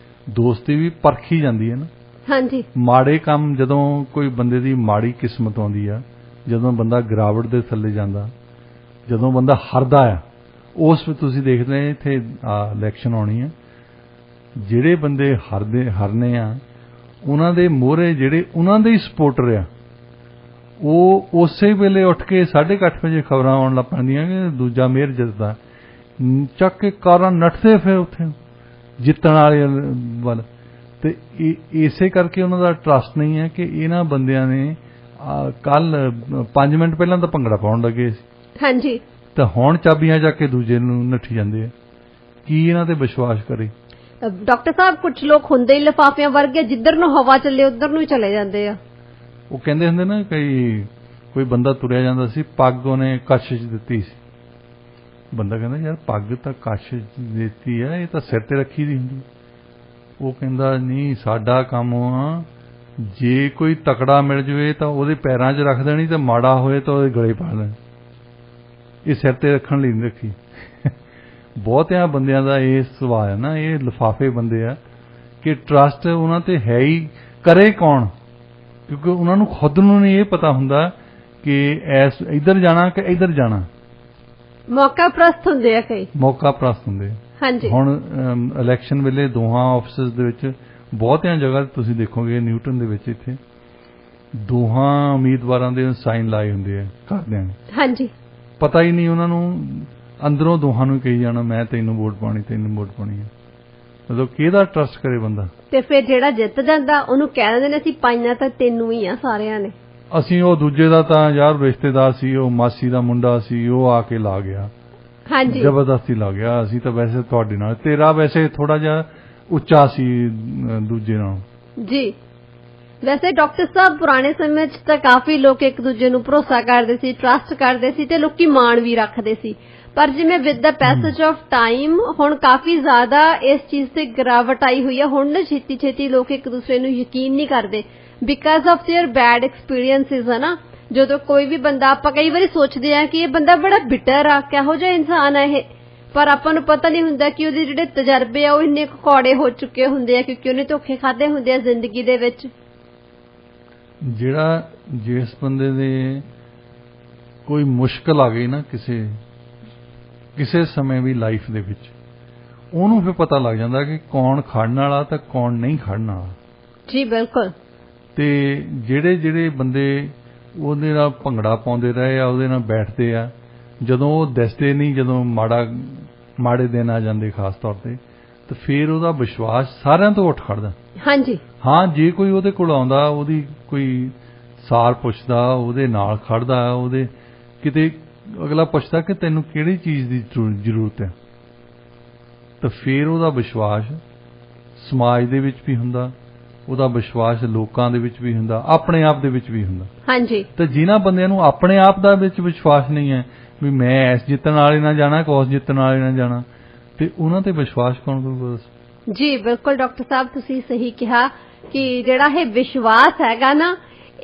S2: ਦੋਸਤੀ ਵੀ ਪਰਖੀ ਜਾਂਦੀ ਹੈ ਨਾ। ਹਾਂਜੀ। ਮਾੜੇ ਕੰਮ, ਜਦੋਂ ਕੋਈ ਬੰਦੇ ਦੀ ਮਾੜੀ ਕਿਸਮਤ ਆਉਂਦੀ ਆ, ਜਦੋਂ ਬੰਦਾ ਗਿਰਾਵਟ ਦੇ ਥੱਲੇ ਜਾਂਦਾ, ਜਦੋਂ ਬੰਦਾ ਹਾਰਦਾ ਆ, ਉਸ ਵਿੱਚ ਤੁਸੀਂ ਦੇਖਦੇ ਇੱਥੇ ਇਲੈਕਸ਼ਨ ਆਉਣੀ ਆ, ਜਿਹੜੇ ਬੰਦੇ ਹਾਰਨੇ ਆ ਉਹਨਾਂ ਦੇ ਮੋਹਰੇ ਜਿਹੜੇ ਉਹਨਾਂ ਦੇ ਹੀ ਸਪੋਰਟਰ ਆ, ਉਹ ਉਸੇ ਵੇਲੇ ਉੱਠ ਕੇ 8:30 ਵਜੇ ਖਬਰਾਂ ਆਉਣ ਲੱਗ ਪੈਂਦੀਆਂ ਕਿ ਦੂਜਾ ਮੇਅਰ ਜਿੱਤਦਾ, ਚੱਕ ਕੇ ਕਾਰਾਂ ਨੱਠਦੇ ਫਿਰ ਉੱਥੇ ਜਿੱਤਣ ਵਾਲੇ ਵੱਲ। ਤੇ ਇਸੇ ਕਰਕੇ ਉਹਨਾਂ ਦਾ ਟਰਸਟ ਨਹੀਂ ਹੈ ਕਿ ਇਹਨਾਂ ਬੰਦਿਆਂ ਨੇ ਕੱਲ 5 ਮਿੰਟ ਪਹਿਲਾਂ ਤਾਂ ਭੰਗੜਾ ਪਾਉਣ ਲੱਗੇ ਸੀ। ਹਾਂਜੀ। ਤਾਂ ਹੁਣ ਚਾਬੀਆਂ ਚੱਕ ਕੇ ਦੂਜੇ ਨੂੰ ਨੱਠੀ ਜਾਂਦੇ ਆ। ਕੀ ਇਹਨਾਂ ਤੇ ਵਿਸ਼ਵਾਸ ਕਰੇ?
S1: ਡਾਕਟਰ ਸਾਹਿਬ, ਕੁਝ ਲੋਕ ਹੁੰਦੇ ਹੀ ਲਿਫਾਫਿਆਂ ਵਰਗੇ, ਜਿੱਧਰ ਨੂੰ ਹਵਾ ਚੱਲੇ ਉਧਰ ਨੂੰ ਹੀ ਚਲੇ ਜਾਂਦੇ ਆ।
S2: ਉਹ ਕਹਿੰਦੇ ਹੁੰਦੇ ਨਾ, ਕੋਈ ਬੰਦਾ ਤੁਰਿਆ ਜਾਂਦਾ ਸੀ, ਪੱਗ ਉਹਨੇ ਕੱਛ 'ਚ ਦਿੱਤੀ ਸੀ। ਬੰਦਾ ਕਹਿੰਦਾ ਯਾਰ ਪੱਗ ਤਾਂ ਕੱਛ 'ਚ ਦਿੱਤੀ ਆ, ਇਹ ਤਾਂ ਸਿਰ ਤੇ ਰੱਖੀ ਦੀ ਹੁੰਦੀ। ਉਹ ਕਹਿੰਦਾ ਨਹੀਂ, ਸਾਡਾ ਕੰਮ ਆ ਜੇ ਕੋਈ ਤਕੜਾ ਮਿਲ ਜਾਵੇ ਤਾਂ ਉਹਦੇ ਪੈਰਾਂ 'ਚ ਰੱਖ ਦੇਣੀ, ਤੇ ਮਾੜਾ ਹੋਏ ਤਾਂ ਉਹਦੇ ਗਲੇ ਪਾ ਲੈਣੀ। ਇਹ ਸਿਰ ਤੇ ਰੱਖਣ ਲਈ ਨਹੀਂ ਰੱਖੀ। ਬਹੁਤਿਆਂ ਬੰਦਿਆਂ ਦਾ ਇਹ ਸੁਭਾਅ ਹੈ ਨਾ, ਇਹ ਲਿਫਾਫੇ ਬੰਦੇ ਆ ਕਿ ਟਰਸਟ ਉਹਨਾਂ ਤੇ ਹੈ ਹੀ, ਕਰੇ ਕੌਣ? ਕਿਉਂਕਿ ਉਹਨਾਂ ਨੂੰ ਖੁਦ ਨੂੰ ਨਹੀਂ ਇਹ ਪਤਾ ਹੁੰਦਾ ਕਿ ਇੱਧਰ ਜਾਣਾ ਕਿ ਇੱਧਰ ਜਾਣਾ। ਮੌਕਾ ਪ੍ਰਸਤ ਹੁੰਦੇ ਆ ਕਈ। ਮੌਕਾ ਪ੍ਰਸਤ ਹੁੰਦੇ। ਹਾਂਜੀ। ਹੁਣ ਇਲੈਕਸ਼ਨ ਵੇਲੇ ਦੋਹਾਂ ਆਫਿਸਿਸ ਦੇ ਵਿੱਚ ਬਹੁਤਿਆਂ ਜਗ੍ਹਾ ਤੁਸੀਂ ਦੇਖੋਗੇ, ਨਿਊਟਨ ਦੇ ਵਿੱਚ ਇੱਥੇ ਦੋਹਾਂ ਉਮੀਦਵਾਰਾਂ ਦੇ ਸਾਈਨ ਲਾਏ ਹੁੰਦੇ ਆ ਘਰਦਿਆਂ ਨੇ। ਹਾਂਜੀ। ਪਤਾ ਹੀ ਨਹੀਂ ਉਹਨਾਂ ਨੂੰ, ਅੰਦਰੋਂ ਦੋਹਾਂ ਨੂੰ ਕਹੀ ਜਾਣਾ ਮੈਂ ਤੈਨੂੰ ਵੋਟ ਪਾਉਣੀ, ਤੈਨੂੰ ਵੋਟ ਪਾਉਣੀ ਹੈ। ਮਤਲਬ ਕਿਹਦਾ ਟਰਸਟ ਕਰੇ ਬੰਦਾ? ਤੇ ਫਿਰ ਜਿਹੜਾ ਜਿੱਤ ਜਾਂਦਾ ਉਹਨੂੰ ਕਹਿ ਦਿੰਦੇ ਨੇ ਅਸੀਂ ਪਾਈਆਂ ਤਾਂ ਤੈਨੂੰ ਹੀ ਆ ਸਾਰਿਆਂ ਨੇ। ਅਸੀਂ ਉਹ ਦੂਜੇ ਦਾ ਤਾਂ ਯਾਰ ਰਿਸ਼ਤੇਦਾਰ ਸੀ, ਉਹ ਮਾਸੀ ਦਾ ਮੁੰਡਾ ਸੀ, ਉਹ ਆ ਕੇ ਲਾ ਗਿਆ। ਹਾਂਜੀ। ਜ਼ਬਰਦਸਤੀ ਲਾ ਗਿਆ। ਅਸੀਂ ਤਾਂ ਵੈਸੇ ਤੁਹਾਡੇ ਨਾਲ, ਤੇਰਾ ਵੈਸੇ ਥੋੜਾ ਜਿਹਾ ਉੱਚਾ ਸੀ ਦੂਜੇ ਨਾਲੋਂ। ਜੀ। ਵੈਸੇ ਡਾਕਟਰ ਸਾਹਿਬ, ਪੁਰਾਣੇ ਸਮੇਂ 'ਚ ਤਾਂ ਕਾਫੀ ਲੋਕ ਇੱਕ ਦੂਜੇ ਨੂੰ ਭਰੋਸਾ ਕਰਦੇ ਸੀ, ਟਰਸਟ ਕਰਦੇ ਸੀ, ਤੇ ਲੋਕੀ ਮਾਣ ਵੀ ਰੱਖਦੇ ਸੀ। ਪਰ ਜਿਵੇਂ with the passage of time ਹੁਣ ਕਾਫੀ ਜ਼ਿਆਦਾ ਇਸ ਚੀਜ਼ ਤੇ ਗਿਰਾਵਟ ਆਈ ਹੋਈ ਹੈ। ਹੁਣ ਨਾ ਛੇਤੀ ਲੋਕ ਇੱਕ ਦੂਸਰੇ ਨੂੰ ਯਕੀਨ ਨਹੀਂ ਕਰਦੇ because of their bad experiences ਹੈ ਨਾ। ਜਦੋਂ ਕੋਈ ਵੀ ਬੰਦਾ, ਆਪਾਂ ਕਈ ਵਾਰੀ ਸੋਚਦੇ ਆ ਕਿ ਇਹ ਬੰਦਾ ਬੜਾ ਬਿਟਰ ਆ, ਕਿਹੋ ਜਿਹਾ ਇਨਸਾਨ ਹੈ ਇਹ, ਪਰ ਆਪਾਂ ਨੂੰ ਪਤਾ ਨਹੀਂ ਹੁੰਦਾ ਕਿ ਉਹਦੇ ਜਿਹੜੇ ਤਜਰਬੇ ਆ ਉਹ ਇੰਨੇ ਕੌੜੇ ਹੋ ਚੁੱਕੇ ਹੁੰਦੇ ਆ ਕਿਉਂਕਿ ਉਹਨੇ ਧੋਖੇ ਖਾਦੇ ਹੁੰਦੇ ਆ ਜ਼ਿੰਦਗੀ ਦੇ ਵਿੱਚ। ਜਿਹੜਾ ਜਿਸ ਬੰਦੇ ਦੇ ਕੋਈ ਮੁਸ਼ਕਲ ਆ ਗਈ ਨਾ ਕਿਸੇ ਸਮੇਂ ਵੀ ਲਾਈਫ ਦੇ ਵਿੱਚ, ਉਹਨੂੰ ਫਿਰ ਪਤਾ ਲੱਗ ਜਾਂਦਾ ਕਿ ਕੌਣ ਖੜਨ ਵਾਲਾ ਤੇ ਕੌਣ ਨਹੀਂ ਖੜਨ ਵਾਲਾ।
S1: ਜੀ ਬਿਲਕੁਲ।
S2: ਤੇ ਜਿਹੜੇ ਬੰਦੇ ਉਹਦੇ ਨਾਲ ਭੰਗੜਾ ਪਾਉਂਦੇ ਰਹੇ ਆ, ਉਹਦੇ ਨਾਲ ਬੈਠਦੇ ਆ, ਜਦੋਂ ਉਹ ਦਿਸਦੇ ਨਹੀਂ, ਜਦੋਂ ਮਾੜੇ ਦਿਨ ਆ ਜਾਂਦੇ ਖਾਸ ਤੌਰ ਤੇ ਫਿਰ ਉਹਦਾ ਵਿਸ਼ਵਾਸ ਸਾਰਿਆਂ ਤੋਂ ਉੱਠ ਖੜਦਾ।
S1: ਹਾਂਜੀ
S2: ਹਾਂ, ਜੇ ਕੋਈ ਉਹਦੇ ਕੋਲ ਆਉਂਦਾ, ਉਹਦੀ ਕੋਈ ਸਾਰ ਪੁੱਛਦਾ, ਉਹਦੇ ਨਾਲ ਖੜਦਾ, ਉਹਦੇ ਕਿਤੇ ਅਗਲਾ ਪੁੱਛਦਾ ਕਿ ਤੈਨੂੰ ਕਿਹੜੀ ਚੀਜ਼ ਦੀ ਜ਼ਰੂਰਤ ਹੈ, ਤਾਂ ਫਿਰ ਉਹਦਾ ਵਿਸ਼ਵਾਸ ਸਮਾਜ ਦੇ ਵਿੱਚ ਵੀ ਹੁੰਦਾ, ਉਹਦਾ ਵਿਸ਼ਵਾਸ ਲੋਕਾਂ ਦੇ ਵਿੱਚ ਵੀ ਹੁੰਦਾ, ਆਪਣੇ ਆਪ ਦੇ ਵਿੱਚ ਵੀ ਹੁੰਦਾ।
S1: ਹਾਂਜੀ।
S2: ਤੇ ਜਿਨ੍ਹਾਂ ਬੰਦਿਆਂ ਨੂੰ ਆਪਣੇ ਆਪ ਦਾ ਵਿੱਚ ਵਿਸ਼ਵਾਸ ਨਹੀਂ ਹੈ ਵੀ ਮੈਂ ਇਸ ਜਿੱਤਣ ਵਾਲੇ ਨਾਲ ਜਾਣਾ, ਉਸ ਜਿੱਤਣ ਵਾਲੇ ਨਾਲ ਜਾਣਾ, ਤੇ ਉਹਨਾਂ ਤੇ ਵਿਸ਼ਵਾਸ ਕੌਣ ਕਰੂਗਾ?
S1: ਜੀ ਬਿਲਕੁਲ ਡਾਕਟਰ ਸਾਹਿਬ, ਤੁਸੀਂ ਸਹੀ ਕਿਹਾ ਕਿ ਜਿਹੜਾ ਇਹ ਵਿਸ਼ਵਾਸ ਹੈਗਾ ਨਾ,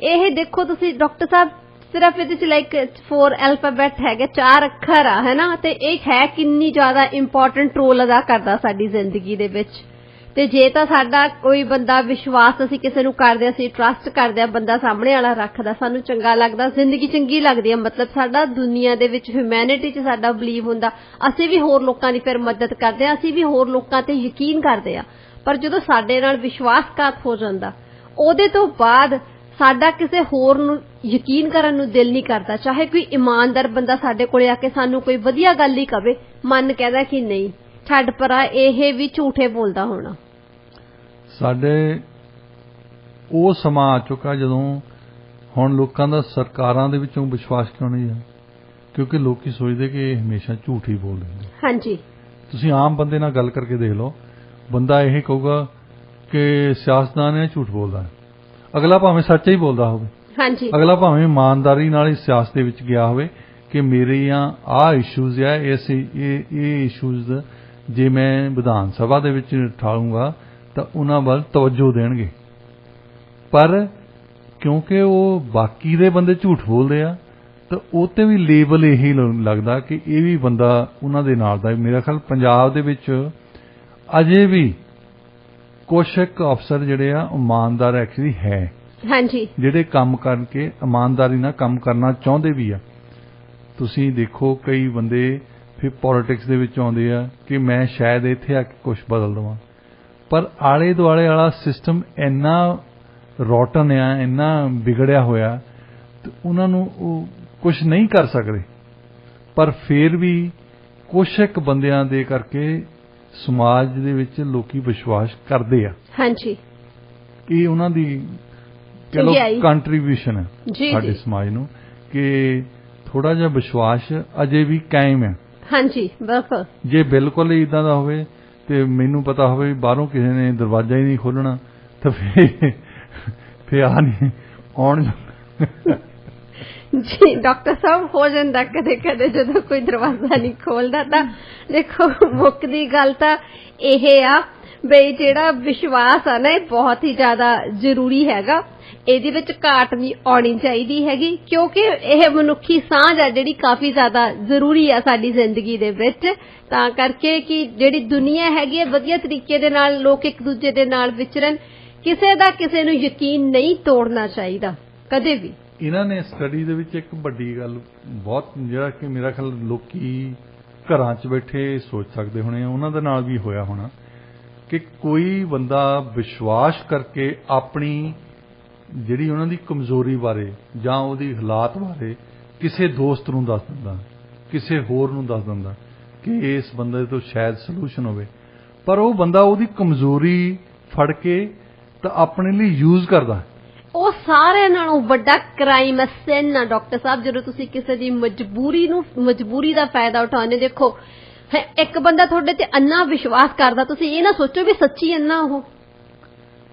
S1: ਇਹ ਦੇਖੋ ਤੁਸੀਂ ਡਾਕਟਰ ਸਾਹਿਬ, ਸਿਰਫ ਇਹਦੇ ਚ ਲਾਈਕ 4 ਐਲਫਾਬੈਟ ਹੈਗੇ, 4 ਅੱਖਰ ਆ, ਹੈ ਨਾ, ਤੇ ਇਹ ਹੈ ਕਿੰਨੀ ਜ਼ਿਆਦਾ ਇੰਪੋਰਟੈਂਟ ਰੋਲ ਅਦਾ ਕਰਦਾ ਸਾਡੀ ਜ਼ਿੰਦਗੀ ਦੇ ਵਿੱਚ। ਤੇ ਜੇ ਤਾਂ ਸਾਡਾ ਕੋਈ ਬੰਦਾ ਵਿਸ਼ਵਾਸ, ਅਸੀਂ ਕਿਸੇ ਨੂੰ ਕਰਦੇ, ਅਸੀਂ ਟਰਸਟ ਕਰਦੇ ਆ, ਬੰਦਾ ਸਾਹਮਣੇ ਵਾਲਾ ਰੱਖਦਾ, ਸਾਨੂੰ ਚੰਗਾ ਲੱਗਦਾ, ਜ਼ਿੰਦਗੀ ਚੰਗੀ ਲੱਗਦੀ ਹੈ, ਮਤਲਬ ਸਾਡਾ ਦੁਨੀਆ ਦੇ ਵਿੱਚ ਹਿਊਮੈਨਿਟੀ 'ਚ ਸਾਡਾ ਬਲੀਵ ਹੁੰਦਾ, ਅਸੀਂ ਵੀ ਹੋਰ ਲੋਕਾਂ ਦੀ ਫਿਰ ਮਦਦ ਕਰਦੇ ਆ, ਅਸੀਂ ਵੀ ਹੋਰ ਲੋਕਾਂ ਤੇ ਯਕੀਨ ਕਰਦੇ ਆ। ਪਰ ਜਦੋਂ ਸਾਡੇ ਨਾਲ ਵਿਸ਼ਵਾਸਘਾਤ ਹੋ ਜਾਂਦਾ, ਉਹਦੇ ਤੋਂ ਬਾਅਦ ਸਾਡਾ ਕਿਸੇ ਹੋਰ ਨੂੰ ਯਕੀਨ ਕਰਨ ਨੂੰ ਦਿਲ ਨਹੀਂ ਕਰਦਾ। ਚਾਹੇ ਕੋਈ ਇਮਾਨਦਾਰ ਬੰਦਾ ਸਾਡੇ ਕੋਲੇ ਆ ਕੇ ਸਾਨੂੰ ਕੋਈ ਵਧੀਆ ਗੱਲ ਹੀ ਕਵੇ, ਮਨ ਕਹਿੰਦਾ ਕਿ ਨਹੀਂ ਛੱਡ ਪਰਾਂ, ਇਹ ਵੀ ਝੂਠੇ ਬੋਲਦਾ ਹੋਣਾ।
S2: ਸਾਡੇ ਉਹ ਸਮਾਂ ਆ ਚੁੱਕਾ ਜਦੋਂ ਹੁਣ ਲੋਕਾਂ ਦਾ ਸਰਕਾਰਾਂ ਦੇ ਵਿੱਚੋਂ ਵਿਸ਼ਵਾਸ ਕਿਉਂ ਨਹੀਂ ਹੈ, ਕਿਉਂਕਿ ਲੋਕੀ ਸੋਚਦੇ ਕਿ ਇਹ ਹਮੇਸ਼ਾ ਝੂਠ ਹੀ ਬੋਲਦੇ ਨੇ।
S1: ਹਾਂਜੀ।
S2: ਤੁਸੀਂ ਆਮ ਬੰਦੇ ਨਾਲ ਗੱਲ ਕਰਕੇ ਦੇਖ ਲਓ, ਬੰਦਾ ਇਹ ਕਹੂਗਾ ਕਿ ਸਿਆਸਤਦਾਨ ਇਹ ਝੂਠ ਬੋਲਦਾ ਹੈ, ਅਗਲਾ ਭਾਵੇਂ ਸੱਚ ਹੀ ਬੋਲਦਾ ਹੋਵੇ।
S1: ਹਾਂਜੀ।
S2: ਅਗਲਾ ਭਾਵੇਂ ਇਮਾਨਦਾਰੀ ਨਾਲ ਹੀ ਸਿਆਸਤ ਦੇ ਵਿੱਚ ਗਿਆ ਹੋਵੇ ਕਿ ਮੇਰੀਆਂ ਆਹ ਇਸ਼ੂਜ਼ ਆ, ਇਹ ਇਸ਼ੂਜ਼ ਜੇ ਮੈਂ ਵਿਧਾਨ ਸਭਾ ਦੇ ਵਿੱਚ ਠਾਲੂੰਗਾ ਤਾਂ ਉਹਨਾਂ ਵੱਲ ਤਵੱਜੋ ਦੇਣਗੇ। ਪਰ ਕਿਉਂਕਿ ਉਹ ਬਾਕੀ ਦੇ ਬੰਦੇ ਝੂਠ ਬੋਲਦੇ ਆ, ਤਾਂ ਉਹ ਤੇ ਵੀ ਲੇਬਲ ਇਹੀ ਲੱਗਦਾ ਕਿ ਇਹ ਵੀ ਬੰਦਾ ਉਹਨਾਂ ਦੇ ਨਾਲ ਦਾ। ਮੇਰਾ ਖਿਆਲ ਪੰਜਾਬ ਦੇ ਵਿੱਚ ਅਜੇ ਵੀ ਕੁਛ ਇੱਕ ਅਫਸਰ ਜਿਹੜੇ ਆ ਇਮਾਨਦਾਰ ਐਕਚੁਅਲੀ ਹੈ। ਹਾਂਜੀ। ਜਿਹੜੇ ਕੰਮ ਕਰਕੇ ਇਮਾਨਦਾਰੀ ਨਾਲ ਕੰਮ ਕਰਨਾ ਚਾਹੁੰਦੇ ਵੀ ਆ। ਤੁਸੀਂ ਦੇਖੋ ਕਈ ਬੰਦੇ ਫਿਰ ਪੋਲਿਟਿਕਸ ਦੇ ਵਿੱਚ ਆਉਂਦੇ ਆ ਕਿ ਮੈਂ ਸ਼ਾਇਦ ਇੱਥੇ ਆ ਕੇ ਕੁਛ ਬਦਲ ਦੇਵਾਂ, ਪਰ ਆਲੇ ਦੁਆਲੇ ਵਾਲਾ ਸਿਸਟਮ ਇੰਨਾ ਰੋਟਨ ਆ, ਇੰਨਾ ਵਿਗੜਿਆ ਹੋਇਆ, ਤੇ ਉਹਨਾਂ ਨੂੰ ਉਹ ਕੁਛ ਨਹੀਂ ਕਰ ਸਕਦੇ। ਪਰ ਫਿਰ ਵੀ ਕੁਛ ਇੱਕ ਬੰਦਿਆਂ ਦੇ ਕਰਕੇ ਸਮਾਜ ਦੇ ਵਿੱਚ ਲੋਕੀ ਵਿਸ਼ਵਾਸ ਕਰਦੇ ਆ। ਹਾਂਜੀ। ਇਹ ਉਹਨਾਂ ਦੀ ਚਲੋ ਕੰਟਰੀਬਿਊਸ਼ਨ ਹੈ ਸਾਡੇ ਸਮਾਜ ਨੂੰ, ਕਿ ਥੋੜਾ ਜਿਹਾ ਵਿਸ਼ਵਾਸ ਅਜੇ ਵੀ ਕਾਇਮ ਹੈ। ਹਾਂਜੀ ਬਿਲਕੁਲ। ਜੇ ਬਿਲਕੁਲ ਹੀ ਇਦਾਂ ਦਾ ਹੋਵੇ ਤੇ ਮੈਨੂੰ ਪਤਾ ਹੋਵੇ ਬਾਹਰੋਂ ਕਿਸੇ ਨੇ ਦਰਵਾਜ਼ਾ ਹੀ ਨਹੀਂ ਖੋਲਣਾ, ਤਾਂ ਫਿਰ ਆ ਨਹੀਂ ਆਉਣ। ਜੀ ਡਾਕਟਰ ਸਾਹਿਬ, ਹੋ ਜਾਂਦਾ ਕਦੇ ਕਦੇ ਜਦੋਂ ਕੋਈ ਦਰਵਾਜ਼ਾ ਨਹੀਂ ਖੋਲਦਾ। ਤਾਂ ਦੇਖੋ ਮੁੱਕਦੀ ਗੱਲ ਤਾਂ ਇਹ ਆ ਬਈ ਜਿਹੜਾ ਵਿਸ਼ਵਾਸ ਆ ਨਾ, ਇਹ ਬਹੁਤ ਹੀ ਜ਼ਿਆਦਾ ਜ਼ਰੂਰੀ ਹੈਗਾ, ਇਹਦੇ ਵਿੱਚ ਘਾਟ ਨਹੀਂ ਆਉਣੀ ਚਾਹੀਦੀ ਹੈਗੀ, ਕਿਉਂਕਿ ਇਹ ਮਨੁੱਖੀ ਸਾਂਝ ਆ ਜਿਹੜੀ ਕਾਫੀ ਜ਼ਿਆਦਾ ਜ਼ਰੂਰੀ ਆ ਸਾਡੀ ਜ਼ਿੰਦਗੀ ਦੇ ਵਿੱਚ। ਤਾਂ ਕਰਕੇ ਕਿ ਜਿਹੜੀ ਦੁਨੀਆ ਹੈਗੀ ਹੈ ਵਧੀਆ ਤਰੀਕੇ ਦੇ ਨਾਲ ਲੋਕ ਇੱਕ ਦੂਜੇ ਦੇ ਨਾਲ ਵਿਚਰਨ, ਕਿਸੇ ਦਾ ਕਿਸੇ ਨੂੰ ਯਕੀਨ ਨਹੀਂ ਤੋੜਨਾ ਚਾਹੀਦਾ ਕਦੇ ਵੀ। ਇਹਨਾਂ ਨੇ ਸਟੱਡੀ ਦੇ ਵਿੱਚ ਇੱਕ ਵੱਡੀ ਗੱਲ ਬਹੁਤ, ਜਿਹੜਾ ਕਿ ਮੇਰਾ ਖਿਆਲ ਲੋਕੀ ਘਰਾਂ 'ਚ ਬੈਠੇ ਸੋਚ ਸਕਦੇ ਹੋਣੇ, ਉਹਨਾਂ ਦੇ ਨਾਲ ਵੀ ਹੋਇਆ ਹੋਣਾ, ਕਿ ਕੋਈ ਬੰਦਾ ਵਿਸ਼ਵਾਸ ਕਰਕੇ ਆਪਣੀ ਜਿਹੜੀ ਉਹਨਾਂ ਦੀ ਕਮਜ਼ੋਰੀ ਬਾਰੇ ਜਾਂ ਉਹਦੀ ਹਾਲਾਤ ਬਾਰੇ ਕਿਸੇ ਦੋਸਤ ਨੂੰ ਦੱਸ ਦਿੰਦਾ, ਕਿਸੇ ਹੋਰ ਨੂੰ ਦੱਸ ਦਿੰਦਾ ਕਿ ਇਸ ਬੰਦੇ ਤੋਂ ਸ਼ਾਇਦ ਸੋਲੂਸ਼ਨ ਹੋਵੇ, ਪਰ ਉਹ ਬੰਦਾ ਉਹਦੀ ਕਮਜ਼ੋਰੀ ਫੜ ਕੇ ਤਾਂ ਆਪਣੇ ਲਈ ਯੂਜ਼ ਕਰਦਾ। ਉਹ ਸਾਰਿਆਂ ਨਾਲੋਂ ਵੱਡਾ ਕ੍ਰਾਈਮ ਹੈ, ਸਿਨ ਆ ਡਾਕਟਰ ਸਾਹਿਬ, ਜਦੋਂ ਤੁਸੀਂ ਕਿਸੇ ਦੀ ਮਜਬੂਰੀ ਦਾ ਫਾਇਦਾ ਉਠਾਉਂਦੇ। ਦੇਖੋ ਇੱਕ ਬੰਦਾ ਤੁਹਾਡੇ ਤੇ ਅੰਨਾ ਵਿਸ਼ਵਾਸ ਕਰਦਾ, ਤੁਸੀਂ ਇਹ ਨਾ ਸੋਚੋ ਵੀ ਸੱਚੀ ਅੰਨਾ ਉਹ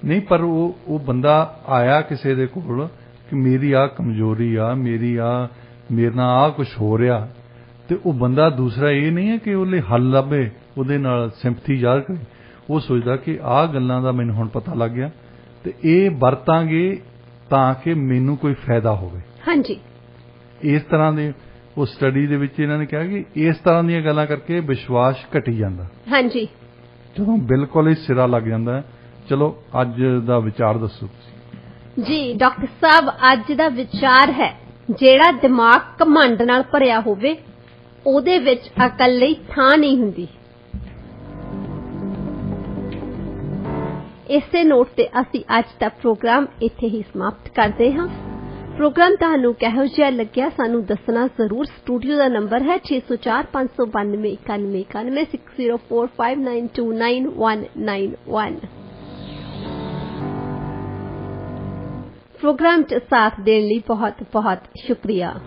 S2: ਨਹੀਂ, ਪਰ ਉਹ ਬੰਦਾ ਆਇਆ ਕਿਸੇ ਦੇ ਕੋਲ ਕਿ ਮੇਰੀ ਆਹ ਕਮਜ਼ੋਰੀ ਆ, ਮੇਰੇ ਨਾਲ ਆਹ ਕੁਛ ਹੋ ਰਿਹਾ, ਤੇ ਉਹ ਬੰਦਾ ਦੂਸਰਾ ਇਹ ਨਹੀਂ ਹੈ ਕਿ ਉਹਦੇ ਹੱਲ ਲੱਭੇ, ਉਹਦੇ ਨਾਲ ਸਿੰਪਥੀ ਜ਼ਾਹਰ ਕਰੇ। ਉਹ ਸੋਚਦਾ ਕਿ ਆਹ ਗੱਲਾਂ ਦਾ ਮੈਨੂੰ ਹੁਣ ਪਤਾ ਲੱਗ ਗਿਆ ਤੇ ਇਹ ਵਰਤਾਂਗੇ ਤਾਂ ਕਿ ਮੈਨੂੰ ਕੋਈ ਫਾਇਦਾ ਹੋਵੇ। ਹਾਂਜੀ। ਇਸ ਤਰ੍ਹਾਂ ਦੇ ਉਹ ਸਟੱਡੀ ਦੇ ਵਿੱਚ ਇਹਨਾਂ ਨੇ ਕਿਹਾ ਕਿ ਇਸ ਤਰ੍ਹਾਂ ਦੀਆਂ ਗੱਲਾਂ ਕਰਕੇ ਵਿਸ਼ਵਾਸ ਘਟੀ ਜਾਂਦਾ। ਹਾਂਜੀ। ਜਦੋਂ ਬਿਲਕੁਲ ਹੀ ਸਿਰਾ ਲੱਗ ਜਾਂਦਾ। ਚਲੋ ਅੱਜ ਦਾ ਵਿਚਾਰ ਦੱਸੋ ਤੁਸੀਂ।
S1: ਜੀ ਡਾਕਟਰ ਸਾਹਿਬ ਅੱਜ ਦਾ ਵਿਚਾਰ ਹੈ ਜਿਹੜਾ ਦਿਮਾਗ ਘਮੰਡ ਨਾਲ ਭਰਿਆ ਹੋਵੇ ਉਹਦੇ ਵਿੱਚ ਅਕਲ ਲਈ ਥਾਂ ਨਹੀਂ ਹੁੰਦੀ। ਇਸੇ ਨੋਟ ਤੇ ਅਸੀਂ ਅੱਜ ਦਾ ਪ੍ਰੋਗਰਾਮ ਇੱਥੇ ਹੀ ਸਮਾਪਤ ਕਰਦੇ ਹਾਂ। ਪ੍ਰੋਗਰਾਮ ਤੁਹਾਨੂੰ ਕਿਹੋ ਜਿਹਾ ਲੱਗਿਆ ਸਾਨੂੰ ਦੱਸਣਾ ਜ਼ਰੂਰ। ਸਟੂਡੀਓ ਦਾ ਨੰਬਰ ਹੈ 6045929191 6045929191। ਪ੍ਰੋਗਰਾਮ 'ਚ ਸਾਥ ਦੇਣ ਲਈ ਬਹੁਤ ਬਹੁਤ ਸ਼ੁਕਰੀਆ।